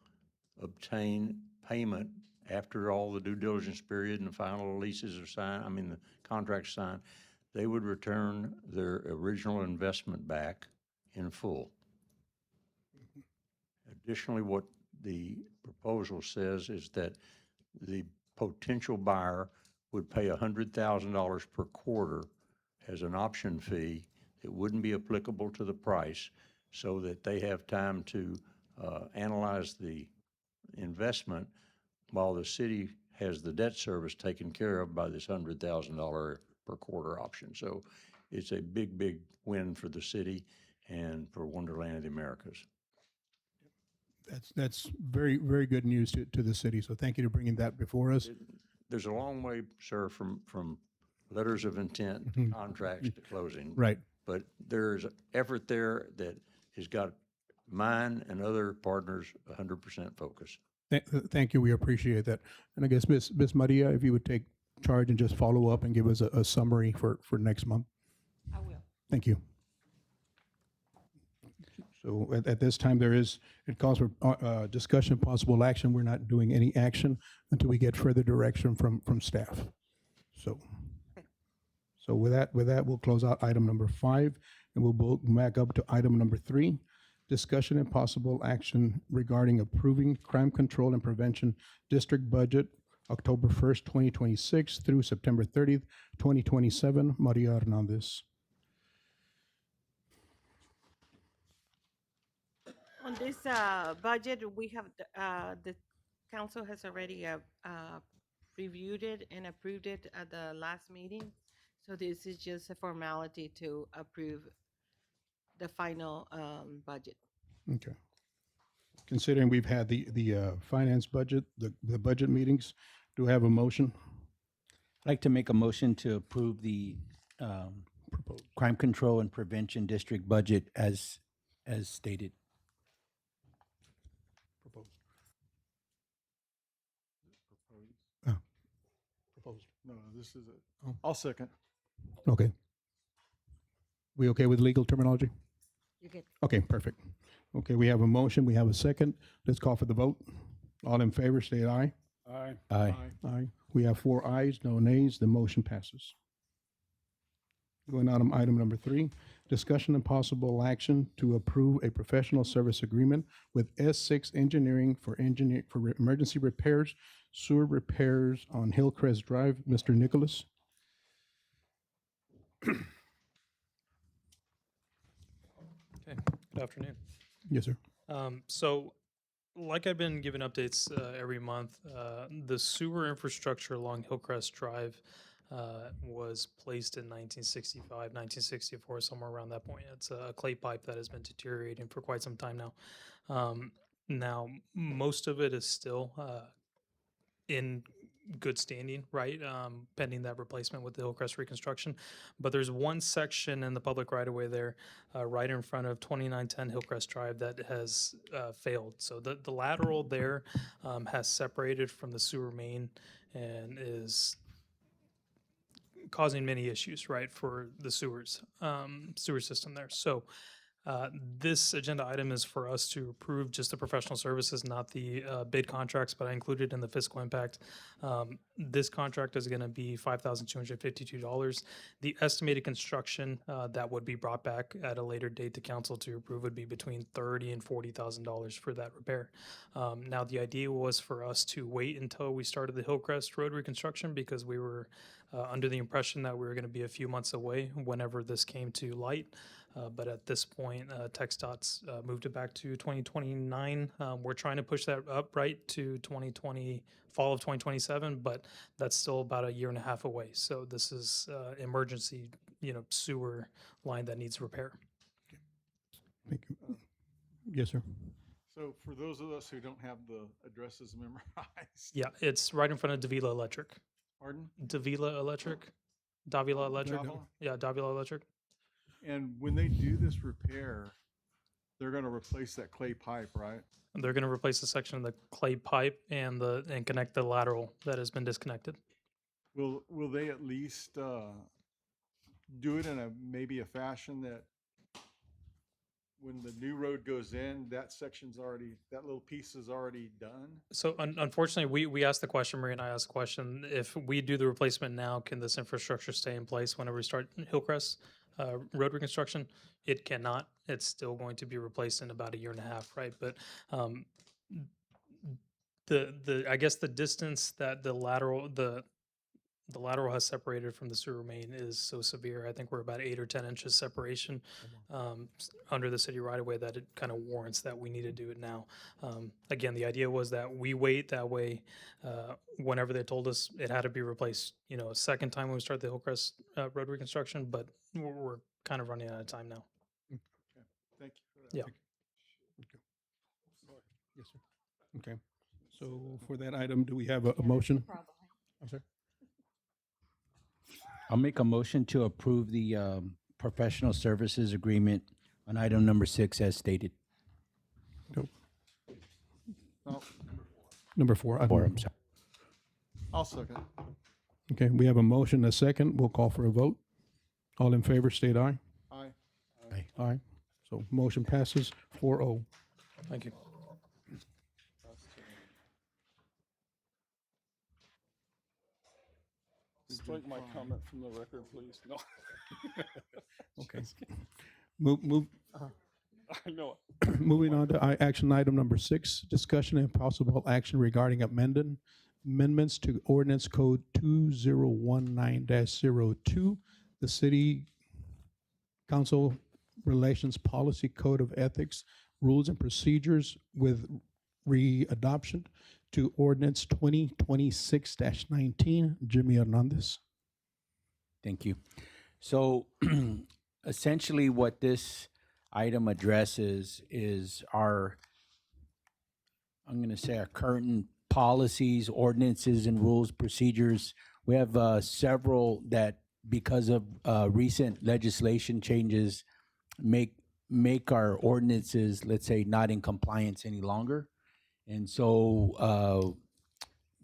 obtain payment after all the due diligence period and the final leases are signed, the contract's signed. They would return their original investment back in full. Additionally, what the proposal says is that the potential buyer would pay $100,000 per quarter as an option fee that wouldn't be applicable to the price, so that they have time to analyze the investment while the city has the debt service taken care of by this $100,000 per quarter option. So it's a big, big win for the city and for Wonderland of the Americas. That's very, very good news to the city. So thank you for bringing that before us. There's a long way, sir, from letters of intent to contracts to closing. Right. But there's effort there that has got mine and other partners 100% focused. Thank you. We appreciate that. And I guess Miss Maria, if you would take charge and just follow up and give us a summary for next month. I will. Thank you. So at this time, it calls for discussion of possible action. We're not doing any action until we get further direction from staff. So with that, we'll close out item number 5, and we'll go back up to item number 3, discussion and possible action regarding approving crime control and prevention district budget, October 1st, 2026 through September 30th, 2027. Maria Hernandez. On this budget, we have, the council has already reviewed it and approved it at the last meeting. So this is just a formality to approve the final budget. Okay. Considering we've had the finance budget, the budget meetings, do I have a motion? I'd like to make a motion to approve the crime control and prevention district budget as stated. Proposed. No, this is it. Oh. I'll second. Okay. We okay with legal terminology? You're good. Okay, perfect. Okay, we have a motion, we have a second. Let's call for the vote. All in favor, say aye. Aye. Aye. Aye. We have 4 ayes, no nays. The motion passes. Going on to item number 3, discussion and possible action to approve a professional service agreement with S6 Engineering for emergency repairs, sewer repairs on Hillcrest Drive. Mr. Nicholas? Okay, good afternoon. Yes, sir. So, like I've been giving updates every month, the sewer infrastructure along Hillcrest Drive was placed in 1965, 1964, somewhere around that point. It's a clay pipe that has been deteriorating for quite some time now. Now, most of it is still in good standing, right? Pending that replacement with the Hillcrest reconstruction. But there's one section in the public right of way there, right in front of 2910 Hillcrest Drive that has failed. So the lateral there has separated from the sewer main and is causing many issues, right, for the sewer system there. So this agenda item is for us to approve just the professional services, not the bid contracts, but I included in the fiscal impact. This contract is going to be $5,252. The estimated construction that would be brought back at a later date to council to approve would be between $30,000 and $40,000 for that repair. Now, the idea was for us to wait until we started the Hillcrest Road reconstruction because we were under the impression that we were going to be a few months away whenever this came to light. But at this point, TxDOT's moved it back to 2029. We're trying to push that up right to 2020, fall of 2027, but that's still about a year and a half away. So this is emergency, sewer line that needs repair. Thank you. Yes, sir. So for those of us who don't have the addresses memorized. Yeah, it's right in front of Davila Electric. Pardon? Davila Electric. Davila Electric. Davila? Yeah, Davila Electric. And when they do this repair, they're going to replace that clay pipe, right? They're going to replace the section of the clay pipe and connect the lateral that has been disconnected. Will they at least do it in maybe a fashion that when the new road goes in, that little piece is already done? So unfortunately, we asked the question, Maria and I asked the question, if we do the replacement now, can this infrastructure stay in place whenever we start Hillcrest road reconstruction? It cannot. It's still going to be replaced in about a year and a half, right? But I guess the distance that the the lateral has separated from the sewer main is so severe. I think we're about 8 or 10 inches separation under the city right away that it kind of warrants that we need to do it now. Again, the idea was that we wait that way. Whenever they told us it had to be replaced, a second time when we start the Hillcrest Road reconstruction, but we're kind of running out of time now. Thank you for that. Yeah. Yes, sir. Okay. So for that item, do we have a motion? I'm sorry. I'll make a motion to approve the professional services agreement on item number 6 as stated. No, Number 4. item Or, number I'm four. sorry. I'll second. Okay, we have a motion, a second. We'll call for a vote. All in favor, state aye. Aye. Aye. So motion passes 4-0. Thank you. strike my comment from the record, please. No. Okay. Move. I know it. Moving on to action item number 6, discussion and possible action regarding amendments to ordinance code 2019-02, the city council relations policy code of ethics, rules and procedures with readoption to ordinance 2026-19. Jimmy Hernandez. Thank you. So essentially what this item addresses is our current policies, ordinances, and rules, procedures. We have several that, because of recent legislation changes, make our ordinances, let's say, not in compliance any longer. And so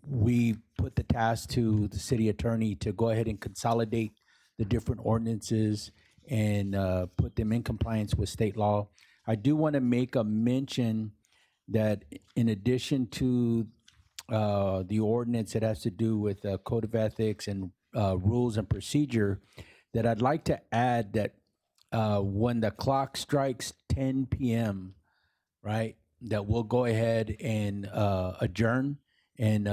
we put the task to the city attorney to go ahead and consolidate the different ordinances and put them in compliance with state law. I do want to make a mention that in addition to the ordinance that has to do with code of ethics and rules and procedure, that I'd like to add that when the clock strikes 10 p.m., right, that we'll go ahead and adjourn, and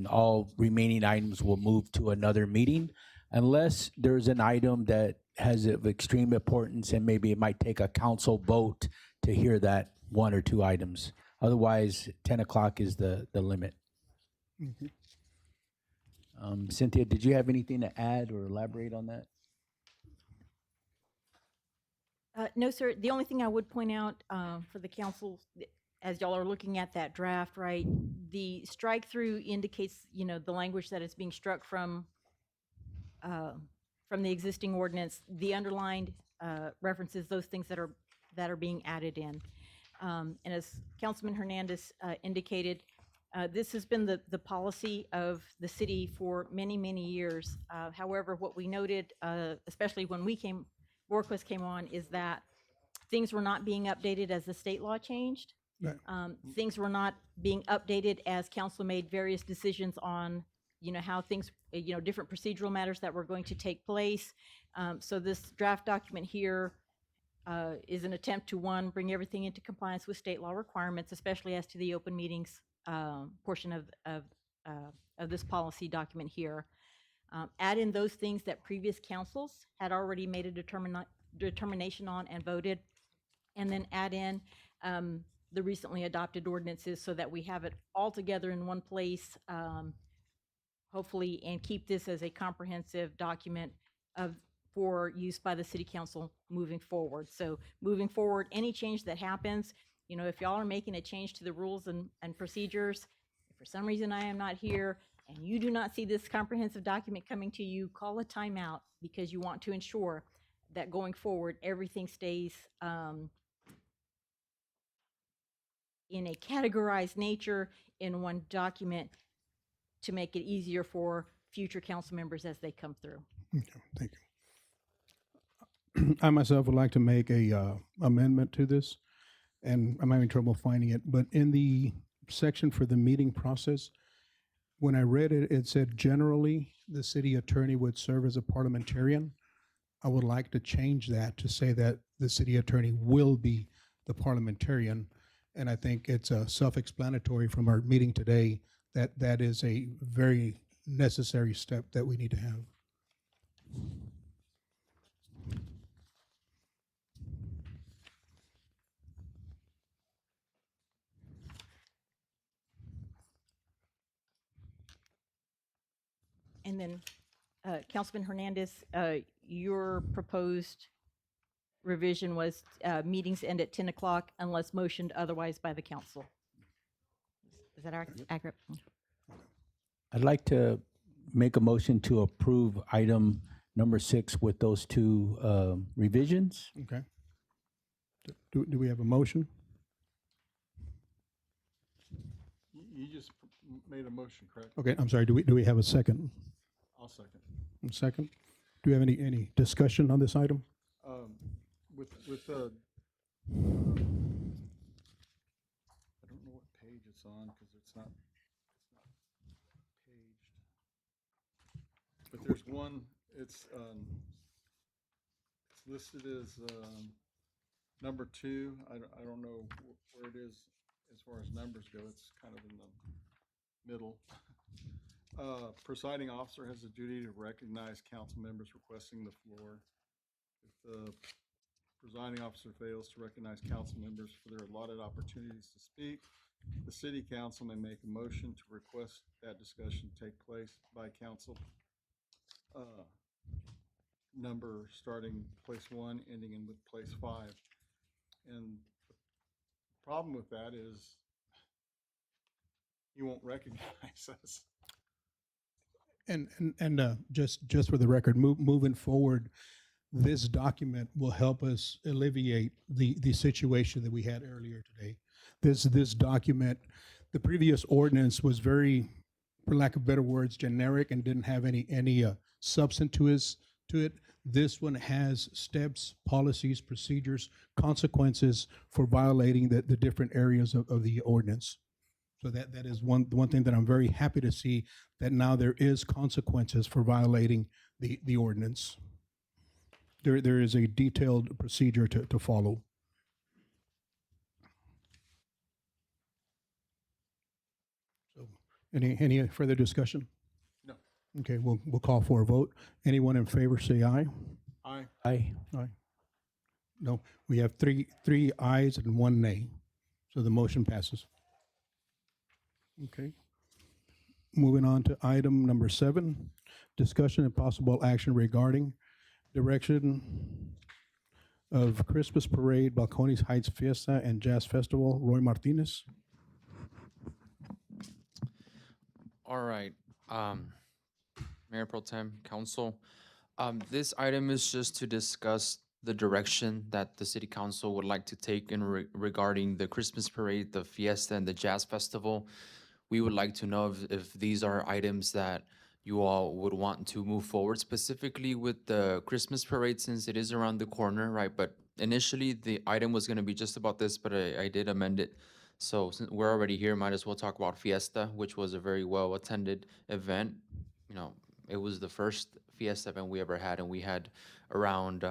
all remaining items will move to another meeting, unless there's an item that has of extreme importance and maybe it might take a council vote to hear that one or two items. Otherwise, 10 o'clock is the limit. Cynthia, did you have anything to add or elaborate on that? No, sir. The only thing I would point out for the council, as y'all are looking at that draft, right, the strike through indicates, the language that is being struck from the existing ordinance. The underlined references those things that are being added in. And as Councilman Hernandez indicated, this has been the policy of the city for many, many years. However, what we noted, especially when Vorquist came on, is that things were not being updated as the state law changed. Right. Things were not being updated as council made various decisions on, how things, different procedural matters that were going to take place. So this draft document here is an attempt to, one, bring everything into compliance with state law requirements, especially as to the open meetings portion of this policy document here. Add in those things that previous councils had already made a determination on and voted, and then add in the recently adopted ordinances so that we have it all together in one place, hopefully, and keep this as a comprehensive document for use by the city council moving forward. So moving forward, any change that happens, if y'all are making a change to the rules and procedures, if for some reason I am not here and you do not see this comprehensive document coming to you, call a timeout, because you want to ensure that going forward, everything stays in a categorized nature in one document to make it easier for future council members as they come through. Okay, thank you. I myself would like to make a amendment to this, and I'm having trouble finding it, but in the section for the meeting process, when I read it, it said generally the city attorney would serve as a parliamentarian. I would like to change that to say that the city attorney will be the parliamentarian. And I think it's self-explanatory from our meeting today that that is a very necessary step that we need to have. And then, Councilman Hernandez, your proposed revision was meetings end at 10 o'clock unless motioned otherwise by the council. Is that accurate? I'd like to make a motion to approve item number 6 with those two revisions. Okay. Do we have a motion? You just made a motion, correct? Okay, I'm sorry, do we have a second? I'll second. A second? Do we have any discussion on this item? With I don't know what page it's on because it's not paged. But there's one, it's listed as number 2. I don't know where it is as far as numbers go. It's kind of in the middle. Presiding officer has a duty to recognize council members requesting the floor. If the presiding officer fails to recognize council members for their allotted opportunities to speak, the city council may make a motion to request that discussion take place by council number starting place 1, ending in with place 5. And the problem with that is you won't recognize us. And just for the record, moving forward, this document will help us alleviate the situation that we had earlier today. This document, the previous ordinance was very, for lack of better words, generic and didn't have any substance to it. This one has steps, policies, procedures, consequences for violating the different areas of the ordinance. So that is one thing that I'm very happy to see, that now there is consequences for violating the ordinance. There is a detailed procedure to follow. So, any further discussion? No. Okay, we'll call for a vote. Anyone in favor, say aye. Aye. Aye. Aye. No, we have three ayes and 1 nay. So the motion passes. Okay. Moving on to item number 7, discussion and possible action regarding direction of Christmas Parade, Balcones Heights Fiesta and Jazz Festival. Roy Martinez. All right, Mayor Pro Tem, Council. This item is just to discuss the direction that the City Council would like to take in regarding the Christmas Parade, the Fiesta, and the Jazz Festival. We would like to know if these are items that you all would want to move forward, specifically with the Christmas Parade, since it is around the corner, right? But initially, the item was going to be just about this, but I did amend it. So since we're already here, might as well talk about Fiesta, which was a very well-attended event. You know, it was the first Fiesta event we ever had, and we had around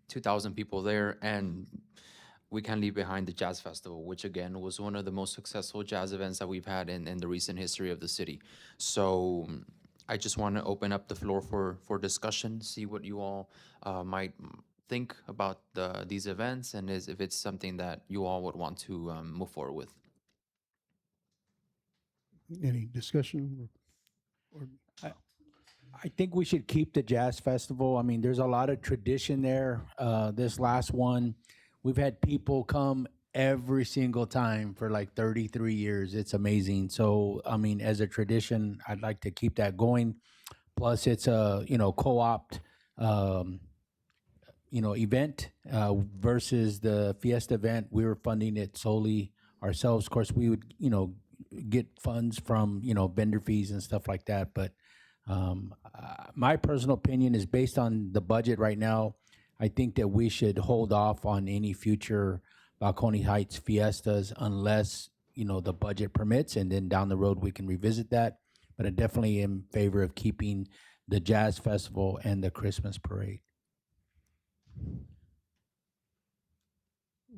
2,000 people there. And we can't leave behind the Jazz Festival, which again was one of the most successful jazz events that we've had in the recent history of the city. So I just want to open up the floor for discussion, see what you all might think about these events, and if it's something that you all would want to move forward with. Any discussion? I think we should keep the Jazz Festival. I mean, there's a lot of tradition there. This last one, we've had people come every single time for like 33 years. It's amazing. So, I mean, as a tradition, I'd like to keep that going. Plus, it's a, co-opt, event versus the Fiesta event. We were funding it solely ourselves. Of course, we would, get funds from, vendor fees and stuff like that. But my personal opinion is, based on the budget right now, I think that we should hold off on any future Balcones Heights Fiestas unless, the budget permits, and then down the road we can revisit that. But I definitely am in favor of keeping the Jazz Festival and the Christmas Parade.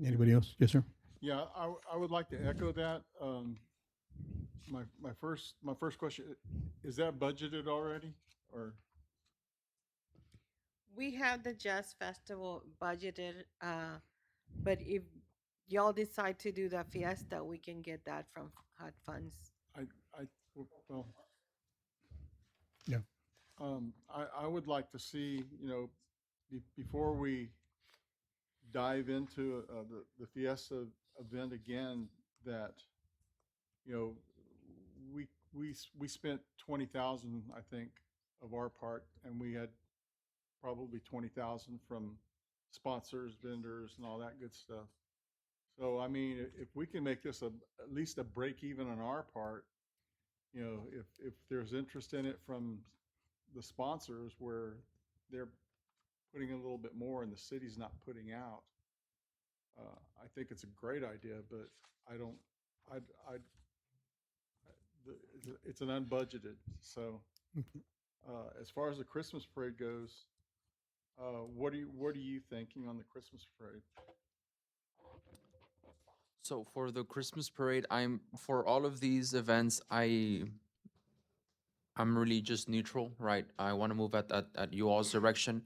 Anybody else? Yes, sir. Yeah, I would like to echo that. my first question, is that budgeted already or? We have the Jazz Festival budgeted, but if y'all decide to do the fiesta, we can get that from HUD funds. Well, Yeah. I would like to see, before we dive into the Fiesta event again, that, we spent 20,000, I think, of our part, and we had probably 20,000 from sponsors, vendors, and all that good stuff. So, I mean, if we can make this at least a break even on our part, if there's interest in it from the sponsors where they're putting a little bit more and the city's not putting out, I think it's a great idea, but I don't, it's an unbudgeted. So, as far as the Christmas parade goes, what are you thinking on the Christmas parade? So for the Christmas parade, for all of these events, I'm really just neutral, right? I want to move at you all's direction.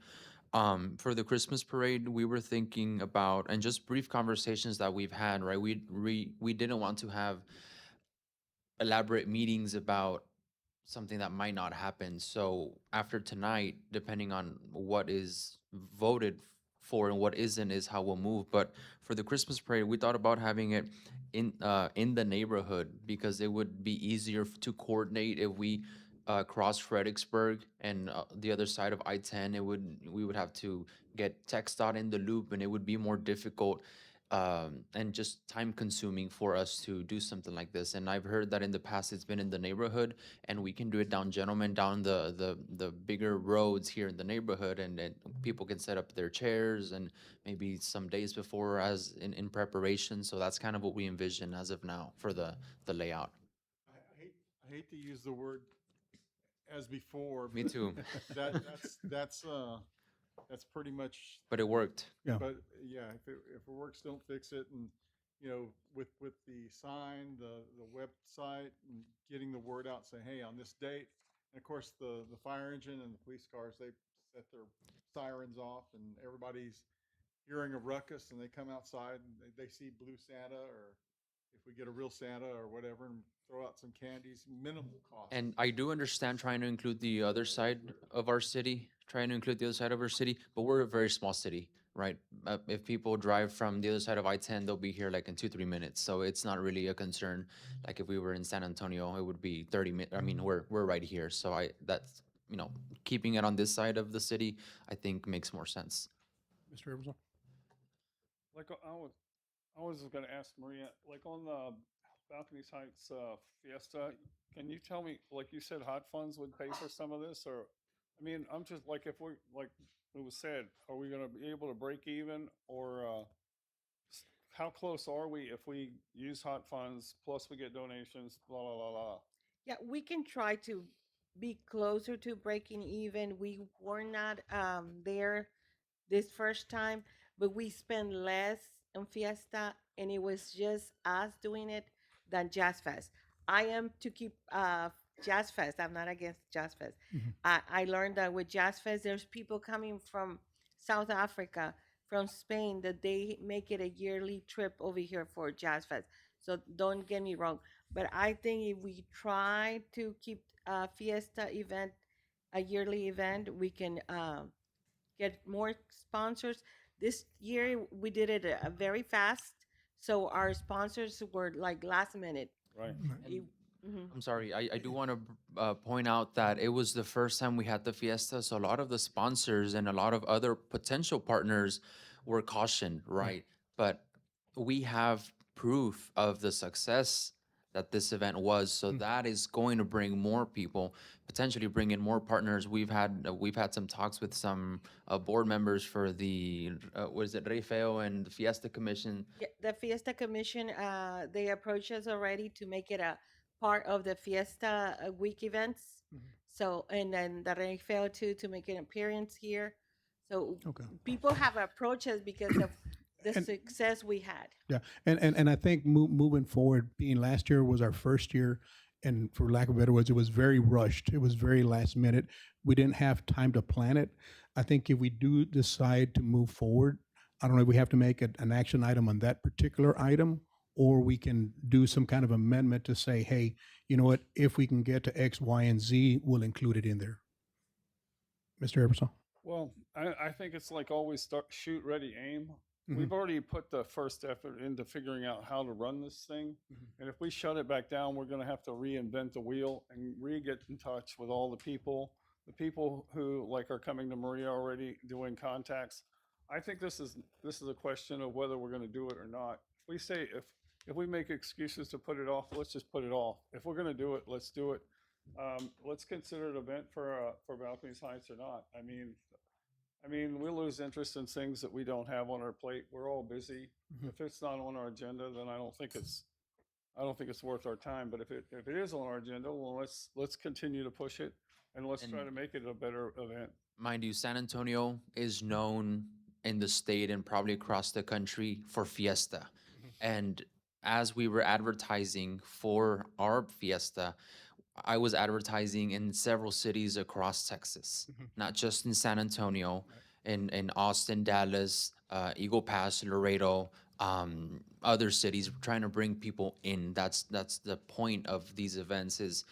For the Christmas parade, we were thinking about, and just brief conversations that we've had, right? We didn't want to have elaborate meetings about something that might not happen. So after tonight, depending on what is voted for and what isn't, is how we'll move. But for the Christmas parade, we thought about having it in the neighborhood because it would be easier to coordinate if we cross Fredericksburg and the other side of I-10. We would have to get TxDOT in the loop, and it would be more difficult and just time consuming for us to do something like this. And I've heard that in the past it's been in the neighborhood, and we can do it down Gentleman, down the bigger roads here in the neighborhood, and people can set up their chairs and maybe some days before as in preparation. So that's kind of what we envision as of now for the layout. I hate to use the word as before. Me but too. That's pretty much. But it worked. Yeah. But yeah, if it works, don't fix it. And, with the sign, the website, and getting the word out, say, hey, on this date. And of course, the fire engine and the police cars, they set their sirens off, and everybody's hearing a ruckus, and they come outside and they see Blue Santa, or if we get a real Santa or whatever, and throw out some candies, minimal cost. And I do understand trying to include the other side of our city, but we're a very small city, right? If people drive from the other side of I-10, they'll be here like in 2-3 minutes. So it's not really a concern. Like if we were in San Antonio, it would be 30 minutes. I mean, we're right here. So that's, keeping it on this side of the city, I think makes more sense. Mr. Herbazon? Like I was gonna ask Maria, like on the Balconies Heights Fiesta, can you tell me, like you said, hot funds would pay for some of this, or, I mean, I'm just like, if we, like it was said, are we gonna be able to break even, or how close are we if we use hot funds plus we get donations, blah, blah, blah, blah? Yeah, we can try to be closer to breaking even. We were not there this first time, but we spent less on Fiesta, and it was just us doing it than Jazz Fest. I am to keep Jazz Fest. I'm not against Jazz Fest. I learned that with Jazz Fest, there's people coming from South Africa, from Spain, that they make it a yearly trip over here for Jazz Fest. So don't get me wrong, but I think if we try to keep Fiesta event a yearly event, we can get more sponsors. This year we did it very fast, so our sponsors were like last minute. Right. I'm sorry, I do want to point out that it was the first time we had the Fiesta, so a lot of the sponsors and a lot of other potential partners were cautioned, right? But we have proof of the success that this event was, so that is going to bring more people, potentially bring in more partners. We've had some talks with some board members for the what is it, Refeo and the Fiesta Commission. Yeah, the Fiesta Commission, they approached us already to make it a part of the Fiesta week events. So, and then the Refeo too, to make an appearance here. So people have approached us because of the success we had. Yeah, and I think moving forward, being last year was our first year, and for lack of better words, it was very rushed. It was very last minute. We didn't have time to plan it. I think if we do decide to move forward, I don't know if we have to make an action item on that particular item, or we can do some kind of amendment to say, hey, you know what, if we can get to X, Y, and Z, we'll include it in there. Mr. Ebersol? Well, I think it's like always start, shoot, ready, aim. Mhm. We've already put the first effort into figuring out how to run this thing. And if we shut it back down, we're gonna have to reinvent the wheel and get in touch with all the people who like are coming to Maria already, doing contacts. I think this is a question of whether we're gonna do it or not. If we say, if we make excuses to put it off, let's just put it off. If we're gonna do it, let's do it. Let's consider it an event for Balconies Heights or not. I mean, we lose interest in things that we don't have on our plate. We're all busy. If it's not on our agenda, then I don't think it's worth our time. But if it is on our agenda, well, let's continue to push it and let's try to make it a better event. Mind you, San Antonio is known in the state and probably across the country for fiesta. And as we were advertising for our fiesta, I was advertising in several cities across Texas, not just in San Antonio, in Austin, Dallas, Eagle Pass, Laredo, other cities, trying to bring people in. That's the point of these events is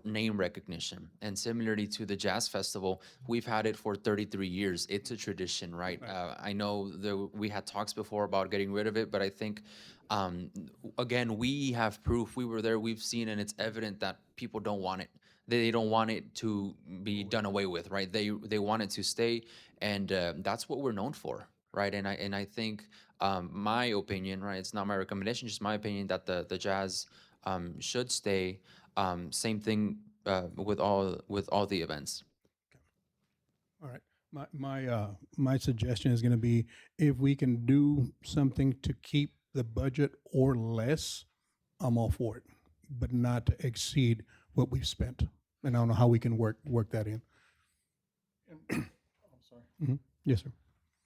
name recognition. And similarly to the Jazz Festival, we've had it for 33 years. It's a tradition, right? I know we had talks before about getting rid of it, but I think again, we have proof. We were there, we've seen, and it's evident that people don't want it. They don't want it to be done away with, right? They want it to stay, and that's what we're known for, right? And I think my opinion, right? It's not my recommendation, just my opinion that the jazz should stay. Same thing with all the events. All right. My suggestion is going to be if we can do something to keep the budget or less, I'm all for it, but not to exceed what we've spent. And I don't know how we can work that in. I'm sorry. Yes, sir.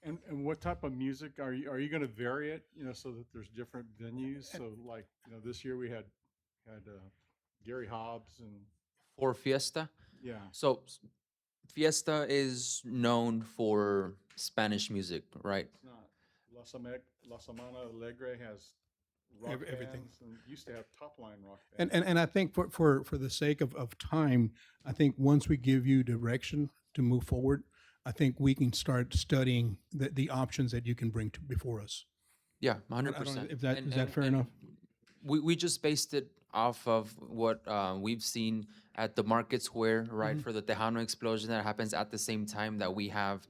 And what type of music are you going to vary it? You know, so that there's different venues. So like, you know, this year we had Gary Hobbs and For Fiesta? yeah. So Fiesta is known for Spanish music, right? It's not. La Semana Alegre has rock Everything. bands and used to have top line rock bands. And I think for the sake of time, I think once we give you direction to move forward, I think we can start studying the options that you can bring before us. Yeah, I don't know 100%. if is that fair enough? We just based it off of what we've seen at the Market Square, right? For the Tejano explosion that happens at the same time that we have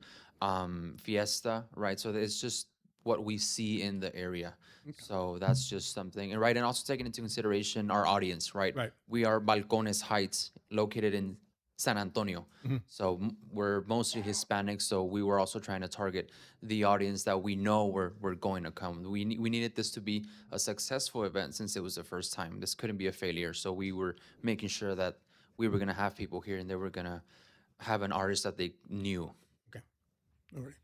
Fiesta, right? So it's just what we see in the area. So that's just something, and right, and also taking into consideration our audience, right? Right. We are Balcones Heights, located in San Antonio. So we're mostly Hispanic, so we were also trying to target the audience that we know were going to come. We needed this to be a successful event since it was the first time. This couldn't be a failure, so we were making sure that we were going to have people here and they were going to have an artist that they knew. All right.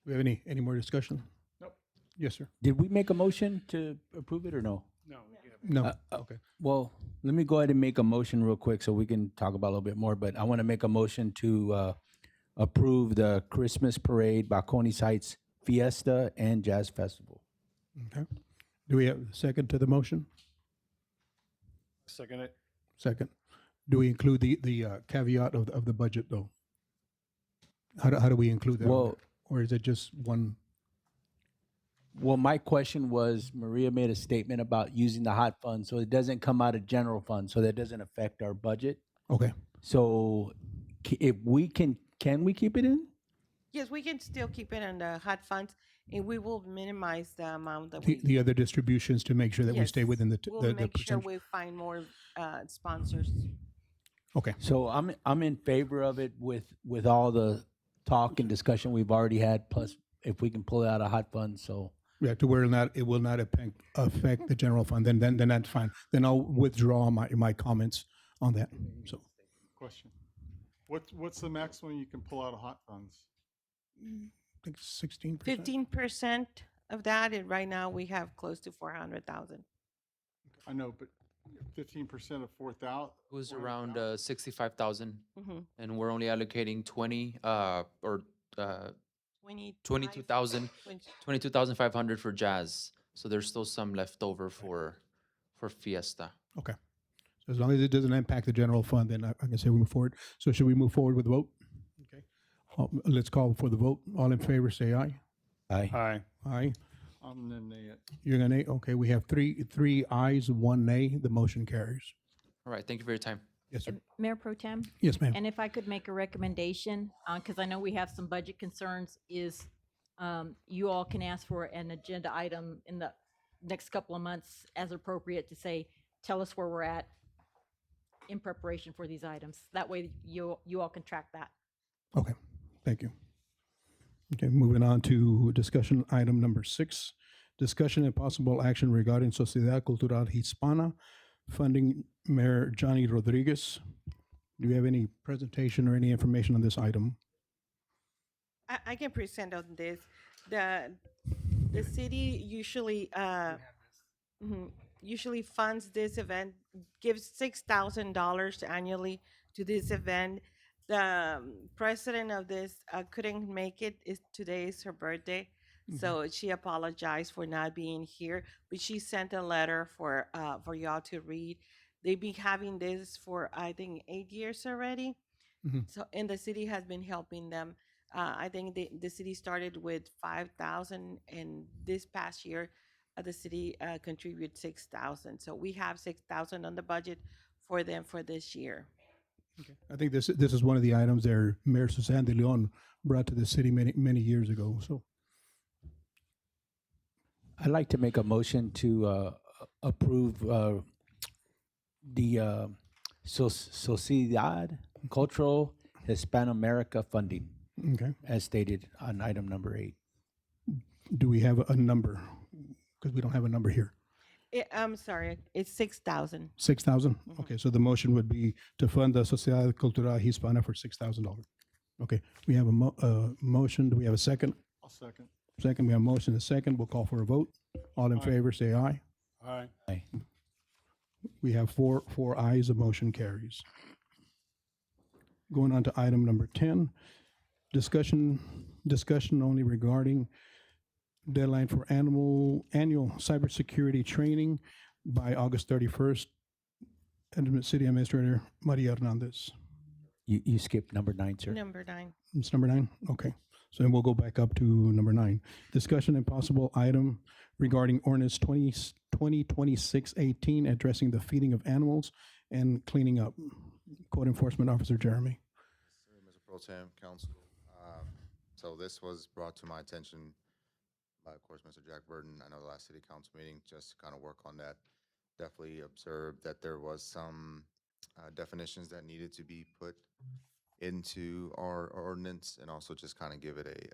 Do we have any more discussion? Nope. Yes, sir. Did we make a motion to approve it or no? No. No. Okay. Well, let me go ahead and make a motion real quick so we can talk about it a little bit more. But I want to make a motion to approve the Christmas Parade, Balcones Heights Fiesta, and Jazz Festival. Okay. Do we have a second to the motion? Second it. Second. Do we include the caveat of the budget, though? How do we include that? Well- or is it just one? Well, my question was, Maria made a statement about using the hot fund, so it doesn't come out of general fund, so that doesn't affect our budget. Okay. So if we can we keep it in? Yes, we can still keep it in the hot funds, and we will minimize the amount that The other distributions to make sure that we stay Yes, within the we'll the make sure percentage. we find more sponsors. Okay. So I'm in favor of it with all the talk and discussion we've already had, plus if we can pull it out of hot funds, so. Yeah, to where it will not affect the general fund, then that's fine. Then I'll withdraw my comments on that. So Question. What's the maximum you can pull out of hot funds? I think 16%. 15% of that, and right now we have close to 400,000. I know, but 15% of 4,000? It was around 65,000, Mm-hmm. and we're only allocating 20 or 22,000, 22,500 for jazz. So there's still some left over for Fiesta. Okay. So as long as it doesn't impact the general fund, then I can say we move forward. So should we move forward with the vote? Okay. Let's call for the vote. All in favor, say aye. Aye. Aye. Aye. I'm gonna nay it. You're gonna nay? Okay, we have three ayes, one nay. The motion carries. All right, thank you for your time. Yes, sir. Mayor Pro Tem? Yes, ma'am. And if I could make a recommendation, because I know we have some budget concerns, is you all can ask for an agenda item in the next couple of months as appropriate to say, tell us where we're at in preparation for these items. That way you all can track that. Okay, thank you. Okay, moving on to discussion item number 6. Discussion and possible action regarding Sociedad Cultural Hispana funding Mayor Johnny Rodriguez. Do you have any presentation or any information on this item? I can present on this. The city usually usually funds this event, gives $6,000 annually to this event. The president of this couldn't make it. Today is her birthday, so she apologized for not being here. But she sent a letter for y'all to read. They've been having this for I think 8 years already. So, and the city has been helping them. I think the city started with 5,000, and this past year, the city contributed 6,000. So we have 6,000 on the budget for them for this year. I think this is one of the items that Mayor Suzanne de Leon brought to the city many years ago. So I'd like to make a motion to approve the Sociedad Cultural Hispano-America funding okay, as stated on item number 8. do we have a number? Because we don't have a number here. I'm sorry, it's 6,000. 6,000? Okay, so the motion would be to fund the Sociedad Cultural Hispana for $6,000. Okay, we have a motion. Do we have a second? I'll second. Second, we have a motion and a second. We'll call for a vote. All in favor, say aye. Aye. Aye. We have four ayes. The motion carries. Going on to item number 10, discussion only regarding deadline for annual cybersecurity training by August 31st. City Administrator Maria Hernandez. You skipped number 9, sir. Number 9. It's number 9? Okay. So then we'll go back up to number 9. Discussion and possible item regarding ordinance 2026-18, addressing the feeding of animals and cleaning up. Code Enforcement Officer Jeremy. Sir, Mr. Pro Tem, Council. So this was brought to my attention by, of course, Mr. Jack Burton. I know the last city council meeting, just to kind of work on that. Definitely observed that there was some definitions that needed to be put into our ordinance, and also just kind of give it a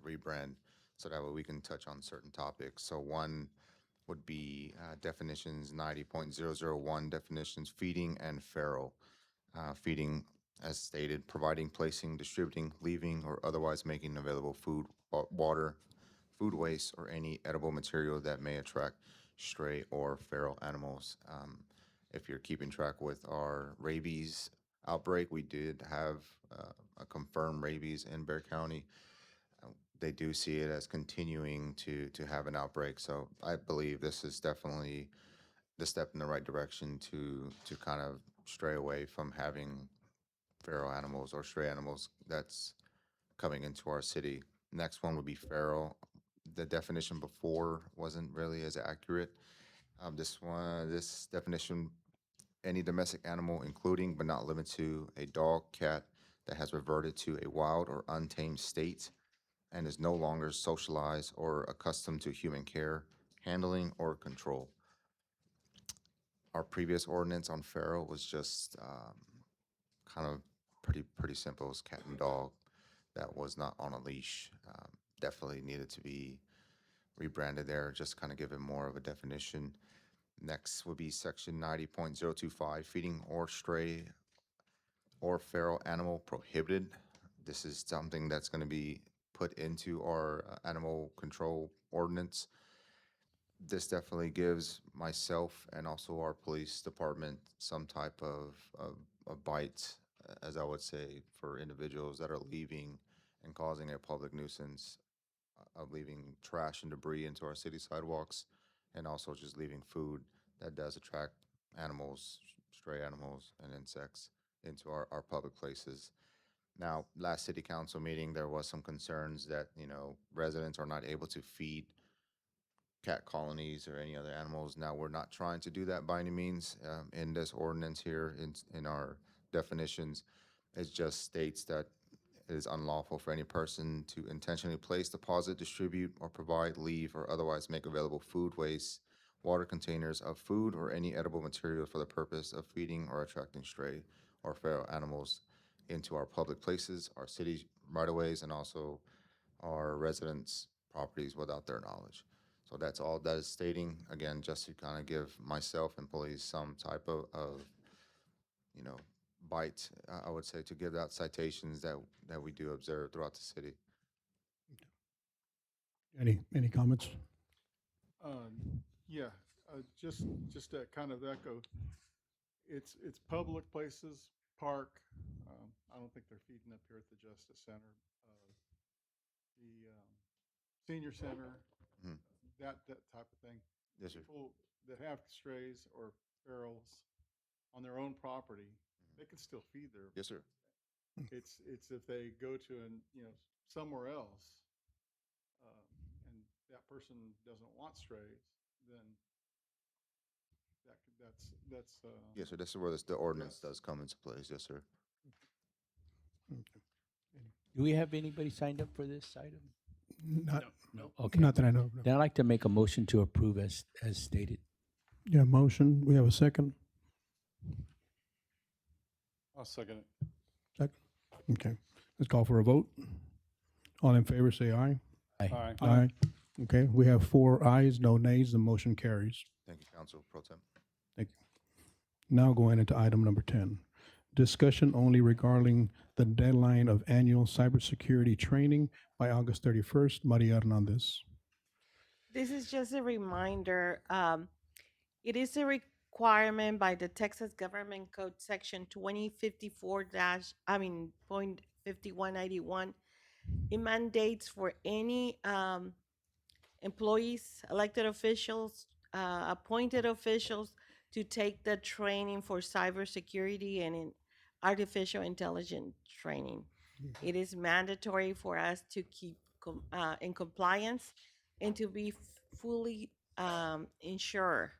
rebrand, so that way we can touch on certain topics. So one would be definitions 90.001, definitions feeding and feral. Feeding, as stated, providing, placing, distributing, leaving, or otherwise making available food, water, food waste, or any edible material that may attract stray or feral animals. If you're keeping track with our rabies outbreak, we did have a confirmed rabies in Bexar County. They do see it as continuing to have an outbreak. So I believe this is definitely the step in the right direction to kind of stray away from having feral animals or stray animals that's coming into our city. Next one would be feral. The definition before wasn't really as accurate. This definition, any domestic animal, including but not limited to a dog, cat that has reverted to a wild or untamed state and is no longer socialized or accustomed to human care, handling, or control. Our previous ordinance on feral was just kind of pretty simple. It was cat and dog that was not on a leash. Definitely needed to be rebranded there, just kind of give it more of a definition. Next would be section 90.025, feeding or stray or feral animal prohibited. This is something that's going to be put into our animal control ordinance. this definitely gives myself and also our police department some type of bite, as I would say, for individuals that are leaving and causing a public nuisance of leaving trash and debris into our city sidewalks, and also just leaving food that does attract animals, stray animals and insects into our public places. Now, last city council meeting, there was some concerns that, residents are not able to feed cat colonies or any other animals. Now, we're not trying to do that by any means in this ordinance here, in our definitions. It just states that it is unlawful for any person to intentionally place, deposit, distribute, or provide, leave, or otherwise make available food waste, water containers of food, or any edible material for the purpose of feeding or attracting stray or feral animals into our public places, our city right-of-ways, and also our residents' properties without their knowledge. So that's all that is stating, again, just to kind of give myself and police some type of bite, I would say, to give out citations that we do observe throughout the city. Any comments? Yeah, just to kind of echo, it's public places, park. I don't think they're feeding up here at the Justice Center. The senior center, Mhm. that type of thing. Yes, sir. People that have strays or ferals on their own property, they can still feed their. Yes, sir. It's if they go to somewhere else, and that person doesn't want strays, then that's. Yes, sir. This is where the ordinance does come into place. Yes, sir. Do we have anybody signed up for this item? No. Okay. Not that I know of, no. Then I'd like to make a motion to approve as stated. Yeah, motion. We have a second. I'll second it. Second. Okay. Let's call for a vote. All in favor, say aye. Aye. Aye. Okay, we have 4 ayes, no nays. The motion carries. Thank you, Council Pro Tem. Thank you. Now going into item number 10. Discussion only regarding the deadline of annual cybersecurity training by August 31st. Maria Hernandez. This is just a reminder. It is a requirement by the Texas Government Code Section 2054 point 5191. It mandates for any employees, elected officials, appointed officials to take the training for cybersecurity and in artificial intelligence training. It is mandatory for us to keep in compliance and to be fully insured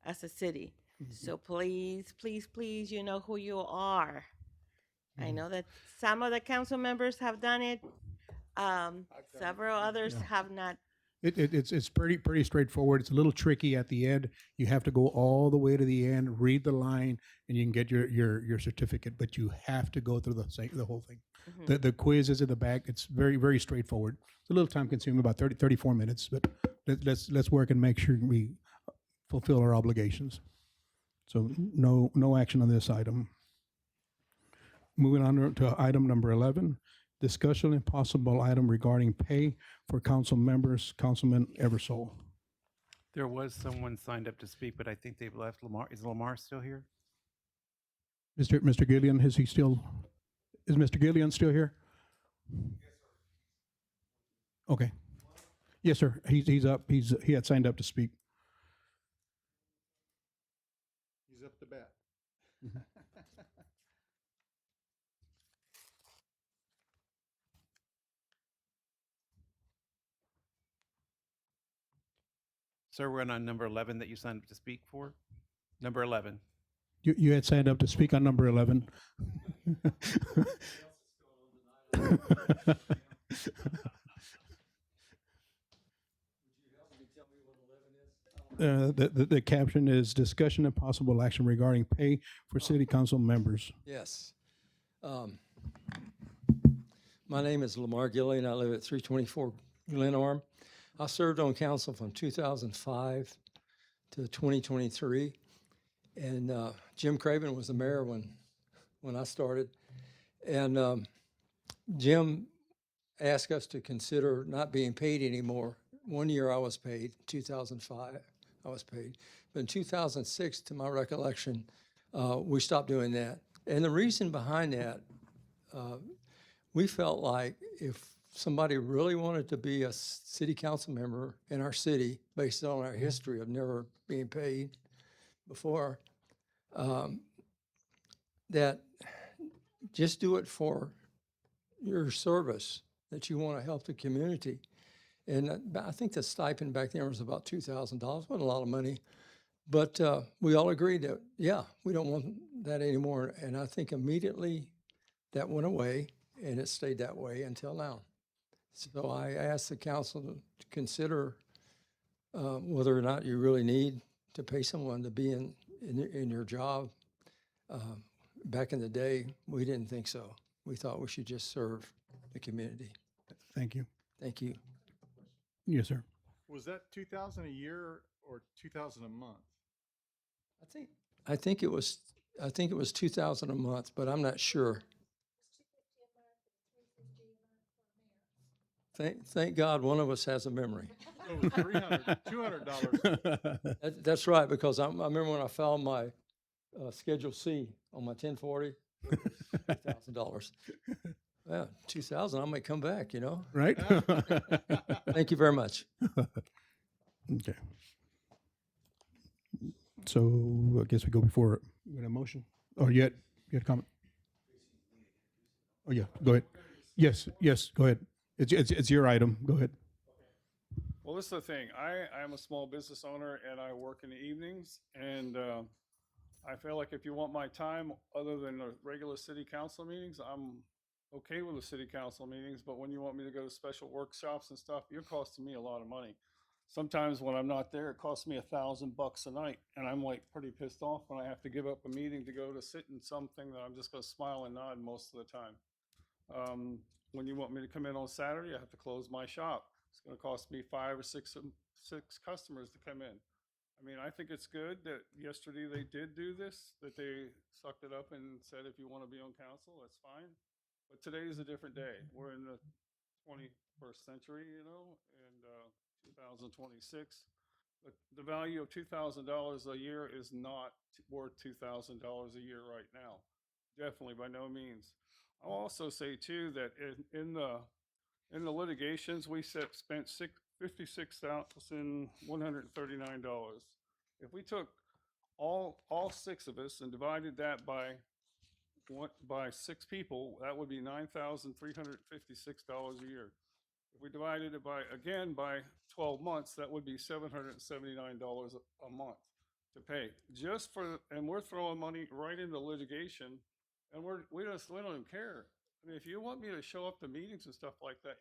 as a city. So please, please, please, you know who you are. I know that some of the council members have done it. Several others have not. It's pretty straightforward. It's a little tricky at the end. You have to go all the way to the end, read the line, and you can get your certificate. But you have to go through the whole thing. The quiz is in the back. It's very straightforward. It's a little time consuming, about 34 minutes. But let's work and make sure we fulfill our obligations. So no action on this item. Moving on to item number 11. Discussion and possible item regarding pay for council members, Councilman Eversole. There was someone signed up to speak, but I think they've left. Lamar, is Lamar still here? Mr. Gillian, is Mr. Gillian still here? Okay. Yes, sir. He's up. He had signed up to speak. He's up to bat. Sir, we're on number 11 that you signed up to speak for. Number 11. You had signed up to speak on number 11. The caption is discussion and possible action regarding pay for city council members. Yes. My name is Lamar Gillian. I live at 324 Glenarm. I served on council from 2005 to 2023. And Jim Craven was the mayor when I started. And Jim asked us to consider not being paid anymore one year I was paid, 2005, I was paid. But in 2006, to my recollection, we stopped doing that. And the reason behind that, we felt like if somebody really wanted to be a city council member in our city, based on our history of never being paid before, that just do it for your service, that you want to help the community. And I think the stipend back then was about $2,000. Wasn't a lot of money. But we all agreed that, yeah, we don't want that anymore. And I think immediately that went away, and it stayed that way until now. So I asked the council to consider whether or not you really need to pay someone to be in your job. Back in the day, we didn't think so. We thought we should just serve the community. Thank you. Thank you. Yes, sir. Was that 2,000 a year or 2,000 a month? I think it was 2,000 a month, but I'm not sure. Thank God one of us has a memory. So it was $200. That's right, because I remember when I filed my Schedule C on my 1040, $2,000. Yeah, 2,000, I might come back, Right? Thank you very much. Okay. So I guess we go before, we got a motion? Oh, you had a comment? Oh, yeah, go ahead. Yes, go ahead. It's your item. Go ahead. Well, this is the thing. I'm a small business owner and I work in the evenings. And I feel like if you want my time other than the regular city council meetings, I'm okay with the city council meetings. But when you want me to go to special workshops and stuff, you're costing me a lot of money. Sometimes when I'm not there, it costs me $1,000 a night. And I'm like pretty pissed off when I have to give up a meeting to go to sit in something that I'm just going to smile and nod most of the time. When you want me to come in on Saturday, I have to close my shop. It's going to cost me 5 or 6 customers to come in. I mean, I think it's good that yesterday they did do this, that they sucked it up and said, if you want to be on council, that's fine. But today is a different day. We're in the 21st century, and 2026. The value of $2,000 a year is not worth $2,000 a year right now. Definitely, by no means. I'll also say too that in the litigations, we spent $56,139. If we took all 6 of us and divided that by 6 people, that would be $9,356 a year. If we divided it by 12 months, that would be $779 a month to pay and we're throwing money right into litigation, and we don't even care. I mean, if you want me to show up to meetings and stuff like that,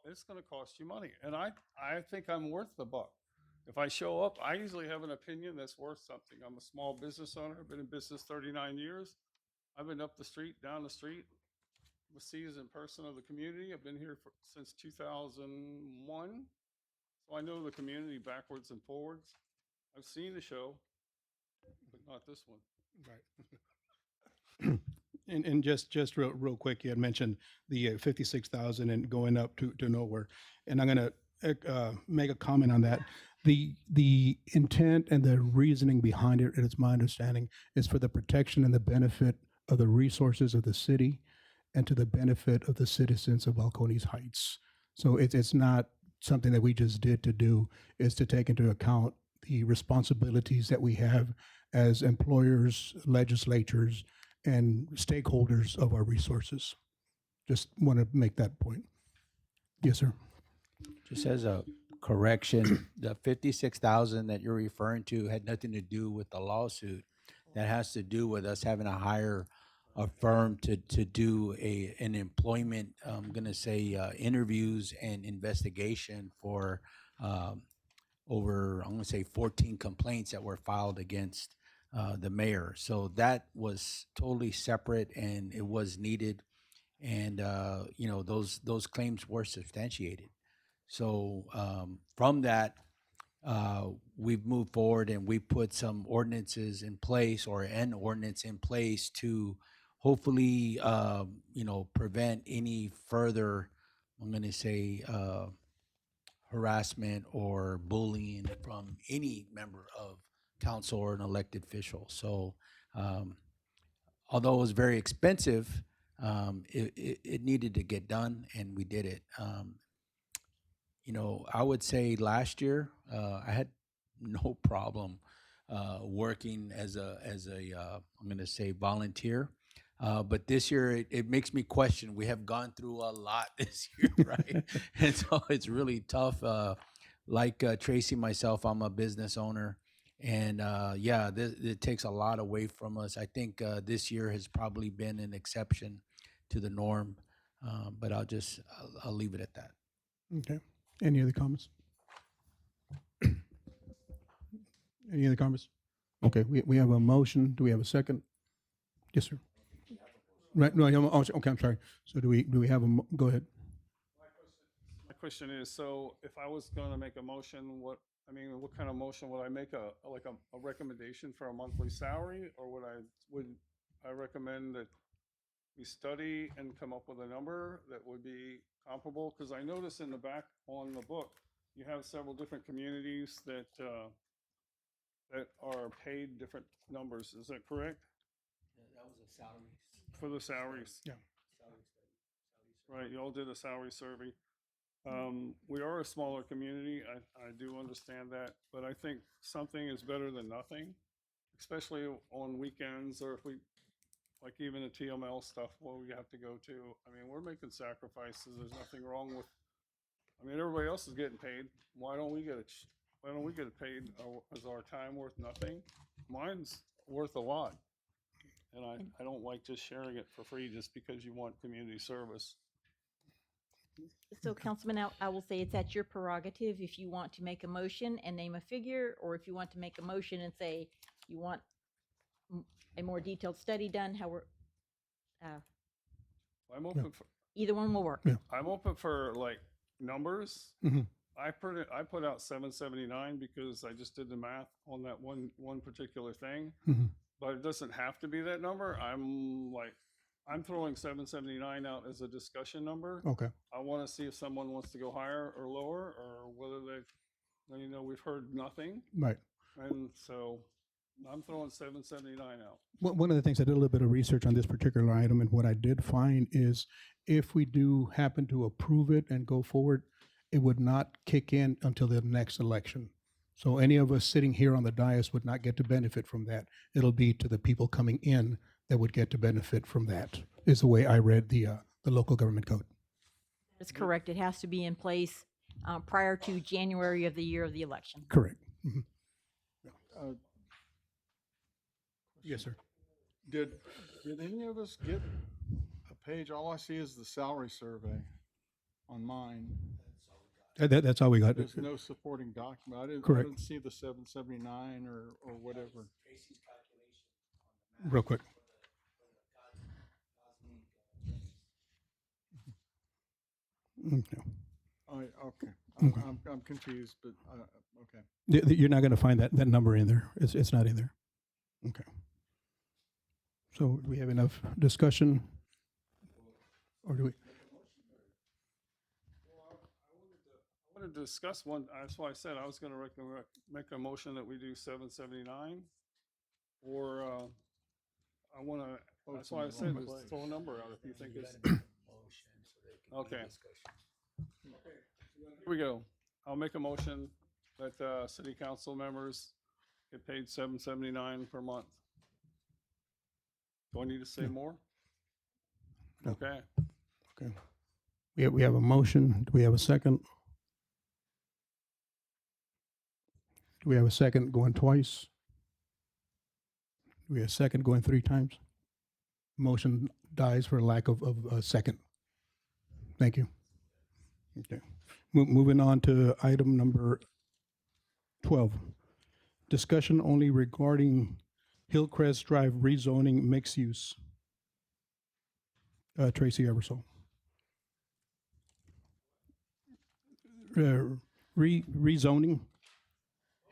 it's gonna cost you money, and I think I'm worth the buck. If I show up, I usually have an opinion that's worth something. I'm a small business owner. I've been in business 39 years. I've been up the street, down the street. I'm a seasoned person of the community. I've been here since 2001, so I know the community backwards and forwards. I've seen the show, but not this one. Right. And just real quick, you had mentioned the 56,000 and going up to nowhere. And I'm going to make a comment on that. The intent and the reasoning behind it, it's my understanding, is for the protection and the benefit of the resources of the city and to the benefit of the citizens of Balcones Heights. So it's not something that we just did to do. It's to take into account the responsibilities that we have as employers, legislatures, and stakeholders of our resources. Just want to make that point. Yes, sir. Just as a correction, the 56,000 that you're referring to had nothing to do with the lawsuit. That has to do with us having to hire a firm to do an employment, I'm going to say, interviews and investigation for over, I'm going to say, 14 complaints that were filed against the mayor. So that was totally separate, and it was needed. And, those claims were substantiated. So from that, we've moved forward and we put some ordinances in place, or an ordinance in place, to hopefully, prevent any further, I'm going to say, harassment or bullying from any member of council or an elected official. So, although it was very expensive, it needed to get done, and we did it. I would say last year I had no problem working as a I'm going to say volunteer. But this year it makes me question. We have gone through a lot this year, right? And so it's really tough. Like Tracy, myself, I'm a business owner, and yeah, it takes a lot away from us. I think this year has probably been an exception to the norm, but I'll leave it at that. Okay. Any other comments? Any other comments? Okay, we have a motion. Do we have a second? Yes, sir. Right, no, okay, I'm sorry. So do we have go ahead. My question is, so if I was gonna make a motion, what kind of motion would I make? A recommendation for a monthly salary, or would I recommend that we study and come up with a number that would be comparable? Because I notice in the back on the book, you have several different communities that are paid different numbers. Is that correct? That was a salary. For the salaries? Yeah. Right, you all did a salary survey. We are a smaller community, I do understand that, but I think something is better than nothing, especially on weekends, or if we, like even the TML stuff where we have to go to. I mean, we're making sacrifices, there's nothing wrong with, everybody else is getting paid. Why don't we get it paid? Is our time worth nothing? Mine's worth a lot. And I don't like just sharing it for free just because you want community service. So Councilman, I will say it's at your prerogative if you want to make a motion and name a figure, or if you want to make a motion and say you want a more detailed study done, I'm open for, either one will work. Yeah. I'm open for like numbers. Mhm. I put out 779 because I just did the math on that one particular thing. Mhm. But it doesn't have to be that number. I'm throwing 779 out as a discussion number. Okay. I want to see if someone wants to go higher or lower, or whether we've heard nothing. Right. And so I'm throwing 779 out. One of the things, I did a little bit of research on this particular item, and what I did find is if we do happen to approve it and go forward, it would not kick in until the next election. So any of us sitting here on the dais would not get to benefit from that. It'll be to the people coming in that would get to benefit from that, is the way I read the local government code. That's correct. It has to be in place prior to January of the year of the election. Correct. Mhm. Yes, sir. Did any of us get a page? All I see is the salary survey on mine. That's all we got. There's no supporting document. I Correct. didn't see the 779 or whatever. Real quick. Okay. Okay. Okay. I'm confused, but okay. You're not going to find that number in there. It's not in there. Okay. So we have enough discussion, or do we? I wanted to discuss one. That's why I said I was going to make a motion that we do 779, or I want to. That's why I said is throw a number out if you think it's okay. Here we go. I'll make a motion that city council members get paid $779 per month. Do I need to say more? No. Okay. Okay. We have a motion. Do we have a second? Do we have a second going twice? Do we have a second going 3 times? Motion dies for lack of a second. Thank you. Okay. Moving on to item number 12. Discussion only regarding Hillcrest Drive rezoning mixed use. Tracy Eversole. Rezoning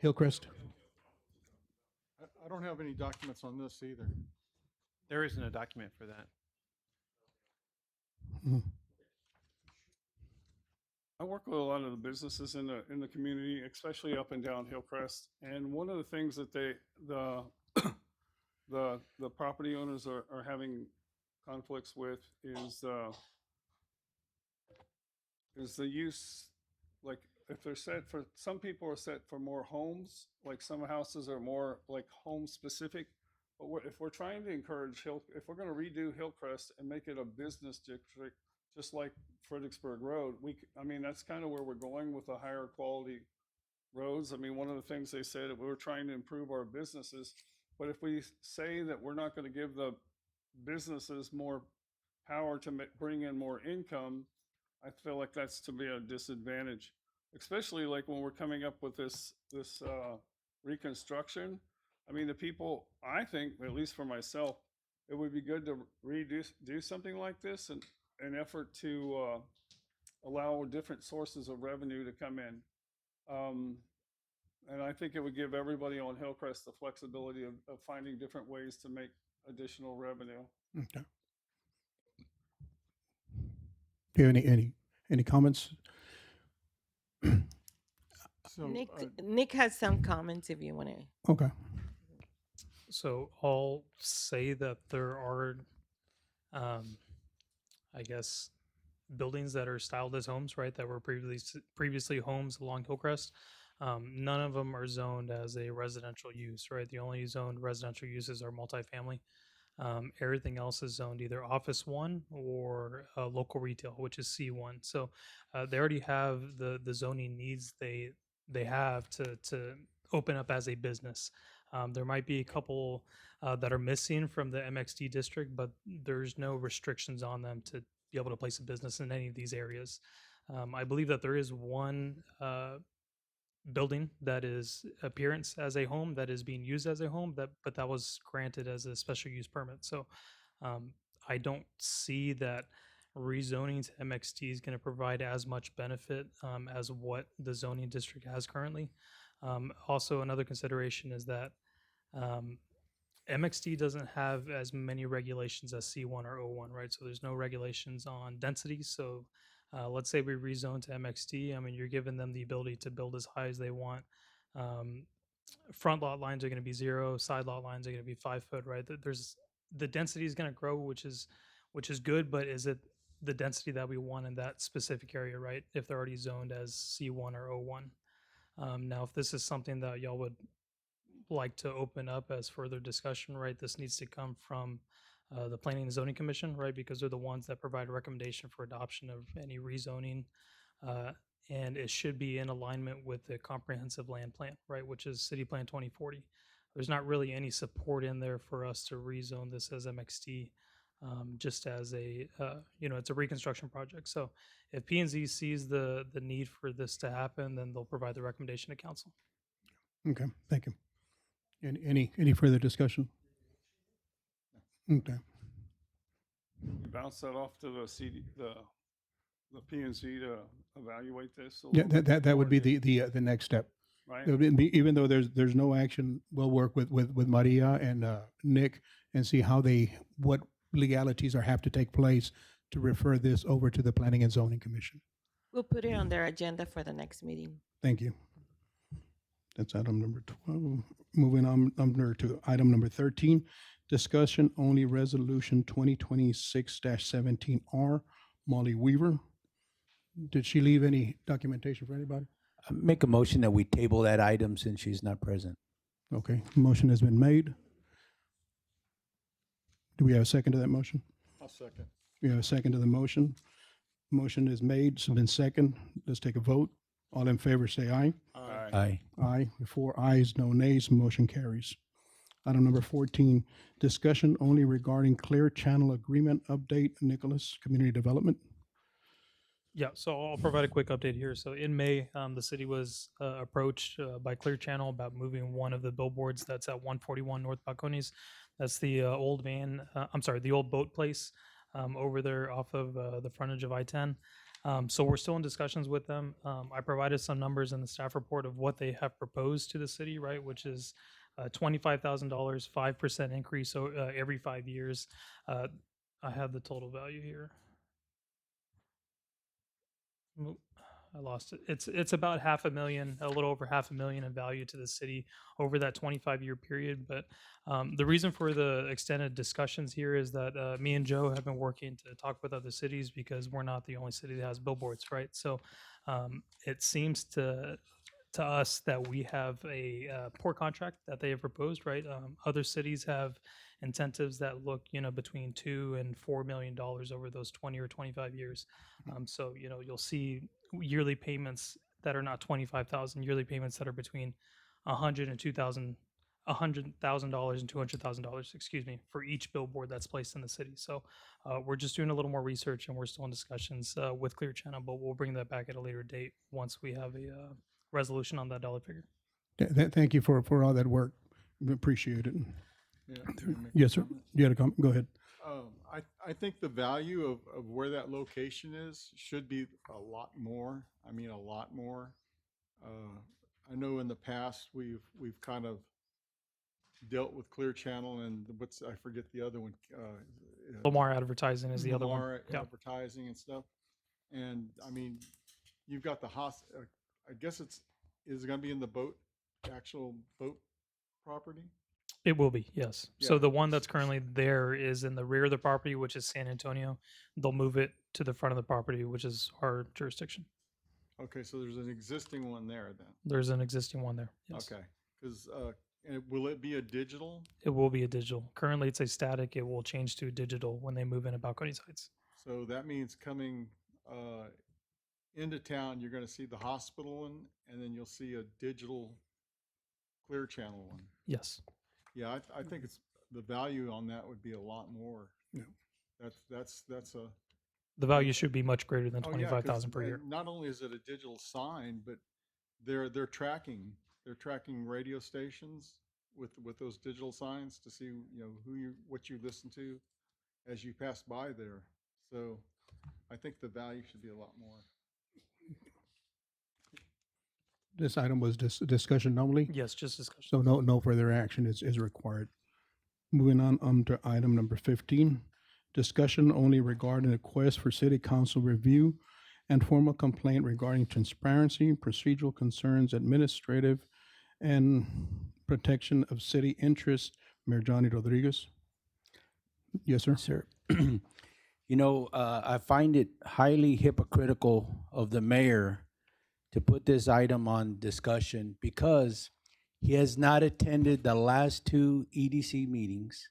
Hillcrest. I don't have any documents on this either. There isn't a document for that. Mhm. I work with a lot of the businesses in the community, especially up and down Hillcrest. And one of the things that the the property owners are having conflicts with is the use, like if they're set for, some people are set for more homes, like some houses are more like home specific. But if we're trying to encourage if we're going to redo Hillcrest and make it a business district, just like Fredericksburg Road, I mean, that's kind of where we're going with the higher quality roads. I mean, one of the things they said, that we were trying to improve our businesses, but if we say that we're not going to give the businesses more power to bring in more income, I feel like that's to be a disadvantage, especially like when we're coming up with this reconstruction. I mean, the people, I think, at least for myself, it would be good to do something like this, and an effort to allow different sources of revenue to come in. And I think it would give everybody on Hillcrest the flexibility of finding different ways to make additional revenue. Okay. Do you have any comments? So, Nick has some comments if you want to. Okay. So I'll say that there are, I guess, buildings that are styled as homes, right? That were previously homes along Hillcrest. None of them are zoned as a residential use, right? The only zoned residential uses are multifamily. Everything else is zoned either Office 1 or local retail, which is C1. So they already have the zoning needs they have to open up as a business. There might be a couple that are missing from the MXD district, but there's no restrictions on them to be able to place a business in any of these areas. I believe that there is one building that is appearance as a home that is being used as a home, but that was granted as a special use permit. So I don't see that rezoning to MXT is going to provide as much benefit as what the zoning district has currently. Also, another consideration is that MXT doesn't have as many regulations as C1 or O1, right? So there's no regulations on density. So let's say we rezone to MXT. I mean, you're giving them the ability to build as high as they want. Front lot lines are going to be 0. Side lot lines are going to be 5 foot, right? There's the density is going to grow, which is good, but is it the density that we want in that specific area, right? If they're already zoned as C1 or O1. Now, if this is something that y'all would like to open up as further discussion, right? This needs to come from the Planning and Zoning Commission, right? Because they're the ones that provide a recommendation for adoption of any rezoning. And it should be in alignment with the comprehensive land plan, right? Which is City Plan 2040. There's not really any support in there for us to rezone this as MXT, just as a, it's a reconstruction project. So if P&Z sees the need for this to happen, then they'll provide the recommendation to council. Okay, thank you. Any further discussion? Okay. Bounce that off to the the P&Z to evaluate this. Yeah, that would be the next step. Right. It would be- Even though there's no action, we'll work with Maria and Nick and see what legalities have to take place to refer this over to the Planning and Zoning Commission. We'll put it on their agenda for the next meeting. Thank you. That's item number 12. Moving on to item number 13, discussion only resolution 2026-17R, Molly Weaver. Did she leave any documentation for anybody? Make a motion that we table that item since she's not present. Okay, motion has been made. Do we have a second to that motion? I'll second. We have a second to the motion. Motion is made, it's been second. Let's take a vote. All in favor, say aye. Aye. Aye. 4 ayes, no nays, motion carries. Item number 14, discussion only regarding Clear Channel Agreement update. Nicholas, Community Development. Yeah, so I'll provide a quick update here. So in May, the city was approached by Clear Channel about moving one of the billboards that's at 141 North Balcones. That's the the old boat place over there off of the frontage of I-10. So we're still in discussions with them. I provided some numbers in the staff report of what they have proposed to the city, right, which is $25,000, 5% increase every 5 years. I have the total value here. I lost it. It's about 500,000, a little over 500,000 in value to the city over that 25-year period. But the reason for the extended discussions here is that me and Joe have been working to talk with other cities because we're not the only city that has billboards, right? So it seems to us that we have a poor contract that they have proposed, right? Other cities have incentives that look, between $2 and $4 million over those 20 or 25 years. So, you'll see yearly payments that are not 25,000, yearly payments that are between $100,000 and $200,000 and $200,000, excuse me, for each billboard that's placed in the city. So we're just doing a little more research and we're still in discussions with Clear Channel, but we'll bring that back at a later date once we have a resolution on that dollar figure. Thank you for all that work. We appreciate it. Yeah, can I make a Yes, sir. comment? You had a comment? Go ahead. I think the value of where that location is should be a lot more. I mean, a lot more. I know in the past, we've kind of dealt with Clear Channel and I forget the other one. Lamar Advertising is the other one. Lamar Yeah. Advertising and stuff. And I mean, you've got the I guess is it gonna be in the actual boat property? It will be, yes. So Yeah. the one that's currently there is in the rear of the property, which is San Antonio. They'll move it to the front of the property, which is our jurisdiction. Okay, so there's an existing one there then? There's an existing one there. Yes. Okay, because, will it be a digital? It will be a digital. Currently, it's a static. It will change to digital when they move into Balcones Heights. So that means coming into town, you're going to see the hospital one, and then you'll see a digital Clear Channel one. Yes. Yeah, I think it's the value on that would be a lot more. Yeah. That's a. The value should be much greater than Oh, yeah, 'cause, 25,000 per year. not only is it a digital sign, but they're tracking radio stations with those digital signs to see what you listen to as you pass by there. So I think the value should be a lot more. This item was discussion only, Yes, just discussion. so no further action is required. Moving on to item number 15, discussion only regarding request for city council review and formal complaint regarding transparency, procedural concerns, administrative, and protection of city interests. Mayor Johnny Rodriguez. Yes, sir. Sir. I find it highly hypocritical of the mayor to put this item on discussion because he has not attended the last two EDC meetings.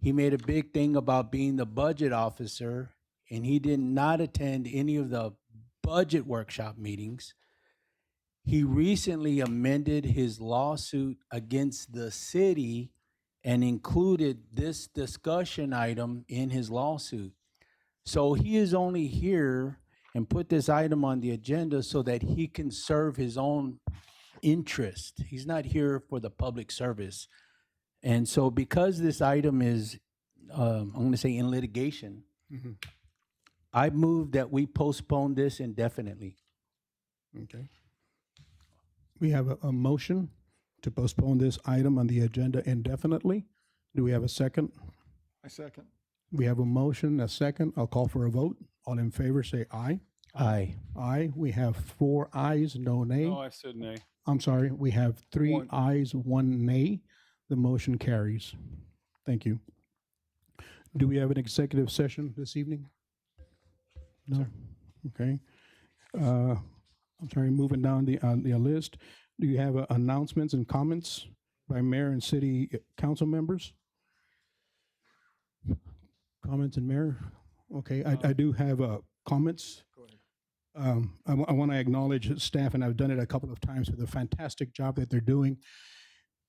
He made a big thing about being the budget officer, and he did not attend any of the budget workshop meetings. He recently amended his lawsuit against the city and included this discussion item in his lawsuit. So he is only here and put this item on the agenda so that he can serve his own interest. He's not here for the public service. And so because this item is, I'm going to say in litigation, Mhm. I move that we postpone this indefinitely. Okay. We have a motion to postpone this item on the agenda indefinitely. Do we have a second? I second. We have a motion, a second. I'll call for a vote. All in favor, say aye. Aye. Aye. We have 4 ayes, no nay. No, I said nay. I'm sorry, we have 3 One. ayes, 1 nay. The motion carries. Thank you. Do we have an executive session this evening? No? Okay. I'm sorry, moving down the list. Do you have announcements and comments by mayor and city council members? Comments and mayor? Okay, I do have comments. Go ahead. I want to acknowledge staff, and I've done it a couple of times, for the fantastic job that they're doing.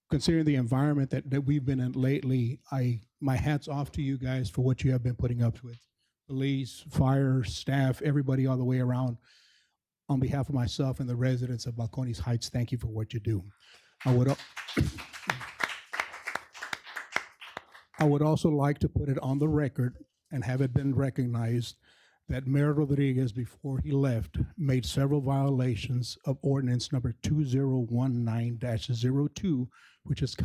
Considering the environment that we've been in lately, my hat's off to you guys for what you have been putting up with. Police, fire, staff, everybody all the way around. On behalf of myself and the residents of Balcones Heights, thank you for what you do. I would also like to put it on the record and have it been recognized that Mayor Rodriguez, before he left, made several violations of ordinance number 2019-02, which is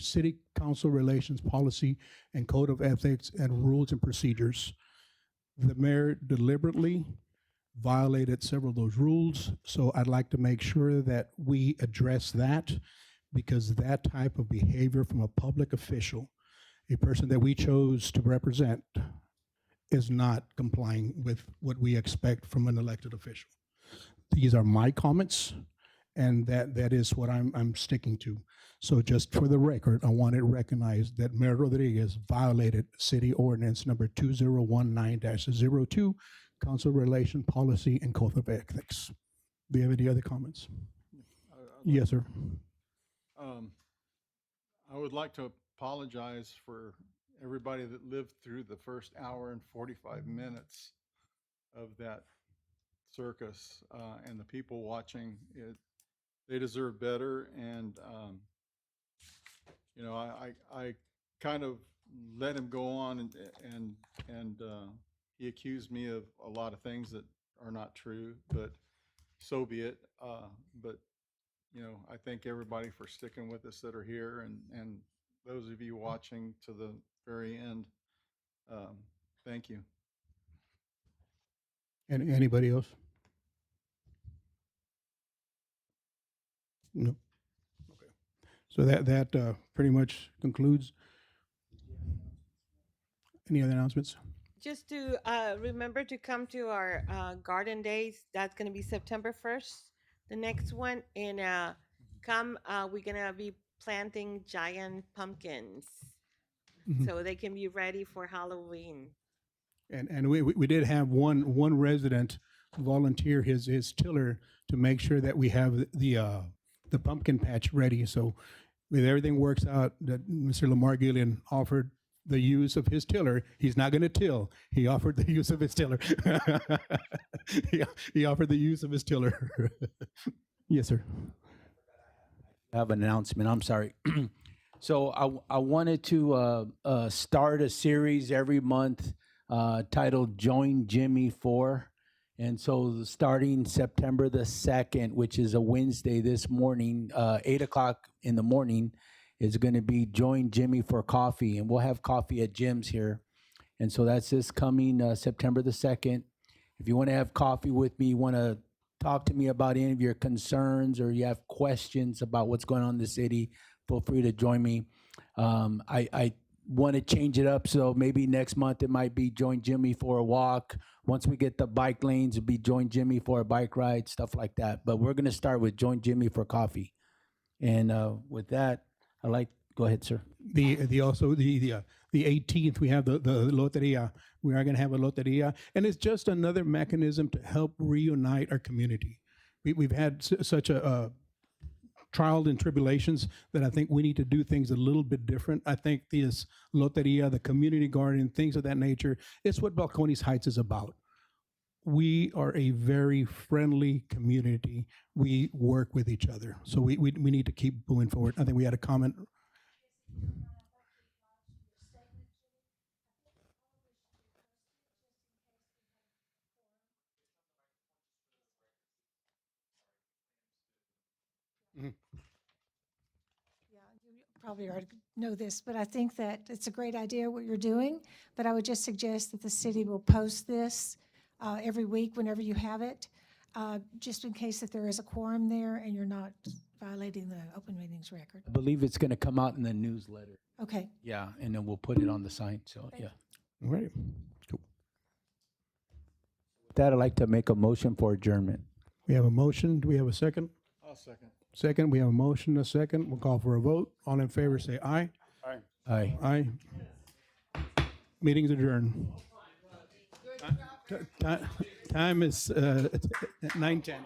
city council relations policy and code of ethics and rules and procedures. The mayor deliberately violated several of those rules. So I'd like to make sure that we address that, because that type of behavior from a public official, a person that we chose to represent, is not complying with what we expect from an elected official. These are my comments, and that is what I'm sticking to. So just for the record, I want it recognized that Mayor Rodriguez violated City Ordinance number 2019-02, Council Relation Policy and Code of Ethics. Do you have any other comments? Yes, sir. I would like to apologize for everybody that lived through the first hour and 45 minutes of that circus, and the people watching it. They deserve better. And, you know, I kind of let him go on, and he accused me of a lot of things that are not true, but so be it. But, you know, I thank everybody for sticking with us that are here, and those of you watching to the very end. Thank you. And anybody else? No. Okay. So that pretty much concludes. Any other announcements? Just to remember to come to our garden days. That's going to be September 1st, the next one. And we're going to be planting giant pumpkins Mhm. so they can be ready for Halloween. And we did have one resident volunteer his tiller to make sure that we have the pumpkin patch ready. So if everything works out, that Mr. Lamar Gillian offered the use of his tiller. He's not going to till. He offered the use of his tiller. he offered the use of his tiller. Yes, sir. I have an announcement. I'm sorry. So I wanted to start a series every month titled Join Jimmy 4. And so starting September the 2nd, which is a Wednesday this morning, 8 o'clock in the morning, is going to be Join Jimmy for Coffee. And we'll have coffee at Jim's here. And so that's this coming September the 2nd. If you want to have coffee with me, you want to talk to me about any of your concerns, or you have questions about what's going on in the city, feel free to join me. I want to change it up, so maybe next month it might be Join Jimmy for a walk. Once we get the bike lanes, it'll be Join Jimmy for a bike ride, stuff like that. But we're going to start with Join Jimmy for coffee. And with that, go ahead, sir. The 18th, we have the loteria. We are going to have a loteria, and it's just another mechanism to help reunite our community. We've had such a trials and tribulations that I think we need to do things a little bit different. I think this loteria, the community garden, things of that nature, it's what Balcones Heights is about. We are a very friendly community. We work with each other. So we need to keep moving forward. I think we had a comment. Mhm. Probably already know this, but I think that it's a great idea what you're doing. But I would just suggest that the city will post this every week whenever you have it, just in case that there is a quorum there and you're not violating the open meetings record. I believe it's going to come out in the newsletter. Okay. Yeah, and then we'll put it on the sign, so yeah. All right. Cool. With that, I'd like to make a motion for adjournment. We have a motion. Do we have a second? I'll second. Second, we have a motion, a second. We'll call for a vote. All in favor, say aye. Aye. Aye. Aye. Meeting's adjourned. Time is 9:10.